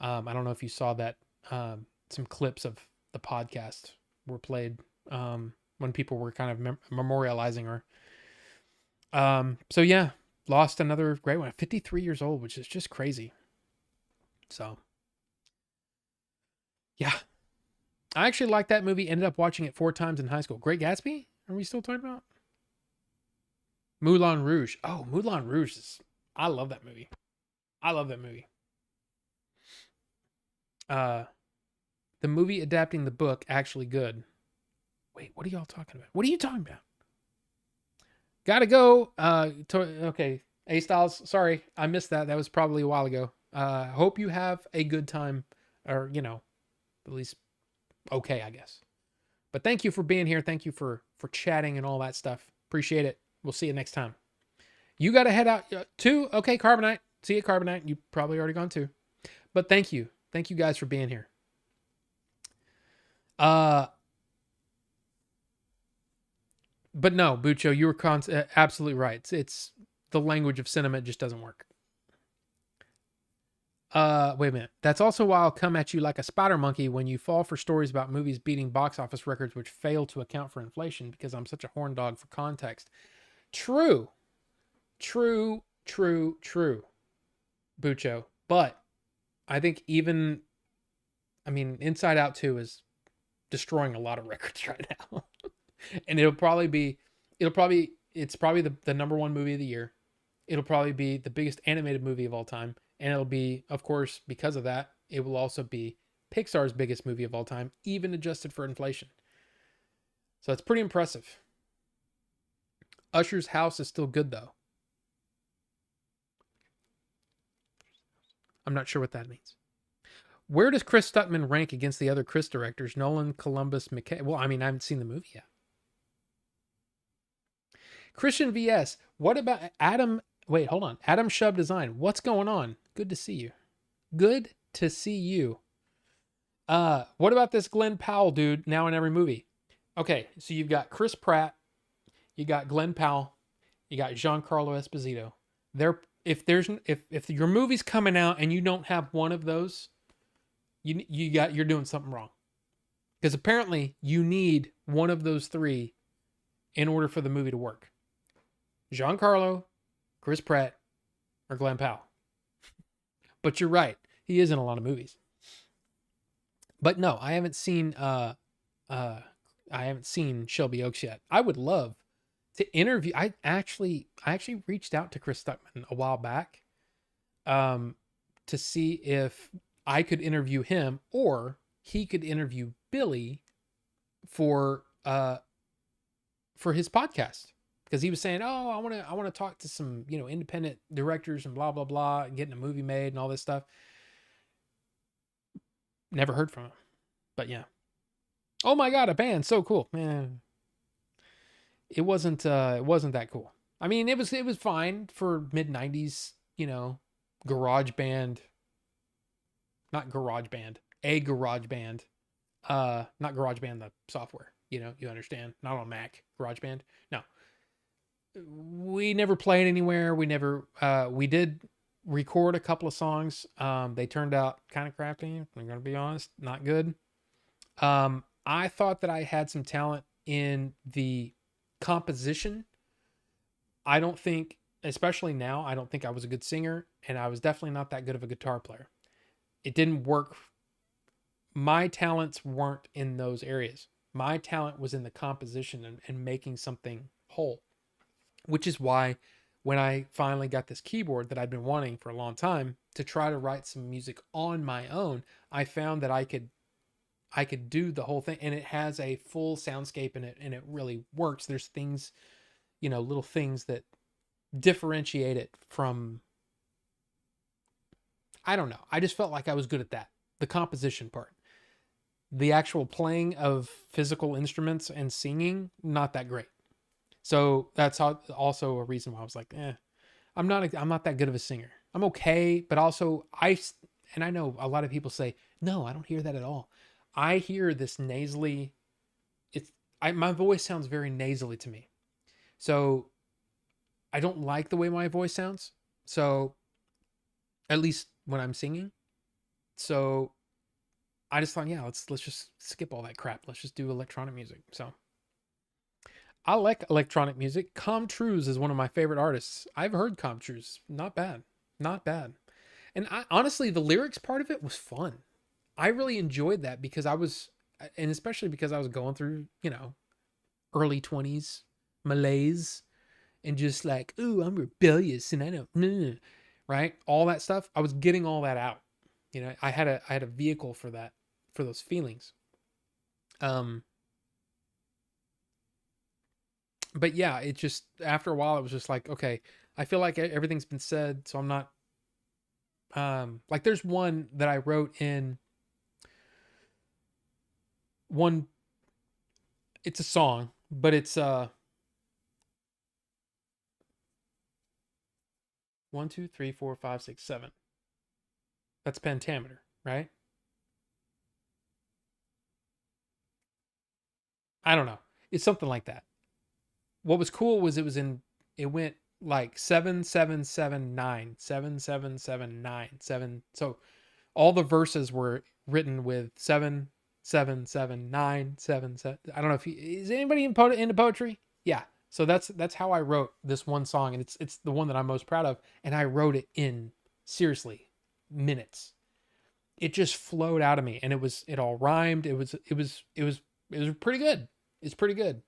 I don't know if you saw that. Some clips of the podcast were played when people were kind of memorializing her. So yeah, lost another great one. 53 years old, which is just crazy. So yeah, I actually liked that movie. Ended up watching it 4 times in high school. Great Gatsby? Are we still talking about? Moulin Rouge. Oh, Moulin Rouge I love that movie. I love that movie. The movie adapting the book actually good. Wait, what are y'all talking about? What are you talking about? Gotta go. Okay, A Styles. Sorry, I missed that. That was probably a while ago. Hope you have a good time, or at least okay, I guess. But thank you for being here. Thank you for chatting and all that stuff. Appreciate it. We'll see you next time. You got to head out too. Okay, Carbonite. See you, Carbonite. You probably already gone too. But thank you guys for being here. But no, Bucho, you were absolutely right. It's the language of cinema just doesn't work. Wait a minute. That's also why I'll come at you like a spider monkey when you fall for stories about movies beating box office records which fail to account for inflation, because I'm such a horn dog for context. True, Bucho. But I think Inside Out 2 is destroying a lot of records right now. And it's probably the number one movie of the year. It'll probably be the biggest animated movie of all time. And it'll be, of course, because of that, it will also be Pixar's biggest movie of all time, even adjusted for inflation. So it's pretty impressive. Usher's House is still good, though. I'm not sure what that means. Where does Chris Stuckman rank against the other Chris directors? Nolan, Columbus, McKay. Well, I mean, I haven't seen the movie yet. Christian VS. What about Adam? Wait, hold on. Adam Shub Design. What's going on? Good to see you. Good to see you. What about this Glenn Powell dude now in every movie? Okay, so you've got Chris Pratt, you got Glenn Powell, you got Giancarlo Esposito. If your movie's coming out and you don't have one of those, you're doing something wrong. Because apparently you need one of those three in order for the movie to work. Giancarlo, Chris Pratt, or Glenn Powell. But you're right. He is in a lot of movies. But no, I haven't seen Shelby Oaks yet. I would love to interview. I actually reached out to Chris Stuckman a while back to see if I could interview him or he could interview Billy for his podcast, because he was saying, "Oh, I want to talk to some, independent directors and blah blah blah, and getting a movie made and all this stuff." Never heard from him, but yeah. Oh my god, a band, so cool, man. It wasn't that cool. I mean, it was fine for mid '90s, garage band. Not garage band, a garage band. Not garage band the software. You understand? Not on Mac, garage band. No. We never played anywhere. We did record a couple of songs. They turned out kind of crappy. I'm gonna be honest, not good. I thought that I had some talent in the composition. I don't think, especially now, I don't think I was a good singer, and I was definitely not that good of a guitar player. It didn't work. My talents weren't in those areas. My talent was in the composition and making something whole, which is why when I finally got this keyboard that I'd been wanting for a long time to try to write some music on my own, I found that I could do the whole thing, and it has a full soundscape in it, and it really works. There's things, little things that differentiate it from, I don't know. I just felt like I was good at that. The composition part. The actual playing of physical instruments and singing, not that great. So that's also a reason why I was like, I'm not that good of a singer. I'm okay, but also I know a lot of people say, no, I don't hear that at all. I hear this nasally. My voice sounds very nasally to me. So I don't like the way my voice sounds. So at least when I'm singing. So I just thought, yeah, let's just skip all that crap. Let's just do electronic music. So I like electronic music. Com Truise is one of my favorite artists. I've heard Com Truise. Not bad. Not bad. And honestly, the lyrics part of it was fun. I really enjoyed that because and especially because I was going through, early 20s malaise and just like, ooh, I'm rebellious and I don't, right? All that stuff. I was getting all that out. I had a vehicle for that, for those feelings. But yeah, it just, after a while, it was just like, okay, I feel like everything's been said, so I'm not, like there's one that I wrote in one, it's a song, but it's, 1, 2, 3, 4, 5, 6, 7. That's pentameter, right? I don't know. It's something like that. What was cool was it went like 7 7 7 9 7 7 7 9 7. So all the verses were written with 7 7 7 9 7 7. I don't know if is anybody into poetry? Yeah. So that's how I wrote this one song, and it's the one that I'm most proud of, and I wrote it in, seriously, minutes. It just flowed out of me, and it all rhymed. It was pretty good. It's pretty good.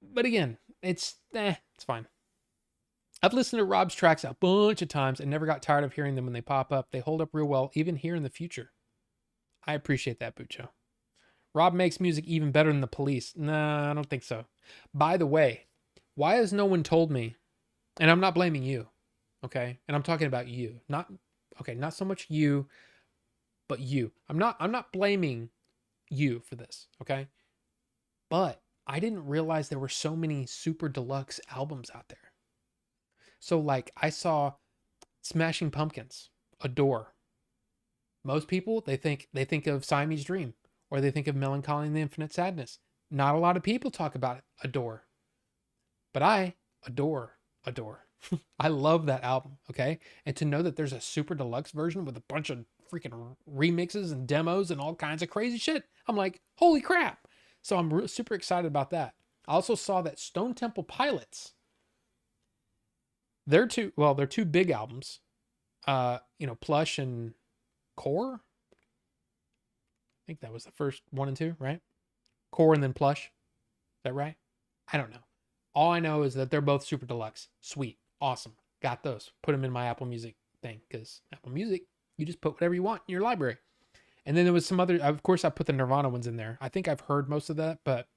But again, it's fine. I've listened to Rob's tracks a bunch of times and never got tired of hearing them when they pop up. They hold up real well, even here in the future. I appreciate that, Bucho. Rob makes music even better than the Police. Nah, I don't think so. By the way, why has no one told me, and I'm not blaming you, okay? And I'm talking about you, not okay, not so much you, but you. I'm not blaming you for this, okay? But I didn't realize there were so many super deluxe albums out there. So like I saw Smashing Pumpkins, Adore. Most people they think of Siamese Dream or they think of Melancholy and the Infinite Sadness. Not a lot of people talk about it, Adore. But I adore. I love that album, okay? And to know that there's a super deluxe version with a bunch of freaking remixes and demos and all kinds of crazy shit, I'm like, holy crap. So I'm super excited about that. I also saw that Stone Temple Pilots, they're two big albums. Plush and Core. I think that was the first one and two, right? Core and then Plush. Is that right? I don't know. All I know is that they're both super deluxe. Sweet. Awesome. Got those. Put them in my Apple Music thing because Apple Music, you just put whatever you want in your library. And then there was some other, of course, I put the Nirvana ones in there. I think I've heard most of that, but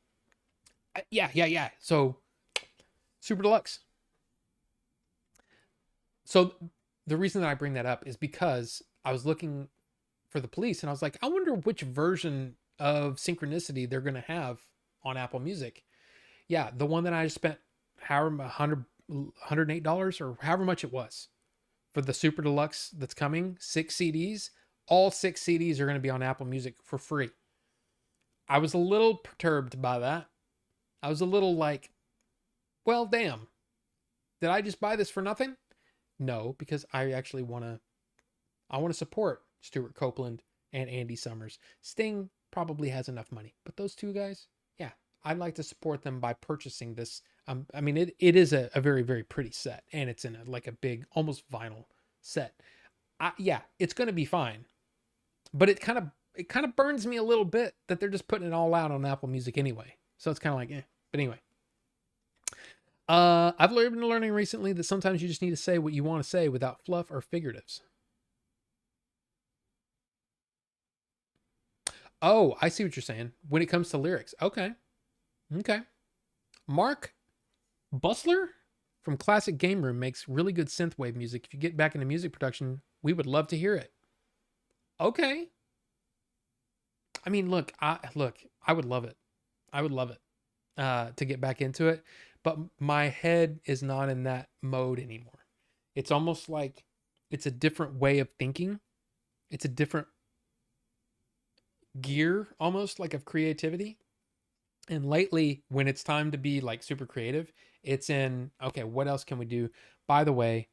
yeah. So super deluxe. So the reason that I bring that up is because I was looking for the Police and I was like, I wonder which version of Synchronicity they're going to have on Apple Music. Yeah, the one that I spent however $108 or however much it was for the super deluxe that's coming, 6 CDs. All 6 CDs are going to be on Apple Music for free. I was a little perturbed by that. I was a little like, well, damn. Did I just buy this for nothing? No, because I actually want to support Stuart Copeland and Andy Summers. Sting probably has enough money, but those two guys, yeah, I'd like to support them by purchasing this. I mean, it is a very, very pretty set, and it's in like a big, almost vinyl set. Yeah, it's going to be fine, but it kind of burns me a little bit that they're just putting it all out on Apple Music anyway. So it's kind of like, eh. But anyway, I've been learning recently that sometimes you just need to say what you want to say without fluff or figuratives. Oh, I see what you're saying. When it comes to lyrics. Okay. Okay. Mark Bustler from Classic Game Room makes really good synthwave music. If you get back into music production, we would love to hear it. Okay. I mean, I would love it. I would love it to get back into it, but my head is not in that mode anymore. It's almost like it's a different way of thinking. It's a different gear almost like of creativity. And lately, when it's time to be like super creative, it's in, okay, what else can we do? By the way,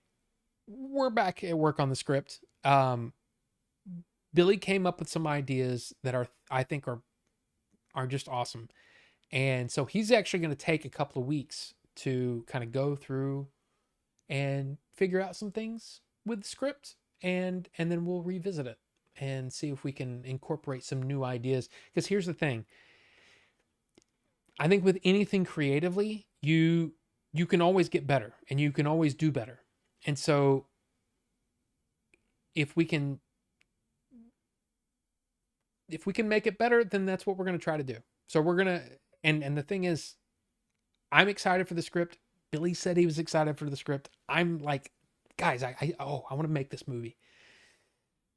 we're back at work on the script. Billy came up with some ideas that I think are just awesome. And so he's actually going to take a couple of weeks to kind of go through and figure out some things with the script, and then we'll revisit it and see if we can incorporate some new ideas. Because here's the thing. I think with anything creatively, you can always get better and you can always do better. And so if we can make it better, then that's what we're going to try to do. So we're going to, and the thing is, I'm excited for the script. Billy said he was excited for the script. I'm like, guys, I want to make this movie.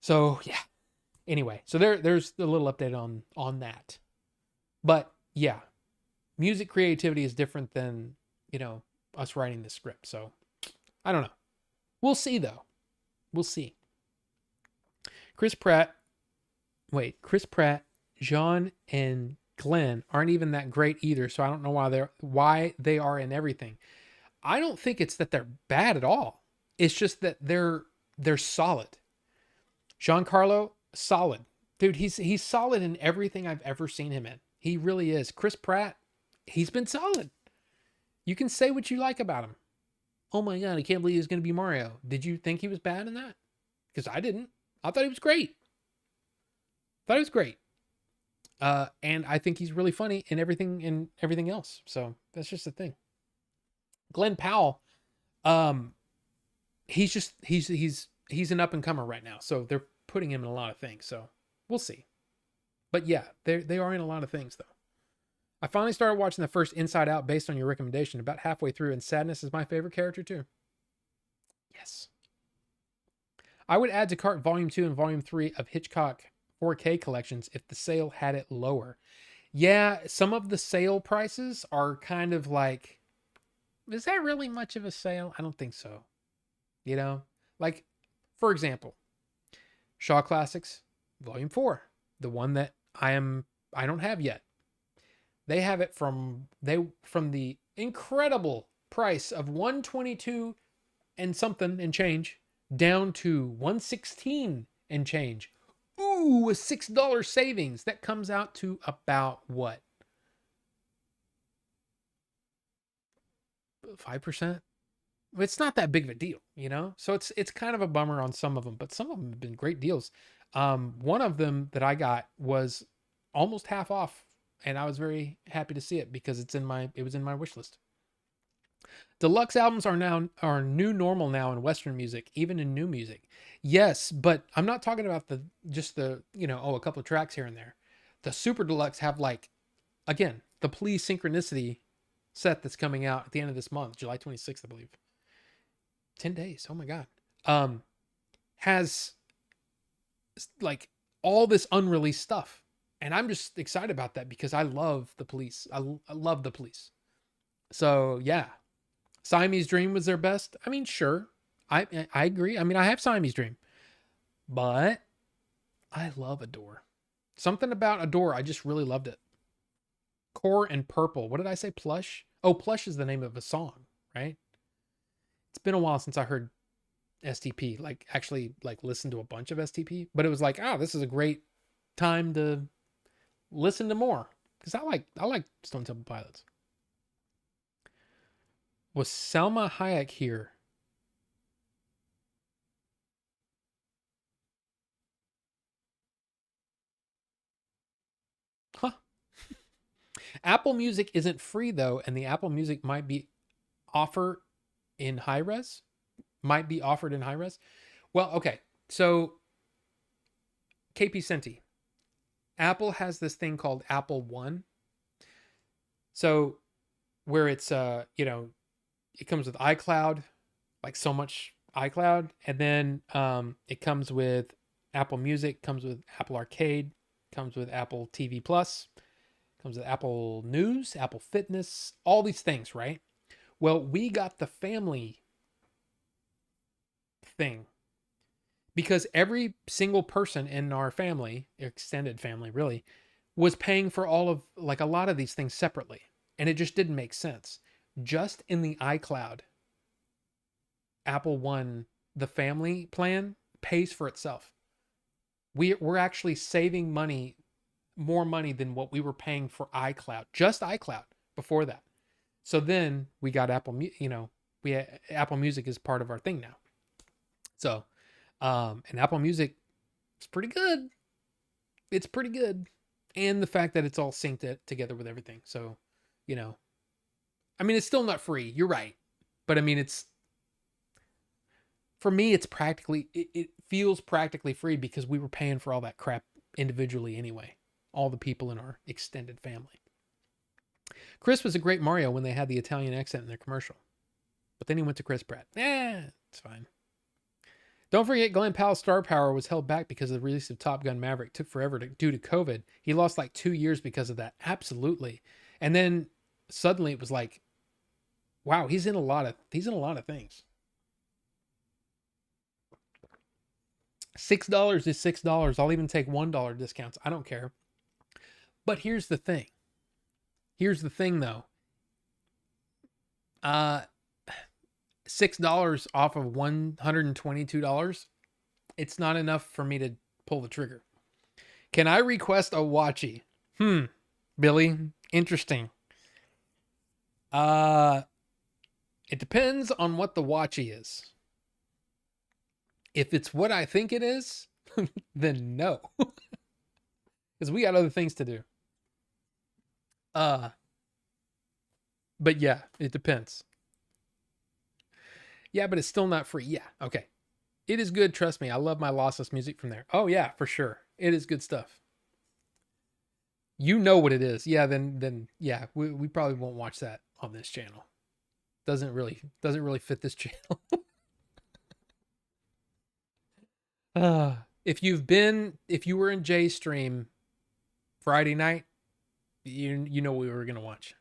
So yeah. Anyway, so there's a little update on that. But yeah, music creativity is different than, us writing the script. So I don't know. We'll see though. We'll see. Chris Pratt, John, and Glenn aren't even that great either. So I don't know why they are in everything. I don't think it's that they're bad at all. It's just that they're solid. Giancarlo, solid. Dude, he's solid in everything I've ever seen him in. He really is. Chris Pratt, he's been solid. You can say what you like about him. Oh my God, I can't believe he's going to be Mario. Did you think he was bad in that? Because I didn't. I thought he was great. And I think he's really funny in everything else. So that's just the thing. Glenn Powell, he's an up and comer right now. So they're putting him in a lot of things. So we'll see. But yeah, they are in a lot of things though. I finally started watching the first Inside Out based on your recommendation about halfway through, and Sadness is my favorite character too. Yes. I would add to cart volume 2 and volume 3 of Hitchcock 4K collections if the sale had it lower. Yeah, some of the sale prices are kind of like, is that really much of a sale? I don't think so. You know, like, for example, Shaw Classics Volume 4, the one that I don't have yet. They have it from the incredible price of 122 and something and change down to 116 and change. Ooh, a $6 savings. That comes out to about what? 5%? It's not that big of a deal, you know? So it's kind of a bummer on some of them, but some of them have been great deals. One of them that I got was almost half off, and I was very happy to see it because it was in my wish list. Deluxe albums are new normal now in Western music, even in new music. Yes, but I'm not talking about a couple of tracks here and there. The super deluxe have, like, again, the Please Synchronicity set that's coming out at the end of this month, July 26th, I believe. 10 days. Oh my God. Has like all this unreleased stuff. And I'm just excited about that because I love the Police. I love the Police. So yeah, Siamese Dream was their best. I mean, sure. I agree. I mean, I have Siamese Dream, but I love Adore. Something about Adore, I just really loved it. Core and Purple. What did I say? Plush? Oh, Plush is the name of a song, right? It's been a while since I heard STP, like actually like listen to a bunch of STP, but it was like, this is a great time to listen to more because I like Stone Temple Pilots. Was Selma Hayek here? Huh. Apple Music isn't free though, and the Apple Music might be offer in high res. Might be offered in high res. Well, okay. So KP Senti. Apple has this thing called Apple One. So where it's it comes with iCloud, like so much iCloud, and then it comes with Apple Music, comes with Apple Arcade, comes with Apple TV Plus, comes with Apple News, Apple Fitness, all these things, right? Well, we got the family thing because every single person in our family, extended family really, was paying for all of like a lot of these things separately, and it just didn't make sense. Just in the iCloud, Apple One, the family plan pays for itself. We're actually saving money, more money than what we were paying for iCloud, just iCloud before that. So then we got Apple, Apple Music is part of our thing now. So, and Apple Music is pretty good. It's pretty good. And the fact that it's all synced together with everything. So, I mean, it's still not free. You're right. But I mean, for me, it feels practically free because we were paying for all that crap individually anyway. All the people in our extended family. Chris was a great Mario when they had the Italian accent in their commercial. But then he went to Chris Pratt. It's fine. Don't forget, Glenn Powell's star power was held back because of the release of Top Gun Maverick. It took forever due to COVID. He lost like 2 years because of that. Absolutely. And then suddenly it was like, wow, he's in a lot of things. $6 is $6. I'll even take $1 discounts. I don't care. But here's the thing. Here's the thing though. $6 off of $122. It's not enough for me to pull the trigger. Can I request a watchy? Billy, interesting. It depends on what the watchy is. If it's what I think it is, then no. Because we got other things to do. But yeah, it depends. Yeah, but it's still not free. Yeah, okay. It is good, trust me. I love my lossless music from there. Oh yeah, for sure. It is good stuff. You know what it is. Yeah, then yeah, we probably won't watch that on this channel. Doesn't really fit this channel. If you were in Jay's stream Friday night, you know what we were gonna watch.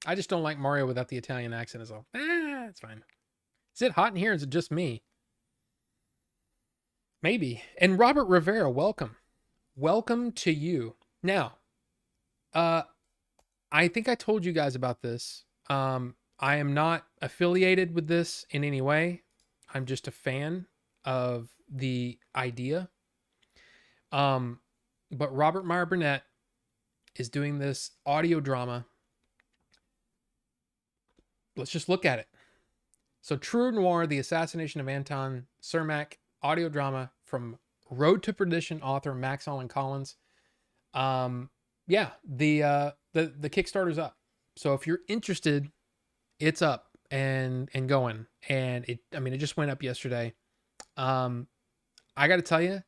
I just don't like Mario without the Italian accent as well. It's fine. Is it hot in here? Is it just me? Maybe. And Robert Rivera, welcome. Welcome to you. Now, uh, I think I told you guys about this. I am not affiliated with this in any way. I'm just a fan of the idea. Um, but Robert Meyer Burnett is doing this audio drama. Let's just look at it. So, True Noir, The Assassination of Anton Cermak, audio drama from Road to Perdition author Max Allan Collins. Yeah, the Kickstarter's up. So if you're interested, it's up and going. And it just went up yesterday. I got to tell you,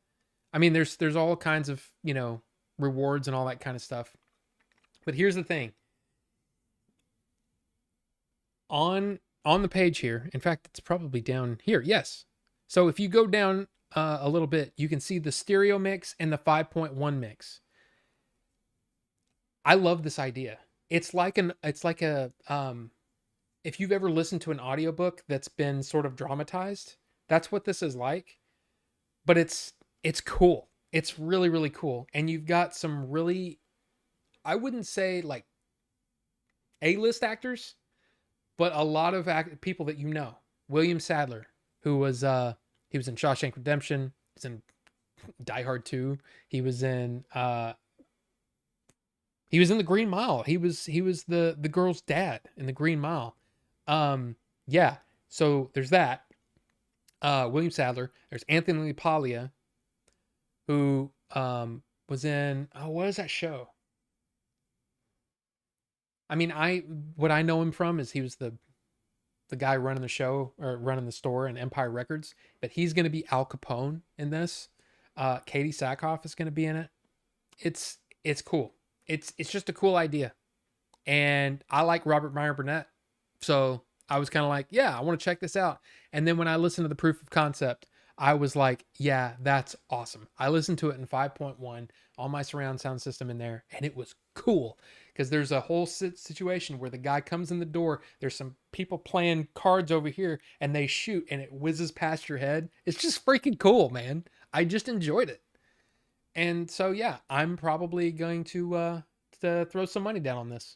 there's all kinds of, rewards and all that kind of stuff. But here's the thing. On the page here, in fact, it's probably down here. Yes. So if you go down a little bit, you can see the stereo mix and the 5.1 mix. I love this idea. It's like a if you've ever listened to an audiobook that's been sort of dramatized, that's what this is like. But it's cool. It's really, really cool. And you've got some really, I wouldn't say like A-list actors, but a lot of people that you know. William Sadler, who was he was in Shawshank Redemption, he's in Die Hard 2, he was in The Green Mile. He was the girl's dad in The Green Mile. Yeah. So there's that. William Sadler. There's Anthony LaPaglia, who was in what is that show? What I know him from is he was the guy running the show or running the store in Empire Records, but he's going to be Al Capone in this. Katie Sackhoff is going to be in it. It's cool. It's just a cool idea. And I like Robert Meyer Burnett. So I was kind of like, yeah, I want to check this out. And then when I listened to the proof of concept, I was like, yeah, that's awesome. I listened to it in 5.1 on my surround sound system in there, and it was cool because there's a whole situation where the guy comes in the door. There's some people playing cards over here, and they shoot, and it whizzes past your head. It's just freaking cool, man. I just enjoyed it. And so, yeah, I'm probably going to throw some money down on this.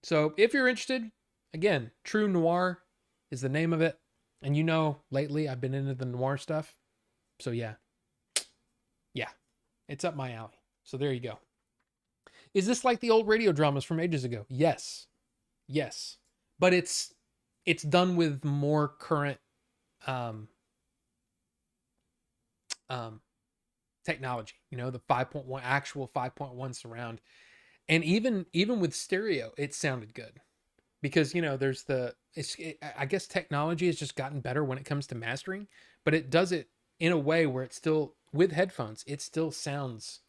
So if you're interested, again, True Noir is the name of it. And lately I've been into the noir stuff. So yeah, it's up my alley. So there you go. Is this like the old radio dramas from ages ago? Yes. But it's done with more current technology, the 5.1 actual 5.1 surround. And even with stereo, it sounded good because, there's I guess technology has just gotten better when it comes to mastering, but it does it in a way where it's still with headphones. It still sounds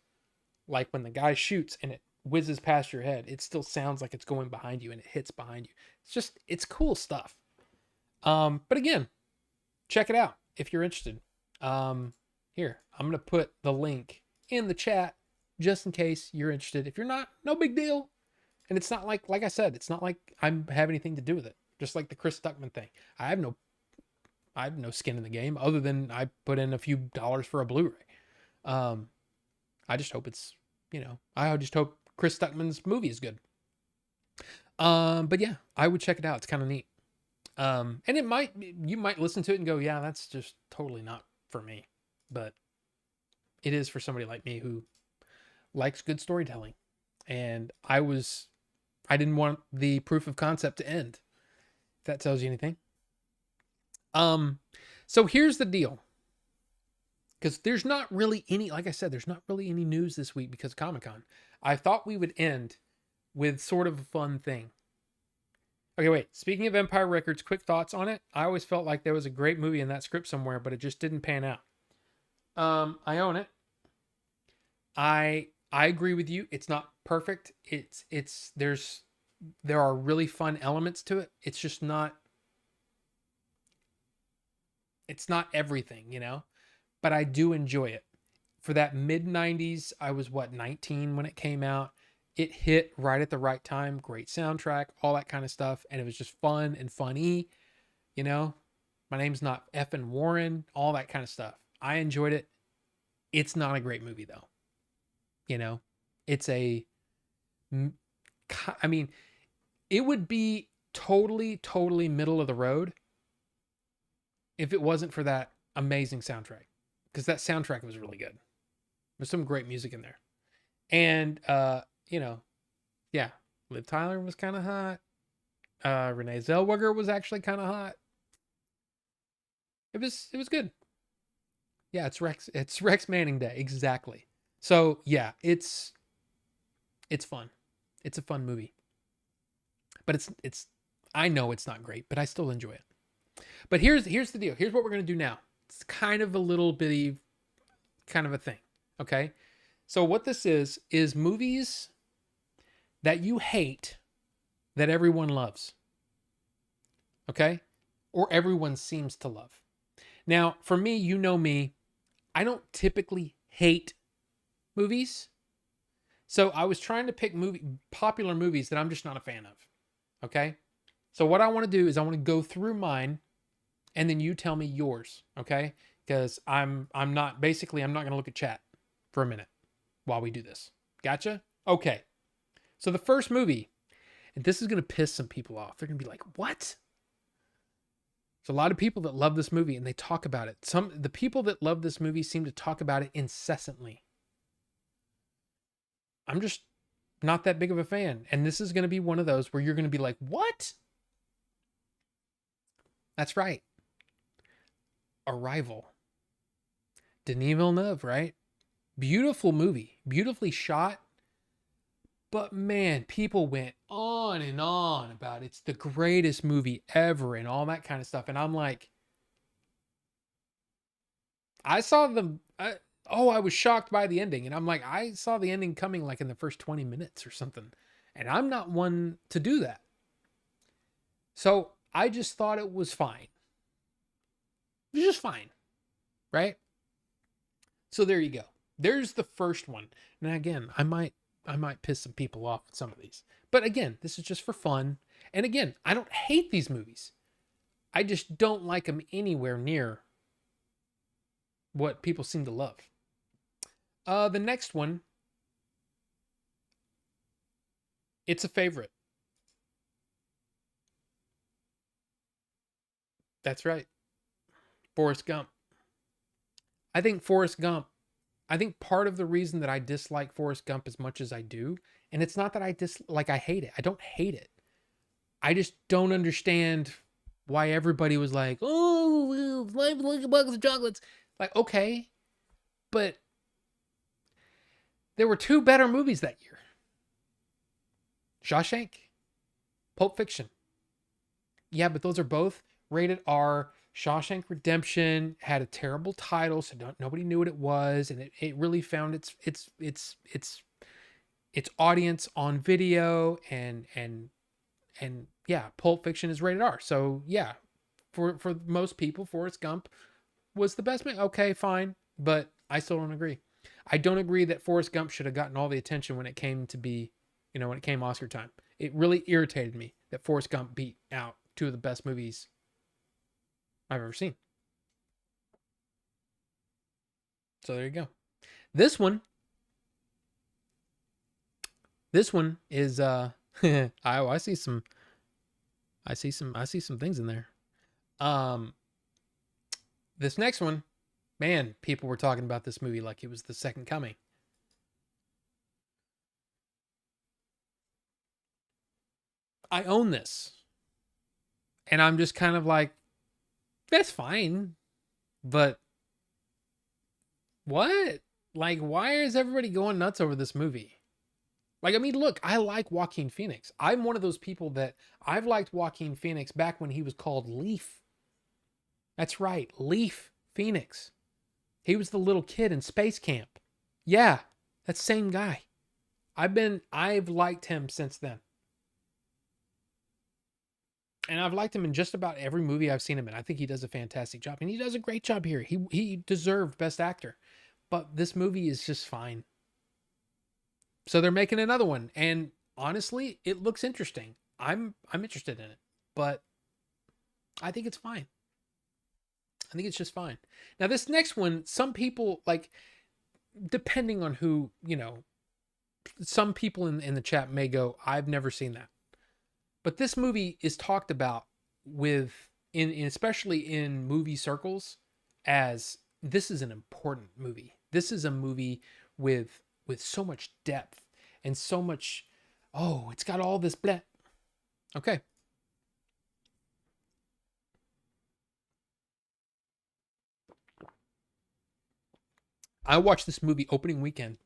like when the guy shoots and it whizzes past your head, it still sounds like it's going behind you and it hits behind you. It's cool stuff. But again, check it out if you're interested. Here, I'm going to put the link in the chat just in case you're interested. If you're not, no big deal. And it's not like I said, it's not like I have anything to do with it. Just like the Chris Stuckman thing. I have no skin in the game other than I put in a few dollars for a Blu-ray. I just hope it's, I just hope Chris Stuckman's movie is good. But yeah, I would check it out. It's kind of neat. And you might listen to it and go, yeah, that's just totally not for me. But it is for somebody like me who likes good storytelling. And I didn't want the proof of concept to end. If that tells you anything. So here's the deal. Because there's not really any, like I said, there's not really any news this week because of Comic-Con. I thought we would end with sort of a fun thing. Okay, wait. Speaking of Empire Records, quick thoughts on it. I always felt like there was a great movie in that script somewhere, but it just didn't pan out. I own it. I agree with you. It's not perfect. There are really fun elements to it. It's just not. It's not everything, but I do enjoy it. For that mid 90s, I was 19 when it came out. It hit right at the right time. Great soundtrack, all that kind of stuff. And it was just fun and funny. You know, my name's not effing Warren, all that kind of stuff. I enjoyed it. It's not a great movie, though. You know, it's I mean, it would be totally middle of the road if it wasn't for that amazing soundtrack. Because that soundtrack was really good. There's some great music in there. And, you know, yeah, Liv Tyler was kind of hot. Renee Zellweger was actually kind of hot. It was good. Yeah, it's Rex Manning Day, exactly. So yeah, it's fun. It's a fun movie. But it's I know it's not great, but I still enjoy it. But here's the deal. Here's what we're gonna do now. It's kind of a little bitty kind of a thing. Okay. So what this is movies that you hate that everyone loves. Okay? Or everyone seems to love. Now, for me, you know me, I don't typically hate movies. So I was trying to pick popular movies that I'm just not a fan of. Okay? So what I want to do is I want to go through mine and then you tell me yours, okay? Because I'm not going to look at chat for a minute while we do this. Gotcha? Okay. So the first movie, and this is going to piss some people off. They're going to be like, "What?" There's a lot of people that love this movie and they talk about it. The people that love this movie seem to talk about it incessantly. I'm just not that big of a fan. And this is going to be one of those where you're going to be like, "What?" That's right. Arrival. Denis Villeneuve, right? Beautiful movie. Beautifully shot. But man, people went on and on about it's the greatest movie ever and all that kind of stuff. And I'm like, I was shocked by the ending. And I'm like, I saw the ending coming like in the first 20 minutes or something. And I'm not one to do that. So I just thought it was fine. It was just fine. Right? So there you go. There's the first one. Now again, I might piss some people off with some of these. But again, this is just for fun. And again, I don't hate these movies. I just don't like them anywhere near what people seem to love. The next one, it's a favorite. That's right. Forrest Gump. I think part of the reason that I dislike Forrest Gump as much as I do, and it's not that I hate it. I don't hate it. I just don't understand why everybody was like, "Oh, life like a box of chocolates." Like, okay, but there were two better movies that year. Shawshank, Pulp Fiction. Yeah, but those are both rated R. Shawshank Redemption had a terrible title, so nobody knew what it was, and it really found its audience on video, and yeah, Pulp Fiction is rated R. So yeah, for most people, Forrest Gump was the best movie. Okay, fine, but I still don't agree. I don't agree that Forrest Gump should have gotten all the attention when it came Oscar time. It really irritated me that Forrest Gump beat out two of the best movies I've ever seen. So there you go. This one is I see some things in there. This next one, man, people were talking about this movie like it was the second coming. I own this. And I'm just kind of like, that's fine. But what? Like, why is everybody going nuts over this movie? Like, I mean, look, I like Joaquin Phoenix. I'm one of those people that I've liked Joaquin Phoenix back when he was called Leaf. That's right, Leaf Phoenix. He was the little kid in Space Camp. Yeah, that same guy. I've liked him since then. And I've liked him in just about every movie I've seen him in. I think he does a fantastic job, and he does a great job here. He deserved Best Actor, but this movie is just fine. So they're making another one, and honestly, it looks interesting. I'm interested in it, but I think it's fine. I think it's just fine. Now this next one, some people like, depending on who, some people in the chat may go, I've never seen that. But this movie is talked about especially in movie circles, as this is an important movie. This is a movie with so much depth and so much, oh, it's got all this blah. Okay. I watched this movie opening weekend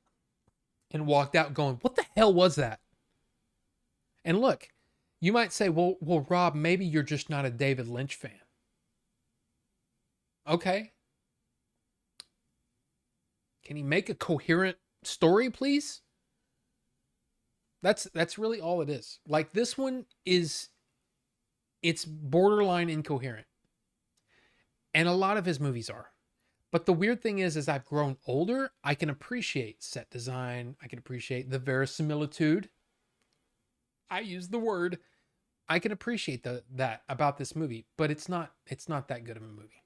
and walked out going, what the hell was that? And look, you might say, well, Rob, maybe you're just not a David Lynch fan. Okay. Can he make a coherent story, please? That's really all it is. Like, this one it's borderline incoherent. And a lot of his movies are. But the weird thing is, as I've grown older, I can appreciate set design. I can appreciate the verisimilitude. I use the word. I can appreciate that about this movie, but it's not that good of a movie.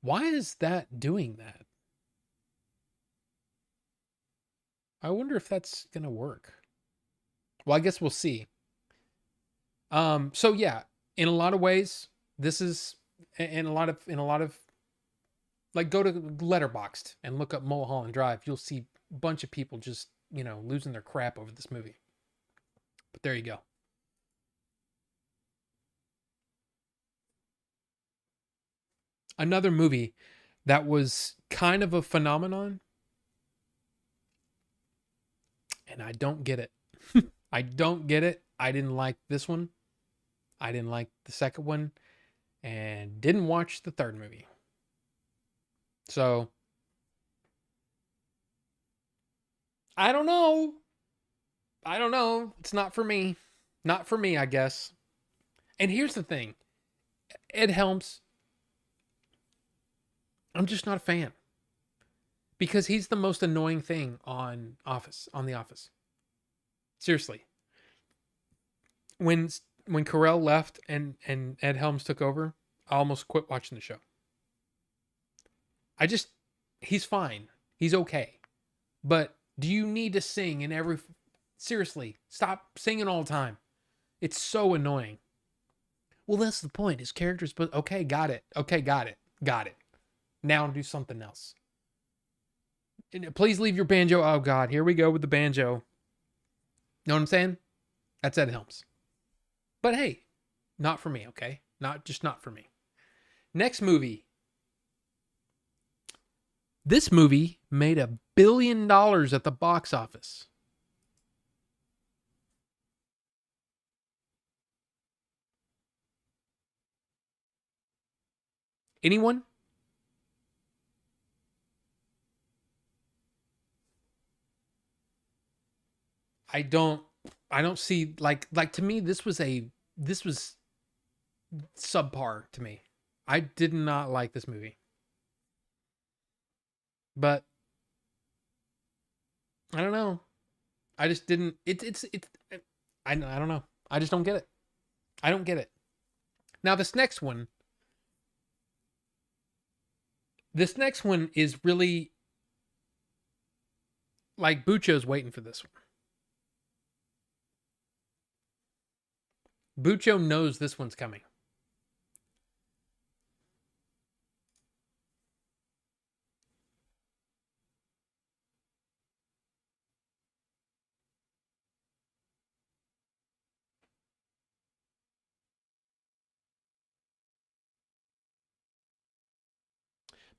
Why is that doing that? I wonder if that's gonna work. Well, I guess we'll see. So yeah, in a lot of ways, this is in a lot of like, go to Letterboxd and look up Mulholland Drive. You'll see a bunch of people just, losing their crap over this movie. But there you go. Another movie that was kind of a phenomenon, and I don't get it. I don't get it. I didn't like this one. I didn't like the second one, and didn't watch the third movie. So, I don't know. It's not for me. Not for me, I guess. And here's the thing. Ed Helms, I'm just not a fan. Because he's the most annoying thing on The Office. Seriously. When Carell left and Ed Helms took over, I almost quit watching the show. He's fine. He's okay. But do you need to sing in every... Seriously, stop singing all the time. It's so annoying. Well, that's the point. His character's... Okay, got it. Got it. Now do something else. Please leave your banjo. Oh, God. Here we go with the banjo. Know what I'm saying? That's Ed Helms. But hey, not for me, okay? Not for me. Next movie. This movie made $1 billion at the box office. Anyone? I don't see, like to me, this was subpar to me. I did not like this movie. But I don't know. I just didn't. I don't know. I just don't get it. I don't get it. Now this next one is really like Bucho's waiting for this one. Bucho knows this one's coming.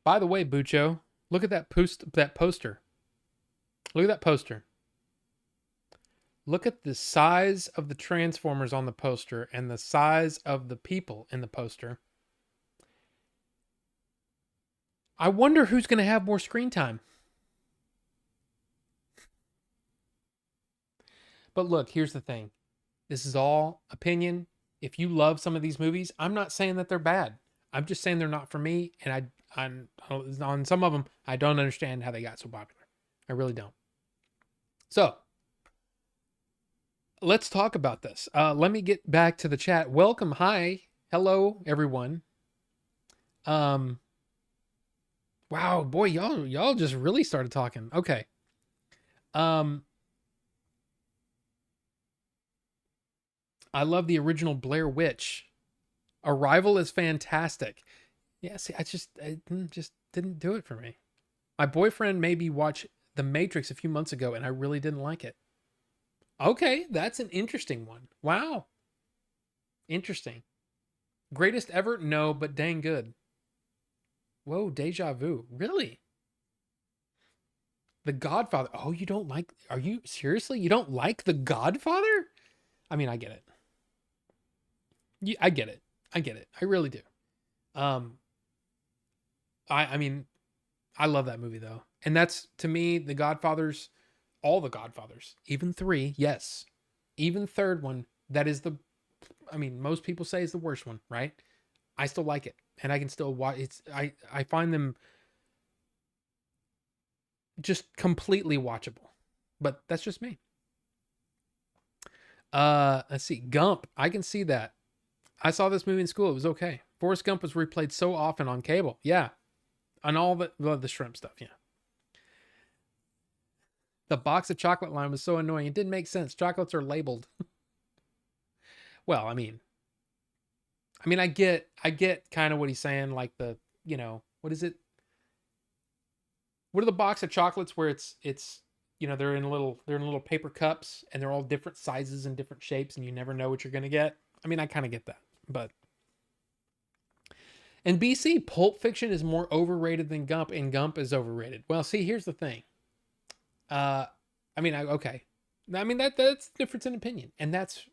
By the way, Bucho, look at that poster. Look at that poster. Look at the size of the Transformers on the poster and the size of the people in the poster. I wonder who's going to have more screen time. But look, here's the thing. This is all opinion. If you love some of these movies, I'm not saying that they're bad. I'm just saying they're not for me. And on some of them, I don't understand how they got so popular. I really don't. So let's talk about this. Let me get back to the chat. Welcome. Hi. Hello, everyone. Wow, boy, y'all just really started talking. Okay. I love the original Blair Witch. Arrival is fantastic. Yeah, see, I just didn't do it for me. My boyfriend made me watch The Matrix a few months ago, and I really didn't like it. Okay, that's an interesting one. Wow, interesting. Greatest ever? No, but dang good. Whoa, deja vu. Really? The Godfather. Oh, you don't like? Are you seriously? You don't like The Godfather? I mean, I get it. I get it. I get it. I really do. Um, I mean, I love that movie though, and that's to me the Godfathers, all the Godfathers, even three, yes, even third one. That is the, I mean, most people say is the worst one, right? I still like it, and I can still watch. I find them just completely watchable, but that's just me. Let's see, Gump. I can see that. I saw this movie in school. It was okay. Forrest Gump was replayed so often on cable. Yeah, on all the shrimp stuff. Yeah. The box of chocolate line was so annoying. It didn't make sense. Chocolates are labeled. Well, I get kind of what he's saying. Like what is it? What are the box of chocolates where it's they're in little paper cups and they're all different sizes and different shapes and you never know what you're gonna get. I mean, I kind of get that, but in BC, Pulp Fiction is more overrated than Gump, and Gump is overrated. Well, see, here's the thing. Uh, okay. I mean that's difference in opinion, and that's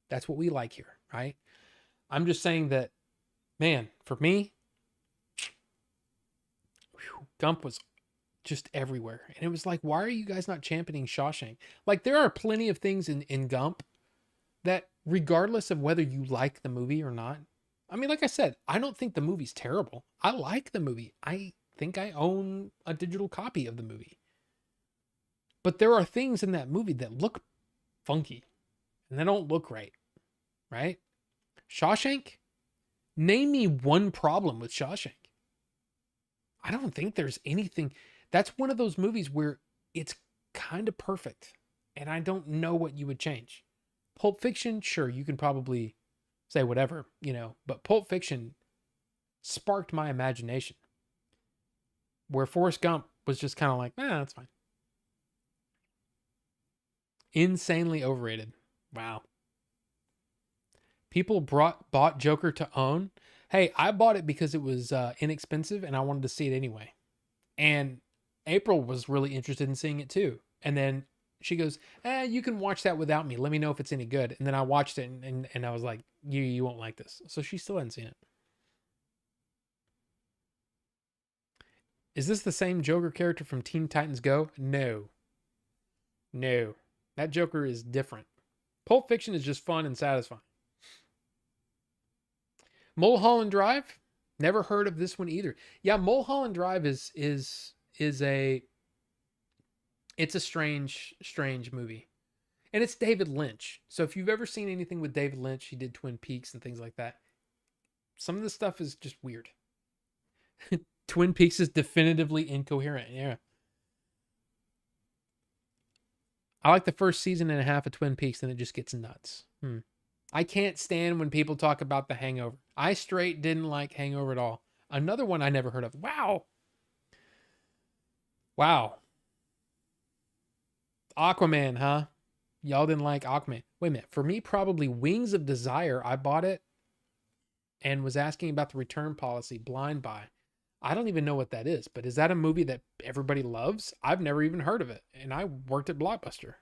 what we like here, right? I'm just saying that, man, for me, Gump was just everywhere. And it was like, why are you guys not championing Shawshank? Like, there are plenty of things in Gump that, regardless of whether you like the movie or not, I mean, like I said, I don't think the movie's terrible. I like the movie. I think I own a digital copy of the movie. But there are things in that movie that look funky and they don't look right? Shawshank? Name me one problem with Shawshank. I don't think there's anything. That's one of those movies where it's kind of perfect, and I don't know what you would change. Pulp Fiction, sure, you can probably say whatever, but Pulp Fiction sparked my imagination. Where Forrest Gump was just kind of like, that's fine. Insanely overrated. Wow. People bought Joker to own. Hey, I bought it because it was inexpensive and I wanted to see it anyway. And April was really interested in seeing it too. And then she goes, you can watch that without me. Let me know if it's any good. And then I watched it and I was like, you won't like this. So she still hasn't seen it. Is this the same Joker character from Teen Titans Go? No. No. That Joker is different. Pulp Fiction is just fun and satisfying. Mulholland Drive? Never heard of this one either. Yeah, Mulholland Drive is a it's a strange movie. And it's David Lynch. So if you've ever seen anything with David Lynch, he did Twin Peaks and things like that. Some of the stuff is just weird. Twin Peaks is definitively incoherent. Yeah. I like the first season and a half of Twin Peaks, then it just gets nuts. I can't stand when people talk about The Hangover. I straight didn't like Hangover at all. Another one I never heard of. Wow. Aquaman, huh? Y'all didn't like Aquaman. Wait a minute. For me, probably Wings of Desire. I bought it and was asking about the return policy, blind buy. I don't even know what that is, but is that a movie that everybody loves? I've never even heard of it, and I worked at Blockbuster.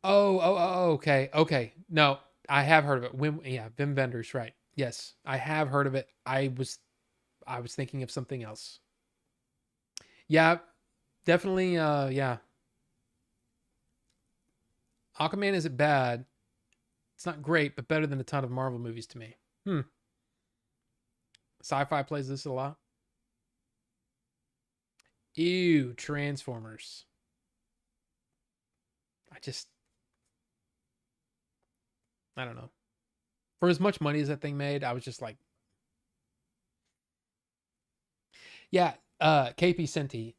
Oh, okay. No, I have heard of it. Wim Wenders, right? Yes, I have heard of it. I was thinking of something else. Yeah, definitely. Yeah, Aquaman isn't bad. It's not great, but better than a ton of Marvel movies to me. Sci-fi plays this a lot. Ew, Transformers. I don't know. For as much money as that thing made, I was just like, yeah, KP Senti.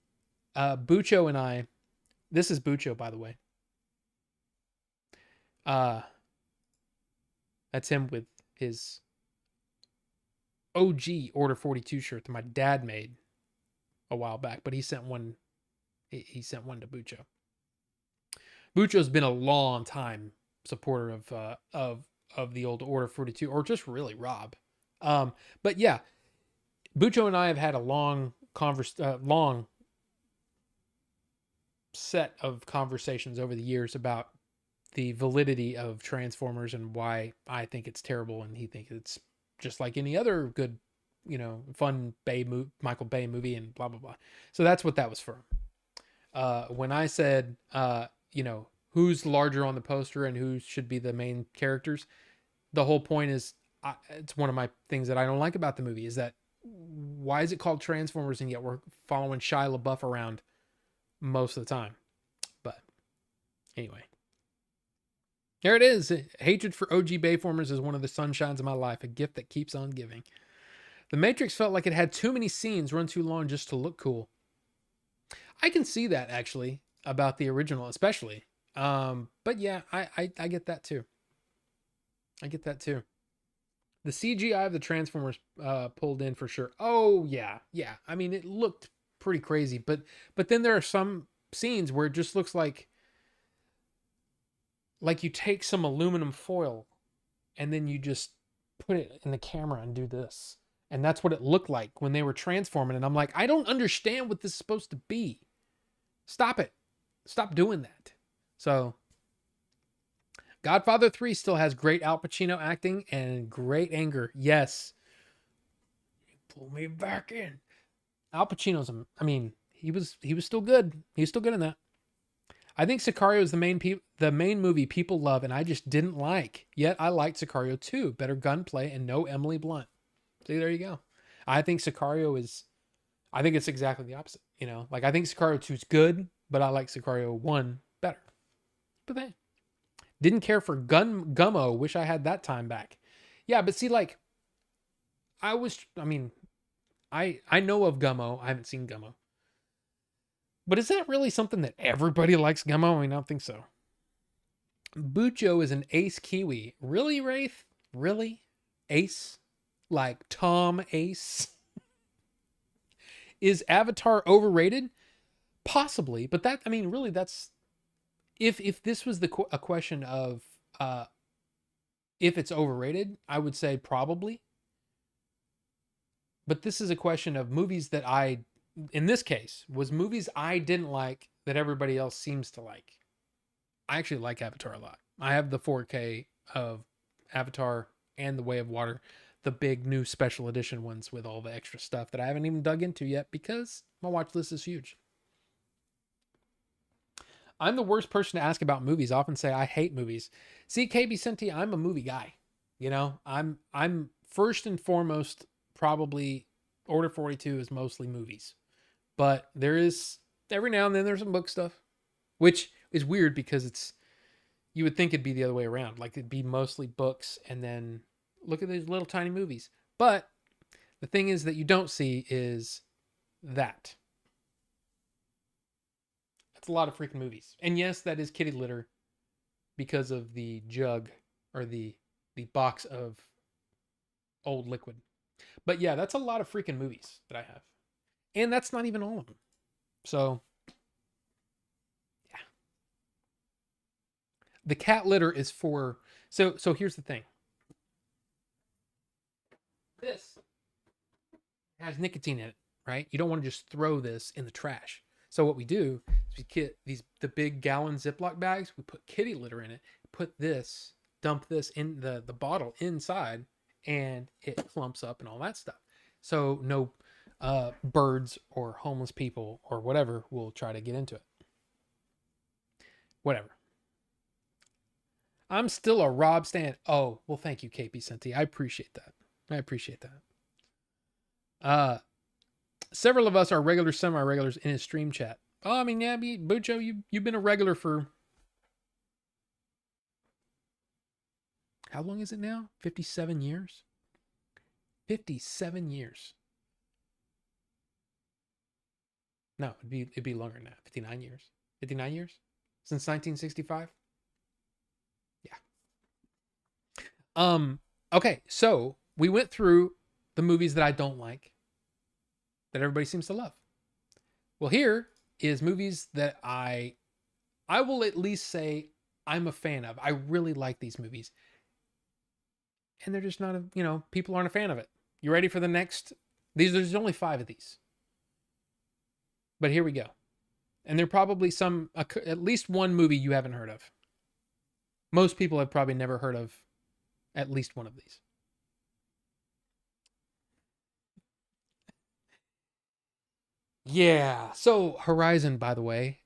Bucho and I, this is Bucho, by the way. That's him with his OG Order 42 shirt that my dad made a while back, but he sent one. He sent one to Bucho. Bucho's been a long time supporter of the old Order 42, or just really Rob. But yeah, Bucho and I have had a long set of conversations over the years about the validity of Transformers and why I think it's terrible and he thinks it's just like any other good, fun Michael Bay movie and blah blah blah. So that's what that was for. When I said, who's larger on the poster and who should be the main characters, the whole point is, it's one of my things that I don't like about the movie is that why is it called Transformers and yet we're following Shia LaBeouf around most of the time? But anyway, there it is. Hatred for OG Bayformers is one of the sunshines of my life, a gift that keeps on giving. The Matrix felt like it had too many scenes run too long just to look cool. I can see that actually about the original, especially. But yeah, I get that too. I get that too. The CGI of the Transformers pulled in for sure. Oh yeah. I mean, it looked pretty crazy, but then there are some scenes where it just looks like you take some aluminum foil and then you just put it in the camera and do this. And that's what it looked like when they were transforming. And I'm like, I don't understand what this is supposed to be. Stop it. Stop doing that. So Godfather 3 still has great Al Pacino acting and great anger. Yes. Pull me back in. Al Pacino's, he was still good. He was still good in that. I think Sicario is the main movie people love and I just didn't like. Yet I liked Sicario 2. Better gunplay and no Emily Blunt. See, there you go. I think it's exactly the opposite. I think Sicario 2 is good, but I like Sicario 1 better. But then, didn't care for Gummo. Wish I had that time back. Yeah, but see, I know of Gummo. I haven't seen Gummo. But is that really something that everybody likes, Gummo? I don't think so. Bucho is an ace Kiwi. Really, Wraith? Really? Ace? Like Tom Ace? Is Avatar overrated? Possibly, but really that's if this was a question of if it's overrated, I would say probably. But this is a question of movies that in this case, was movies I didn't like that everybody else seems to like. I actually like Avatar a lot. I have the 4K of Avatar and The Way of Water, the big new special edition ones with all the extra stuff that I haven't even dug into yet because my watch list is huge. I'm the worst person to ask about movies. I often say I hate movies. See, KB Senti, I'm a movie guy. I'm first and foremost, probably Order 42 is mostly movies. But there is, every now and then there's some book stuff, which is weird because you would think it'd be the other way around. Like it'd be mostly books and then look at these little tiny movies. But the thing is that you don't see is that. That's a lot of freaking movies. And yes, that is kitty litter because of the jug or the box of old liquid. But yeah, that's a lot of freaking movies that I have. And that's not even all of them. So, yeah. The cat litter is for... So here's the thing. This has nicotine in it, right? You don't want to just throw this in the trash. So what we do is we get the big gallon Ziploc bags. We put kitty litter in it. Dump this in the bottle inside, and it clumps up and all that stuff. So no birds or homeless people or whatever will try to get into it. Whatever. I'm still a Rob Stan. Oh, well, thank you, KP Senti. I appreciate that. I appreciate that. Several of us are regular, semi-regulars in his stream chat. Oh, I mean, yeah, Bucho, you've been a regular for how long is it now? 57 years. 57 years. No, it'd be longer than that. 59 years. 59 years since 1965. Yeah. Okay, so we went through the movies that I don't like that everybody seems to love. Well, here is movies that I will at least say I'm a fan of. I really like these movies. And they're just not people aren't a fan of it. You ready for the next? There's only 5 of these. But here we go. And there probably at least one movie you haven't heard of. Most people have probably never heard of at least one of these. Yeah. So Horizon, by the way,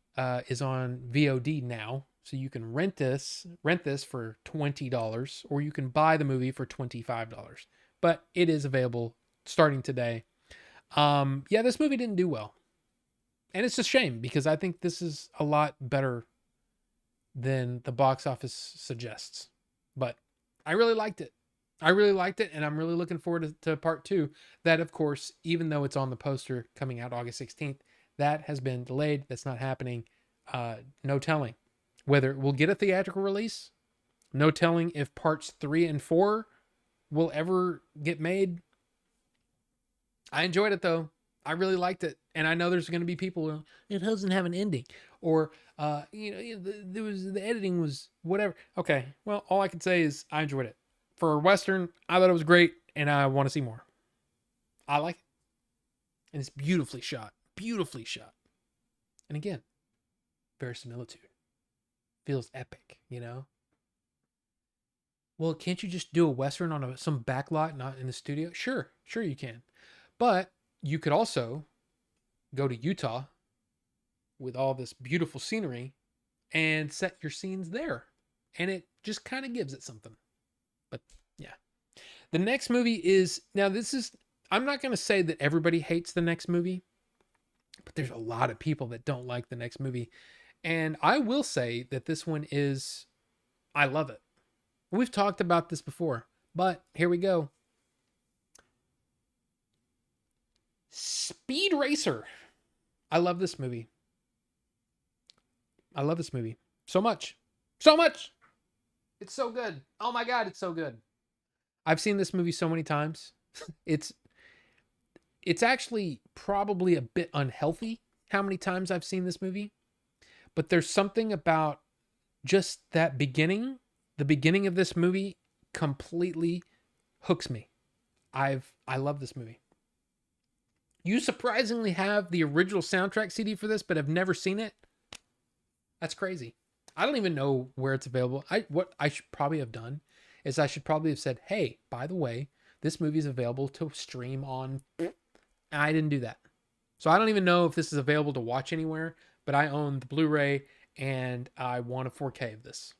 is on VOD now. So you can rent this for $20, or you can buy the movie for $25. But it is available starting today. Yeah, this movie didn't do well. And it's a shame because I think this is a lot better than the box office suggests. But I really liked it. And I'm really looking forward to part 2. That, of course, even though it's on the poster coming out August 16th, that has been delayed. That's not happening. No telling whether we'll get a theatrical release. No telling if parts 3 and 4 will ever get made. I enjoyed it, though. I really liked it. And I know there's going to be people, it doesn't have an ending. Or, the editing was whatever. Okay, well, all I can say is I enjoyed it. For a Western, I thought it was great, and I want to see more. I like it. And it's beautifully shot. Beautifully shot. And again, verisimilitude. Feels epic, Well, can't you just do a Western on some backlot, not in the studio? Sure you can. But you could also go to Utah with all this beautiful scenery and set your scenes there. And it just kind of gives it something. But yeah. The next movie is, now I'm not going to say that everybody hates the next movie, but there's a lot of people that don't like the next movie. And I will say that this one I love it. We've talked about this before, but here we go. Speed Racer. I love this movie. So much. It's so good. Oh my God, it's so good. I've seen this movie so many times. It's actually probably a bit unhealthy how many times I've seen this movie. But there's something about just that the beginning of this movie completely hooks me. I love this movie. You surprisingly have the original soundtrack CD for this, but have never seen it? That's crazy. I don't even know where it's available. What I should probably have done is I should probably have said, hey, by the way, this movie is available to stream on. And I didn't do that. So I don't even know if this is available to watch anywhere, but I own the Blu-ray and I want a 4K of this.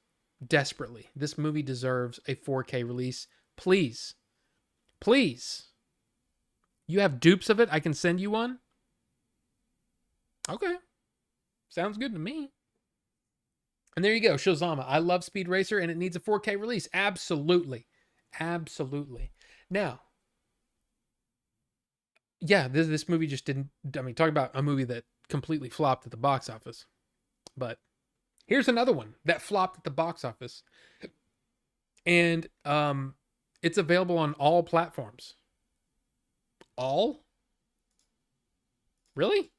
Desperately. This movie deserves a 4K release. Please. You have dupes of it? I can send you one? Okay. Sounds good to me. And there you go, Shozama. I love Speed Racer and it needs a 4K release. Absolutely. Now, yeah, this movie just didn't, talk about a movie that completely flopped at the box office. But here's another one that flopped at the box office. And it's available on all platforms. All? Really?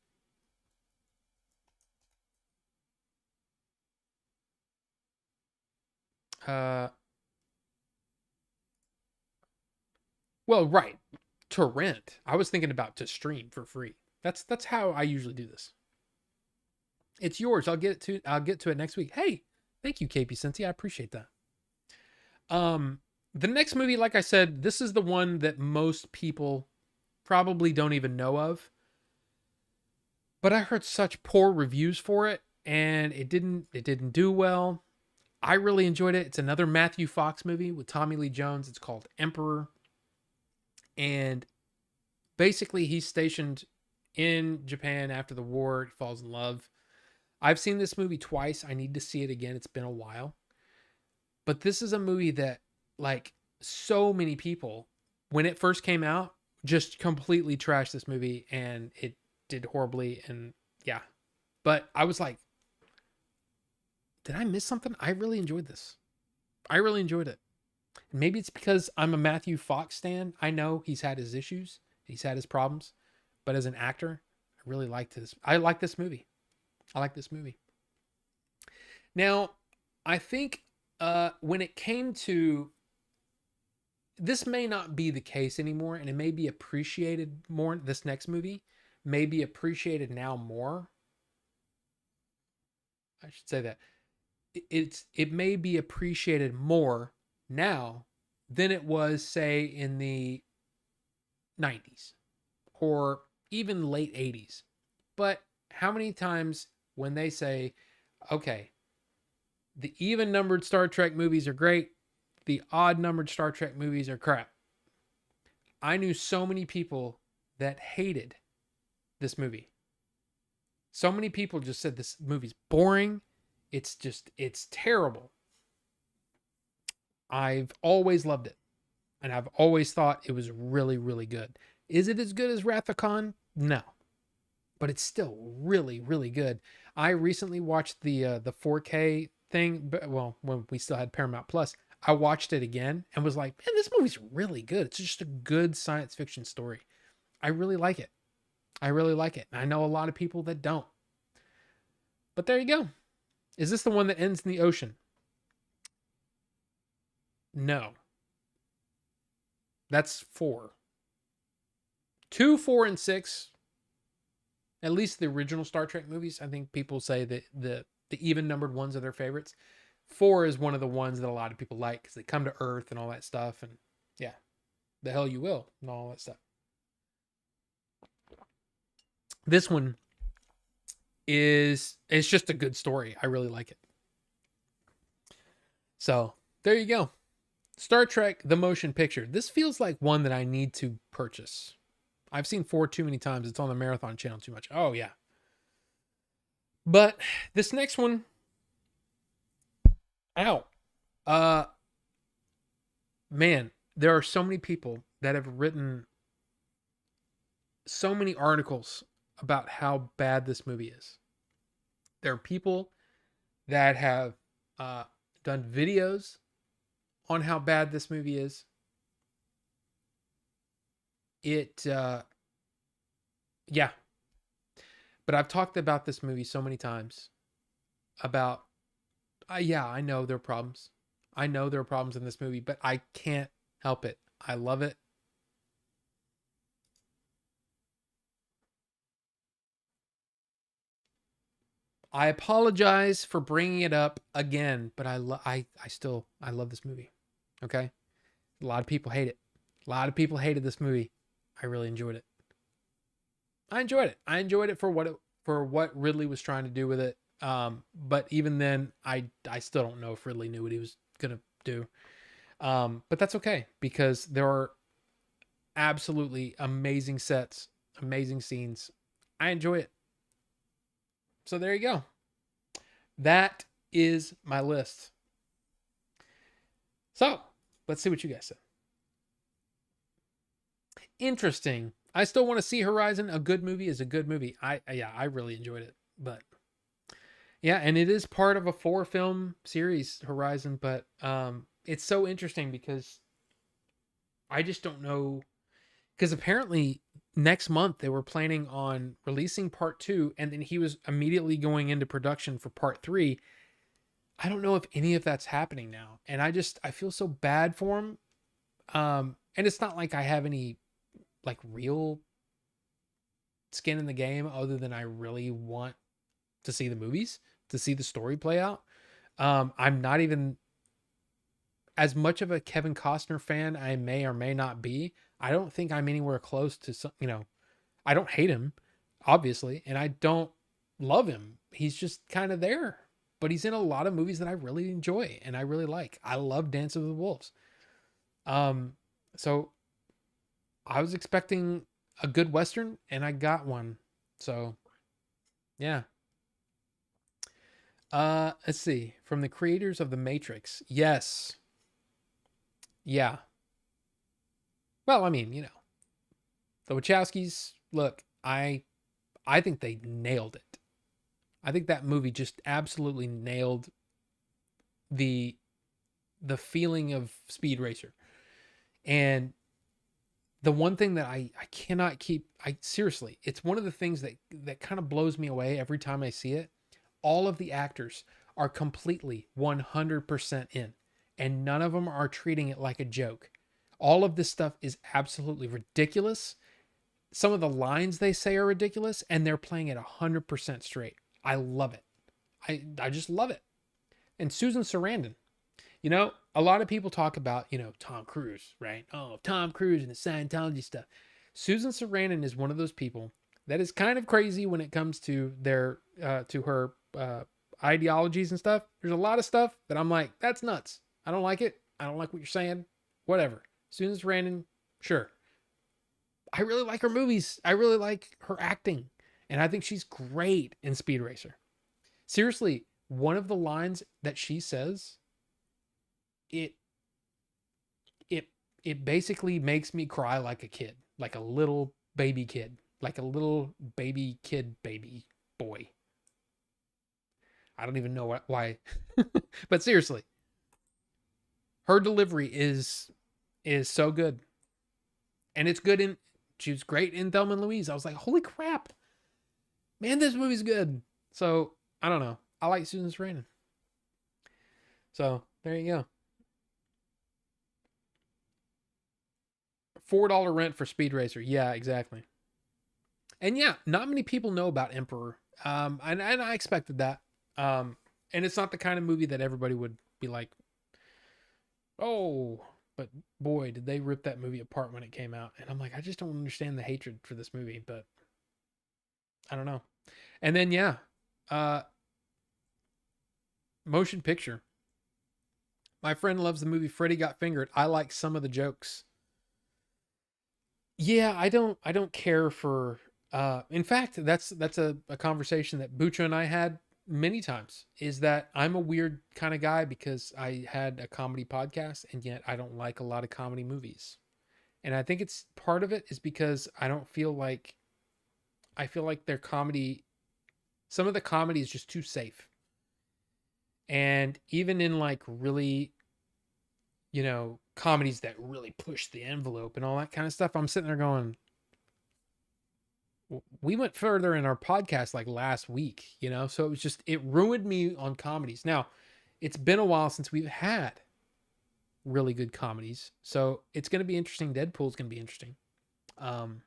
Well, right. To rent. I was thinking about to stream for free. That's how I usually do this. It's yours. I'll get to it next week. Hey, thank you, KP Senti. I appreciate that. The next movie, like I said, this is the one that most people probably don't even know of. But I heard such poor reviews for it, and it didn't do well. I really enjoyed it. It's another Matthew Fox movie with Tommy Lee Jones. It's called Emperor. And basically, he's stationed in Japan after the war. He falls in love. I've seen this movie twice. I need to see it again. It's been a while. But this is a movie that, like, so many people, when it first came out, just completely trashed this movie, and it did horribly. And yeah. But I was like, did I miss something? I really enjoyed this. I really enjoyed it. And maybe it's because I'm a Matthew Fox stan. I know he's had his issues, he's had his problems, but as an actor, I really liked this. I like this movie. I like this movie. Now, I think when it came to this, may not be the case anymore, and it may be appreciated more. This next movie may be appreciated now more. I should say that it may be appreciated more now than it was, say, in the 90s or even late 80s. But how many times when they say, okay, the even numbered Star Trek movies are great, the odd numbered Star Trek movies are crap. I knew so many people that hated this movie. So many people just said this movie's boring. It's terrible. I've always loved it. And I've always thought it was really, really good. Is it as good as Wrath of Khan? No. But it's still really, really good. I recently watched the 4K thing, but, well, when we still had Paramount Plus. I watched it again and was like, man, this movie's really good. It's just a good science fiction story. I really like it. I really like it. And I know a lot of people that don't. But there you go. Is this the one that ends in the ocean? No. That's 4. 2, 4, and 6. At least the original Star Trek movies. I think people say that the even numbered ones are their favorites. 4 is one of the ones that a lot of people like because they come to Earth and all that stuff. And yeah, the hell you will and all that stuff. This one it's just a good story. I really like it. So there you go. Star Trek, the motion picture. This feels like one that I need to purchase. I've seen 4 too many times. It's on the Marathon channel too much. Oh, yeah. But this next one. Ow. Man, there are so many people that have written so many articles about how bad this movie is. There are people that have done videos on how bad this movie is. Yeah. But I've talked about this movie so many times about, yeah, I know there are problems. I know there are problems in this movie, but I can't help it. I love it. I apologize for bringing it up again, but I love this movie. Okay? A lot of people hate it. A lot of people hated this movie. I really enjoyed it. I enjoyed it for what Ridley was trying to do with it. But even then, I still don't know if Ridley knew what he was gonna do. But that's okay because there are absolutely amazing sets, amazing scenes. I enjoy it. So there you go. That is my list. So let's see what you guys said. Interesting. I still want to see Horizon. A good movie is a good movie. I really enjoyed it. But yeah, and it is part of a 4-film series, Horizon. But it's so interesting because I just don't know. Because apparently next month they were planning on releasing part 2, and then he was immediately going into production for part 3. I don't know if any of that's happening now, and I feel so bad for him. And it's not like I have any like real skin in the game other than I really want to see the movies, to see the story play out. I'm not even as much of a Kevin Costner fan I may or may not be. I don't think I'm anywhere close to some, I don't hate him, obviously, and I don't love him. He's just kind of there. but he's in a lot of movies that I really enjoy and I really like. I love Dance of the Wolves. Um, so I was expecting a good Western and I got one. So yeah. Let's see. From the creators of The Matrix. Yes. Yeah. Well, I mean, the Wachowskis, look, I think they nailed it. I think that movie just absolutely nailed the the feeling of Speed Racer. And the one thing that I cannot keep, I seriously, it's one of the things that kind of blows me away every time I see it. All of the actors are completely 100% in, and none of them are treating it like a joke. All of this stuff is absolutely ridiculous. Some of the lines they say are ridiculous, and they're playing it 100% straight. I love it. I just love it. And Susan Sarandon, a lot of people talk about, Tom Cruise, right? Oh, Tom Cruise and the Scientology stuff. Susan Sarandon is one of those people that is kind of crazy when it comes to her ideologies and stuff. There's a lot of stuff that I'm like, that's nuts. I don't like it. I don't like what you're saying. Whatever. Susan Sarandon, sure. I really like her movies. I really like her acting. And I think she's great in Speed Racer. Seriously, one of the lines that she says, it it it basically makes me cry like a kid, like a little baby kid, like a little baby kid baby boy. I don't even know why. But seriously, her delivery is so good. And it's good in she was great in Thelma and Louise. I was like, "Holy crap. Man, this movie's good." So, I don't know. I like Susan Sarandon. So, there you go. $4 rent for Speed Racer. Yeah, exactly. And yeah, not many people know about Emperor. And I expected that. And it's not the kind of movie that everybody would be like, oh, but boy, did they rip that movie apart when it came out. And I'm like, I just don't understand the hatred for this movie, but I don't know. And then yeah, uh, motion picture. My friend loves the movie Freddy Got Fingered. I like some of the jokes. Yeah, I don't care for in fact, that's a conversation that Bucha and I had many times, is that I'm a weird kind of guy because I had a comedy podcast and yet I don't like a lot of comedy movies. And I think it's part of it is because I feel like their comedy, some of the comedy is just too safe. And even in like really, comedies that really push the envelope and all that kind of stuff, I'm sitting there going, we went further in our podcast like last week, so it ruined me on comedies. Now, it's been a while since we've had really good comedies, so it's going to be interesting. Deadpool's going to be interesting. Um,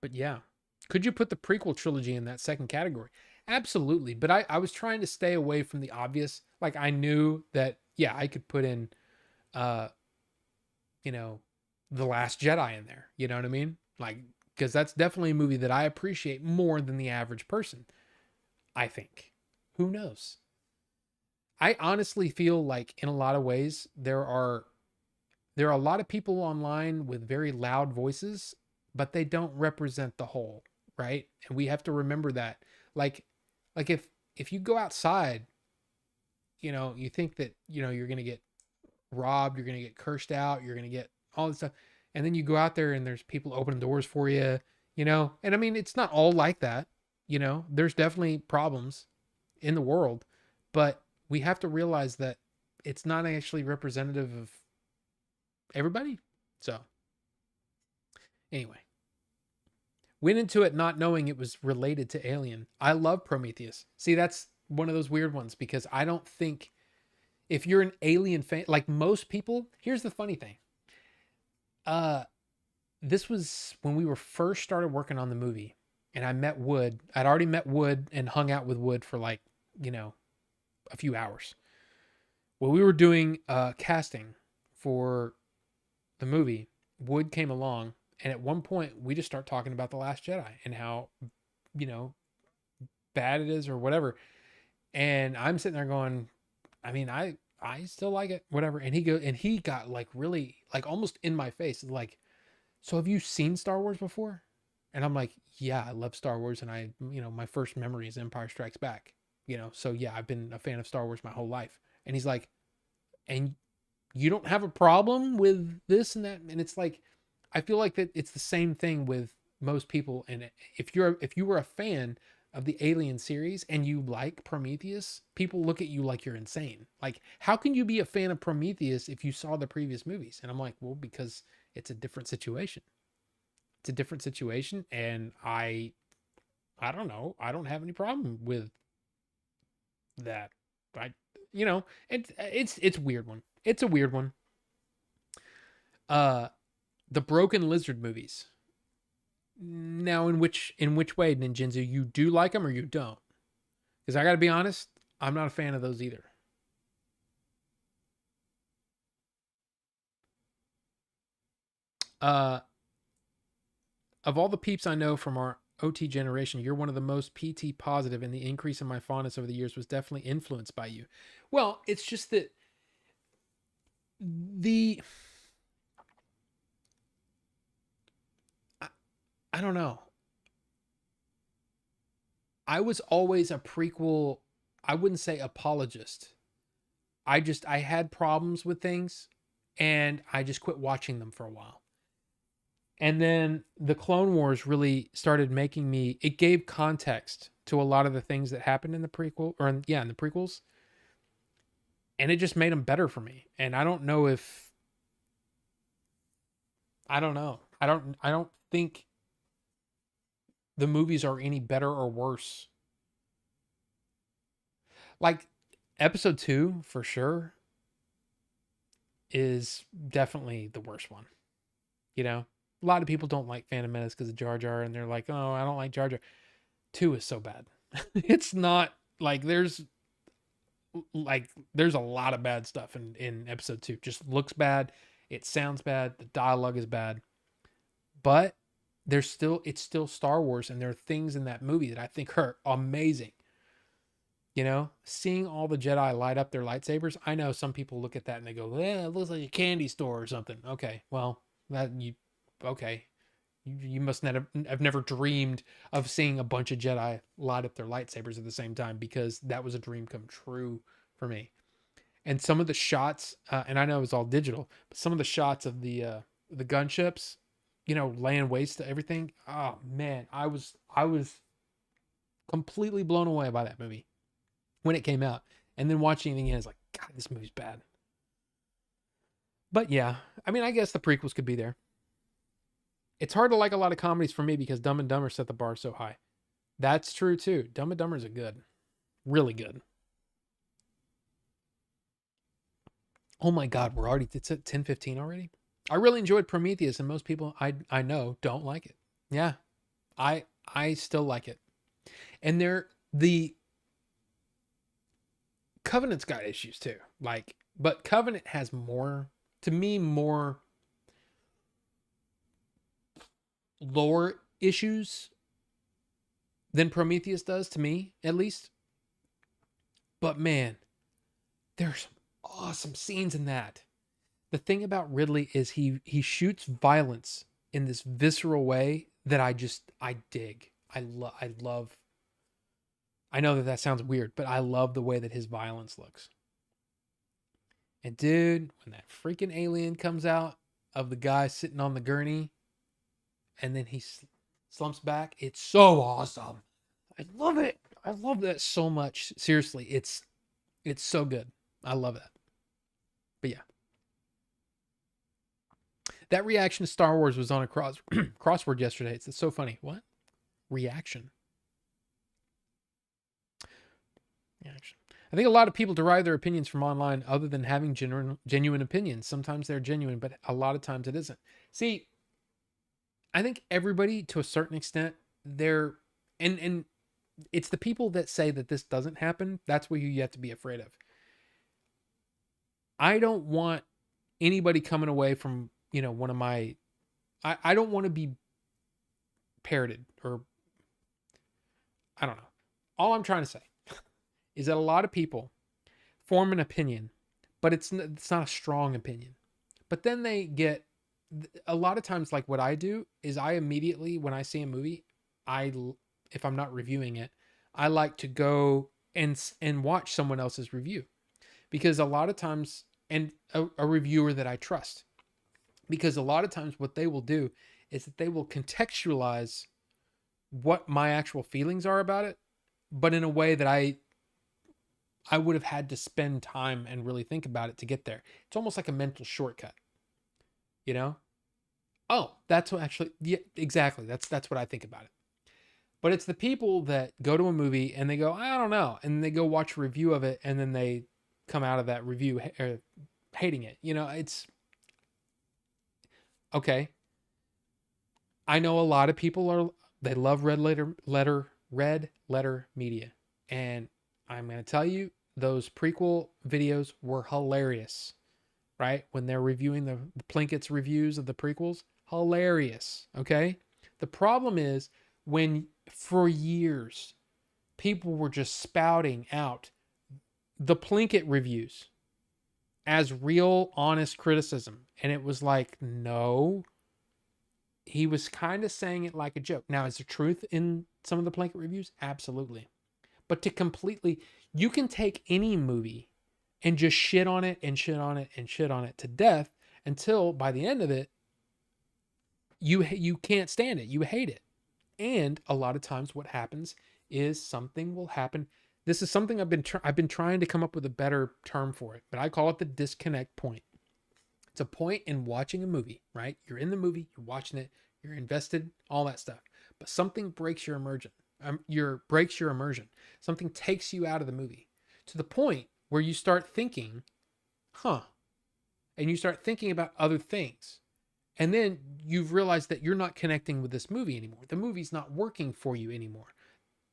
but yeah, could you put the prequel trilogy in that second category? Absolutely. But I was trying to stay away from the obvious. Like I knew that, yeah, I could put in, uh, you know, The Last Jedi in there. You know what I mean? Like, because that's definitely a movie that I appreciate more than the average person, I think. Who knows? I honestly feel like in a lot of ways there are a lot of people online with very loud voices, but they don't represent the whole, right? And we have to remember that. Like like if you go outside, you think that, you're going to get robbed, you're going to get cursed out, you're going to get all this stuff. And then you go out there and there's people opening doors for you, And I mean, it's not all like that, There's definitely problems in the world, but we have to realize that it's not actually representative of everybody. So, anyway, went into it not knowing it was related to Alien. I love Prometheus. See, that's one of those weird ones because I don't think if you're an Alien fan, like most people, here's the funny thing. Uh, this was when we were first started working on the movie, and I met Wood. I'd already met Wood and hung out with Wood for like, a few hours. Well, we were doing casting for the movie. Wood came along, and at one point we just start talking about The Last Jedi and how, you know, bad it is or whatever. And I'm sitting there going, I mean, I still like it, whatever. And he got like really like almost in my face, like, so have you seen Star Wars before? And I'm like, yeah, I love Star Wars, and my first memory is Empire Strikes Back. So yeah, I've been a fan of Star Wars my whole life. And he's like, and you don't have a problem with this and that, and it's like, I feel like that it's the same thing with most people. And if you were a fan of the Alien series and you like Prometheus, people look at you like you're insane. Like, how can you be a fan of Prometheus if you saw the previous movies? And I'm like, well, because it's a different situation. It's a different situation, and I don't know. I don't have any problem with that. I it's weird one. It's a weird one. Uh the Broken Lizard movies. Now, in which way, Ninjinzu, you do like them or you don't? Because I got to be honest, I'm not a fan of those either. Uh, of all the peeps I know from our OT generation, you're one of the most PT positive, and the increase in my fondness over the years was definitely influenced by you. Well, it's just that the I, I don't know. I was always a prequel. I wouldn't say apologist. I had problems with things, and I just quit watching them for a while. And then the Clone Wars really started making me, it gave context to a lot of the things that happened in the prequel, or in the prequels, and it just made them better for me. And I don't know if I don't know. I don't think the movies are any better or worse. Like episode 2 for sure is definitely the worst one. You know, a lot of people don't like Phantom Menace because of Jar Jar, and they're like, "Oh, I don't like Jar Jar." 2 is so bad. It's not like there's a lot of bad stuff in episode 2. Just looks bad, it sounds bad, the dialogue is bad, but it's still Star Wars, and there are things in that movie that I think are amazing. Seeing all the Jedi light up their lightsabers. I know some people look at that and they go, "Yeah, it looks like a candy store or something." Okay, well, okay, you must not have never dreamed of seeing a bunch of Jedi light up their lightsabers at the same time, because that was a dream come true for me. And some of the shots, and I know it was all digital, but some of the shots of the gunships, laying waste to everything. Oh man, I was completely blown away by that movie when it came out, and then watching it again is like, God, this movie's bad. But yeah, I mean, I guess the prequels could be there. It's hard to like a lot of comedies for me because Dumb and Dumber set the bar so high. That's true too. Dumb and Dumber is a good, really good. Oh my God, it's at 10:15 already. I really enjoyed Prometheus, and most people I know don't like it. Yeah, I still like it, and the Covenant's got issues too. But Covenant has more, to me, more lore issues than Prometheus does, to me at least. But man, there's some awesome scenes in that. The thing about Ridley is he shoots violence in this visceral way that I dig. I love. I know that sounds weird, but I love the way that his violence looks. And dude, when that freaking alien comes out of the guy sitting on the gurney, and then he slumps back, it's so awesome. I love it. I love that so much. Seriously, it's so good. I love that. But yeah, that reaction to Star Wars was on a crossword yesterday. It's so funny. What reaction? Reaction. I think a lot of people derive their opinions from online, other than having genuine opinions. Sometimes they're genuine, but a lot of times it isn't. See, I think everybody, to a certain extent, they're and it's the people that say that this doesn't happen. That's what you have to be afraid of. I don't want anybody coming away from one of my. I don't want to be parroted, or I don't know. All I'm trying to say is that a lot of people form an opinion, but it's not a strong opinion. But then they get a lot of times, like what I do is I immediately, when I see a movie, I if I'm not reviewing it, I like to go and watch someone else's review, because a lot of times, and a reviewer that I trust, because a lot of times what they will do is that they will contextualize what my actual feelings are about it, but in a way that I would have had to spend time and really think about it to get there. It's almost like a mental shortcut, you know? Oh, that's what actually, yeah, exactly. That's what I think about it. But it's the people that go to a movie and they go, I don't know, and they go watch a review of it, and then they come out of that review hating it. It's okay. I know a lot of people they love red letter media, and I'm gonna tell you, those prequel videos were hilarious, right? When they're reviewing the Plinkett's reviews of the prequels, hilarious. Okay. The problem is when for years people were just spouting out the Plinkett reviews as real, honest criticism, and it was like, no, he was kind of saying it like a joke. Now, is there truth in some of the Plinkett reviews? Absolutely. But to completely, you can take any movie and just shit on it and shit on it and shit on it to death until by the end of it, you can't stand it. You hate it. And a lot of times what happens is something will happen. This is something I've been trying to come up with a better term for it, but I call it the disconnect point. It's a point in watching a movie, right? You're in the movie, you're watching it, you're invested, all that stuff. But something breaks your immersion. Breaks your immersion. Something takes you out of the movie to the point where you start thinking, huh? And you start thinking about other things. And then you've realized that you're not connecting with this movie anymore. The movie's not working for you anymore.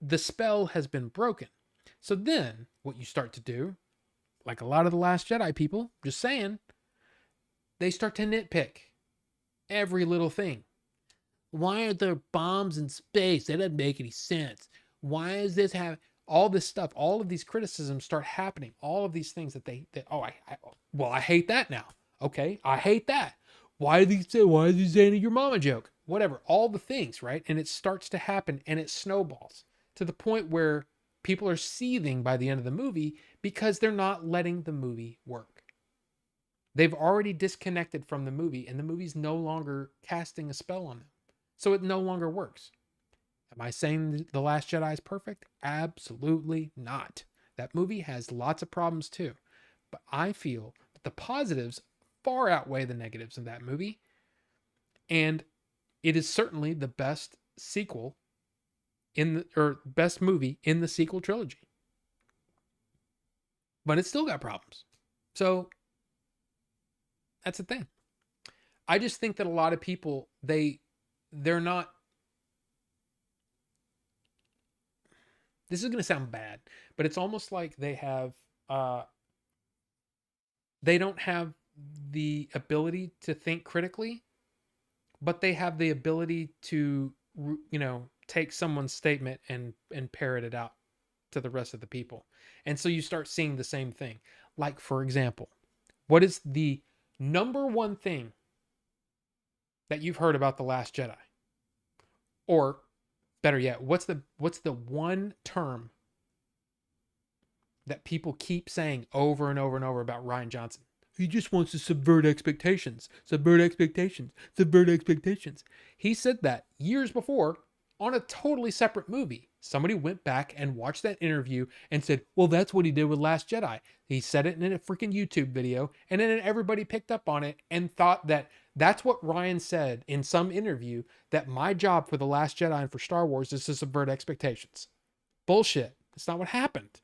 The spell has been broken. So then what you start to do, like a lot of the Last Jedi people, just saying, they start to nitpick every little thing. Why are there bombs in space? That doesn't make any sense. Why is this happening? All this stuff, all of these criticisms start happening. All of these things that I hate that now. Okay, I hate that. Why is he saying your mama joke? Whatever, all the things, right? And it starts to happen and it snowballs to the point where people are seething by the end of the movie because they're not letting the movie work. They've already disconnected from the movie and the movie's no longer casting a spell on them. So it no longer works. Am I saying The Last Jedi is perfect? Absolutely not. That movie has lots of problems too. But I feel that the positives far outweigh the negatives in that movie. And it is certainly the best sequel best movie in the sequel trilogy. But it's still got problems. So that's the thing. I just think that a lot of people, they're not, this is going to sound bad, but it's almost like they don't have the ability to think critically, but they have the ability to, take someone's statement and parrot it out to the rest of the people. And so you start seeing the same thing. Like, for example, what is the number one thing that you've heard about The Last Jedi? Or better yet, what's the one term that people keep saying over and over and over about Rian Johnson? He just wants to subvert expectations. Subvert expectations. Subvert expectations. He said that years before on a totally separate movie. Somebody went back and watched that interview and said, well, that's what he did with Last Jedi. He said it in a freaking YouTube video, and then everybody picked up on it and thought that that's what Rian said in some interview, that my job for The Last Jedi and for Star Wars is to subvert expectations. Bullshit. That's not what happened.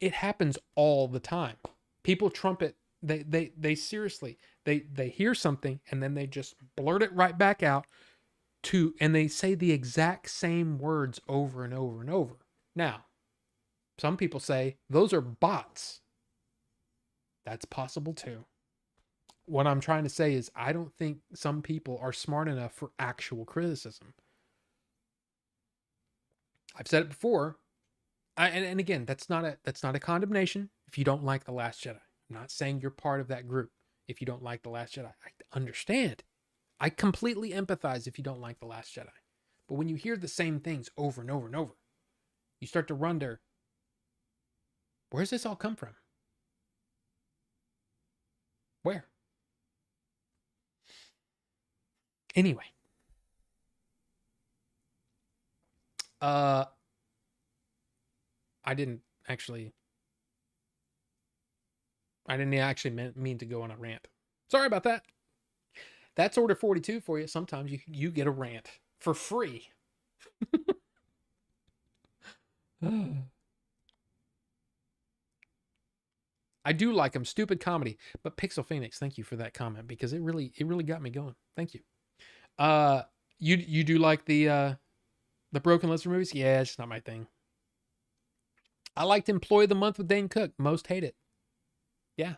It happens all the time. People trumpet, they seriously, they hear something and then they just blurt it right back out and they say the exact same words over and over and over. Now, some people say those are bots. That's possible too. What I'm trying to say is I don't think some people are smart enough for actual criticism. I've said it before. And again, that's not a condemnation if you don't like The Last Jedi. I'm not saying you're part of that group if you don't like The Last Jedi. I understand. I completely empathize if you don't like The Last Jedi. But when you hear the same things over and over and over, you start to wonder, where's this all come from? Where? Anyway. I didn't actually mean to go on a rant. Sorry about that. That's Order 42 for you. Sometimes you get a rant for free. I do like him. Stupid comedy. But Pixel Phoenix, thank you for that comment because it really got me going. Thank you. You do like the Broken Lesser movies? Yeah, it's not my thing. I liked Employee of the Month with Dane Cook. Most hate it. Yeah.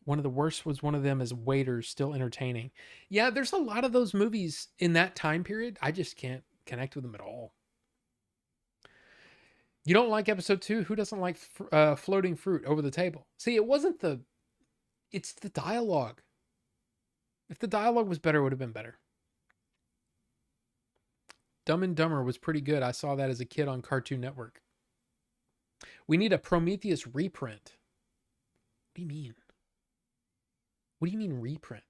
One of the worst was one of them as Waiters, still entertaining. Yeah, there's a lot of those movies in that time period. I just can't connect with them at all. You don't like episode 2? Who doesn't like floating fruit over the table? See, it's the dialogue. If the dialogue was better, it would have been better. Dumb and Dumber was pretty good. I saw that as a kid on Cartoon Network. We need a Prometheus reprint. What do you mean? What do you mean reprint?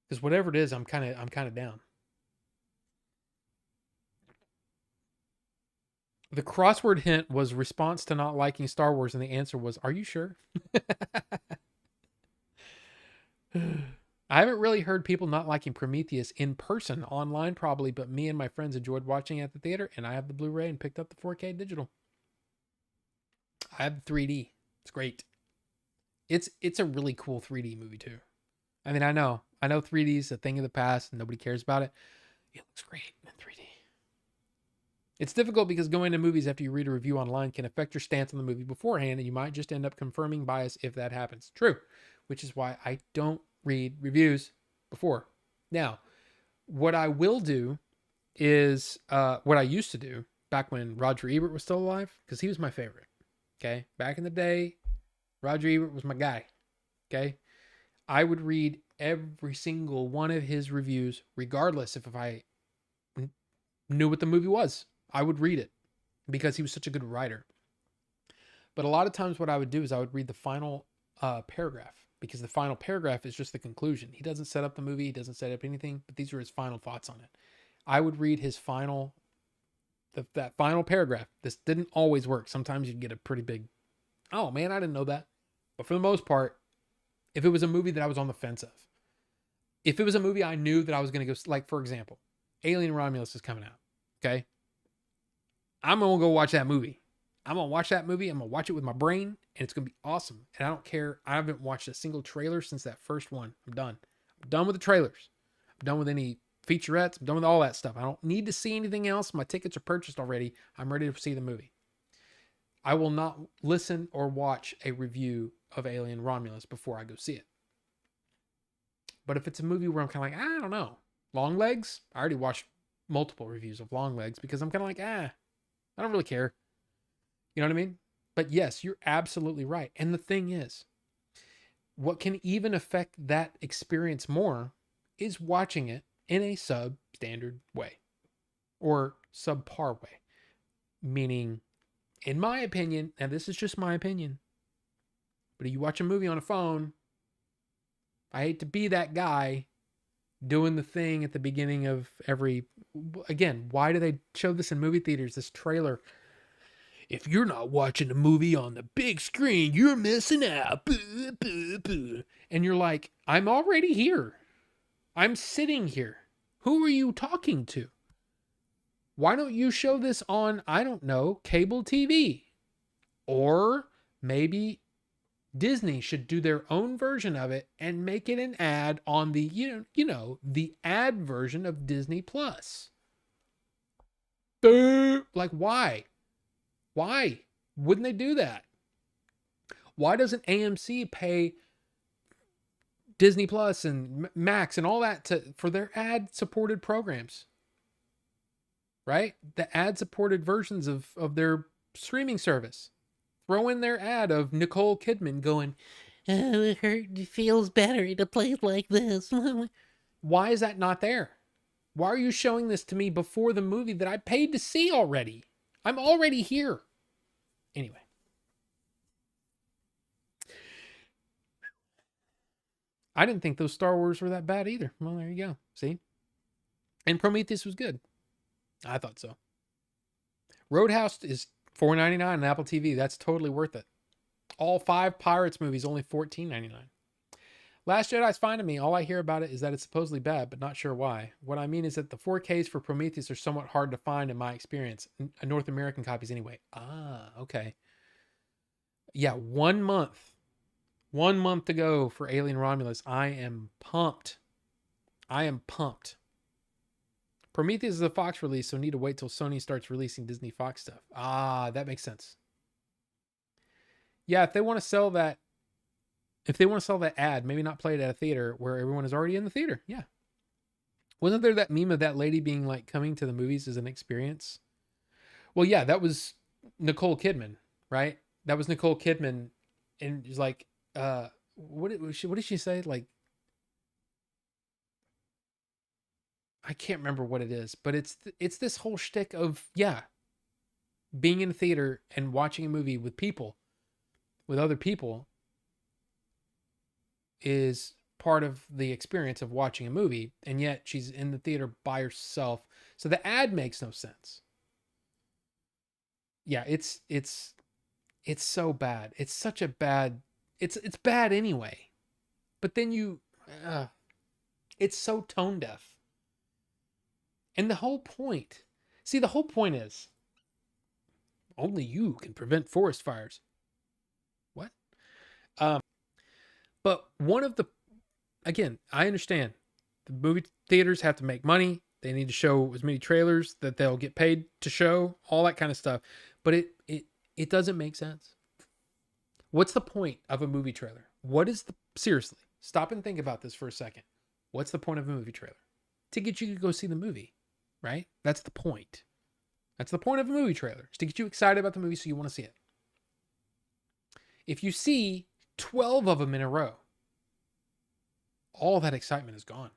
Because whatever it is, I'm kind of down. The crossword hint was response to not liking Star Wars, and the answer was, "Are you sure?" I haven't really heard people not liking Prometheus in person, online probably, but me and my friends enjoyed watching it at the theater, and I have the Blu-ray and picked up the 4K digital. I have the 3D. It's great. It's a really cool 3D movie too. I mean, I know 3D is a thing of the past and nobody cares about it. It looks great in 3D. It's difficult because going to movies after you read a review online can affect your stance on the movie beforehand, and you might just end up confirming bias if that happens. True, which is why I don't read reviews before. Now, what I will do is what I used to do back when Roger Ebert was still alive, because he was my favorite. Okay, back in the day, Roger Ebert was my guy. Okay, I would read every single one of his reviews, regardless if I knew what the movie was. I would read it because he was such a good writer. But a lot of times what I would do is I would read the final paragraph, because the final paragraph is just the conclusion. He doesn't set up the movie. He doesn't set up anything, but these are his final thoughts on it. I would read his that final paragraph. This didn't always work. Sometimes you'd get a pretty big, oh man, I didn't know that. But for the most part, if it was a movie that I was on the fence of, if it was a movie I knew that I was going to go, like for example, Alien Romulus is coming out. Okay. I'm going to go watch that movie. I'm going to watch that movie. I'm going to watch it with my brain, and it's going to be awesome. And I don't care. I haven't watched a single trailer since that first one. I'm done. I'm done with the trailers. I'm done with any featurettes. I'm done with all that stuff. I don't need to see anything else. My tickets are purchased already. I'm ready to see the movie. I will not listen or watch a review of Alien Romulus before I go see it. But if it's a movie where I'm kind of like, I don't know. Longlegs? I already watched multiple reviews of Longlegs because I'm kind of like, I don't really care. You know what I mean? But yes, you're absolutely right. And the thing is, what can even affect that experience more is watching it in a substandard way or subpar way. Meaning, in my opinion, and this is just my opinion, but if you watch a movie on a phone, I hate to be that guy doing the thing at the beginning of every, again, why do they show this in movie theaters, this trailer? If you're not watching a movie on the big screen, you're missing out. And you're like, I'm already here. I'm sitting here. Who are you talking to? Why don't you show this on, I don't know, cable TV? Or maybe Disney should do their own version of it and make it an ad on the, the ad version of Disney Plus. Like, why? Why wouldn't they do that? Why doesn't AMC pay Disney Plus and Max and all that for their ad-supported programs? right? The ad-supported versions of their streaming service. Throw in their ad of Nicole Kidman going, "Oh, it feels better to play like this." Why is that not there? Why are you showing this to me before the movie that I paid to see already? I'm already here. Anyway. I didn't think those Star Wars were that bad either. Well, there you go. See? And Prometheus was good. I thought so. Roadhouse is $4.99 on Apple TV. That's totally worth it. All 5 Pirates movies, only $14.99. Last Jedi's fine to me. All I hear about it is that it's supposedly bad, but not sure why. What I mean is that the 4Ks for Prometheus are somewhat hard to find in my experience. North American copies anyway. Ah, okay. Yeah, 1 month. 1 month to go for Alien Romulus. I am pumped. I am pumped. Prometheus is a Fox release, so need to wait till Sony starts releasing Disney Fox stuff. Ah, that makes sense. Yeah, if they want to sell that ad, maybe not play it at a theater where everyone is already in the theater. Yeah. Wasn't there that meme of that lady being like, coming to the movies as an experience? Well, yeah, that was Nicole Kidman, right? That was Nicole Kidman, and she's like, what did she say? Like, I can't remember what it is, but it's this whole shtick of, yeah, being in a theater and watching a movie with people, with other people, is part of the experience of watching a movie, and yet she's in the theater by herself. So the ad makes no sense. Yeah, it's so bad. It's such a bad. It's bad anyway. But then it's so tone deaf. And the whole point, the whole point is only you can prevent forest fires. What? But one of the, again, I understand the movie theaters have to make money. They need to show as many trailers that they'll get paid to show, all that kind of stuff. But it doesn't make sense. What's the point of a movie trailer? Seriously, stop and think about this for a second. What's the point of a movie trailer? To get you to go see the movie, right? That's the point. That's the point of a movie trailer, is to get you excited about the movie so you want to see it. If you see 12 of them in a row, all that excitement is gone.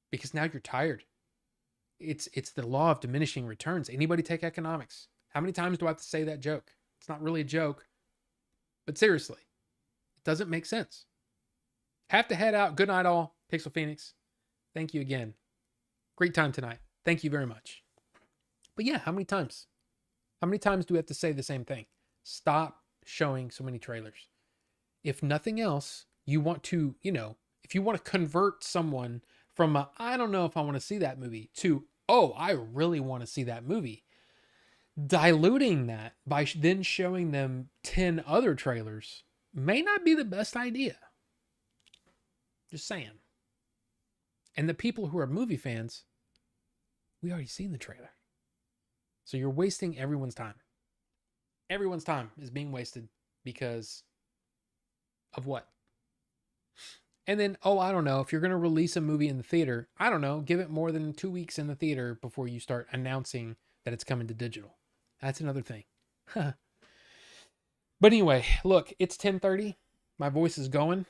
Because now you're tired. It's the law of diminishing returns. Anybody take economics? How many times do I have to say that joke? It's not really a joke. But seriously, it doesn't make sense. Have to head out. Good night, all. Pixel Phoenix, thank you again. Great time tonight. Thank you very much. But yeah, how many times? How many times do we have to say the same thing? Stop showing so many trailers. If nothing else, you want to, if you want to convert someone from I don't know if I want to see that movie to, oh, I really want to see that movie. Diluting that by then showing them 10 other trailers may not be the best idea. Just saying. And the people who are movie fans, we already seen the trailer. So you're wasting everyone's time. Everyone's time is being wasted because of what? And then, I don't know, if you're going to release a movie in the theater, I don't know, give it more than 2 weeks in the theater before you start announcing that it's coming to digital. That's another thing. But anyway, look, it's 10:30. My voice is going.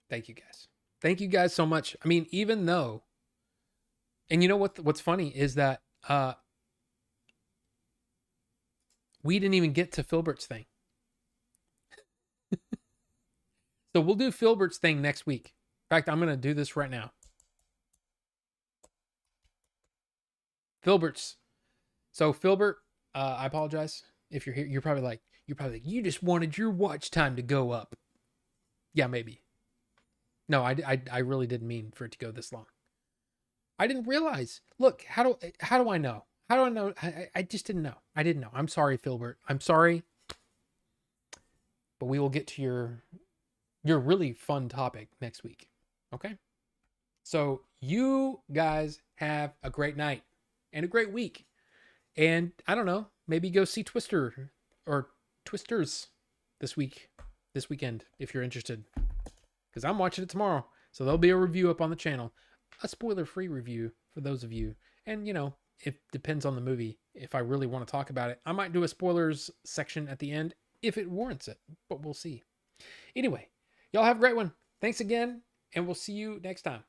Thank you guys. Thank you guys so much. I mean, even though, and you know what's funny is that we didn't even get to Filbert's thing. So we'll do Filbert's thing next week. In fact, I'm going to do this right now. Filbert's. So Filbert, I apologize if you're here. You're probably like, you just wanted your watch time to go up. Yeah, maybe. No, I really didn't mean for it to go this long. I didn't realize. Look, how do I know? How do I know? I just didn't know. I didn't know. I'm sorry, Filbert. I'm sorry. But we will get to your really fun topic next week. Okay? So you guys have a great night and a great week. And I don't know, maybe go see Twister or Twisters this weekend, if you're interested. Because I'm watching it tomorrow. So there'll be a review up on the channel. a spoiler-free review for those of you. And, you know, it depends on the movie. If I really want to talk about it, I might do a spoilers section at the end if it warrants it, but we'll see. Anyway, y'all have a great one. Thanks again, and we'll see you next time.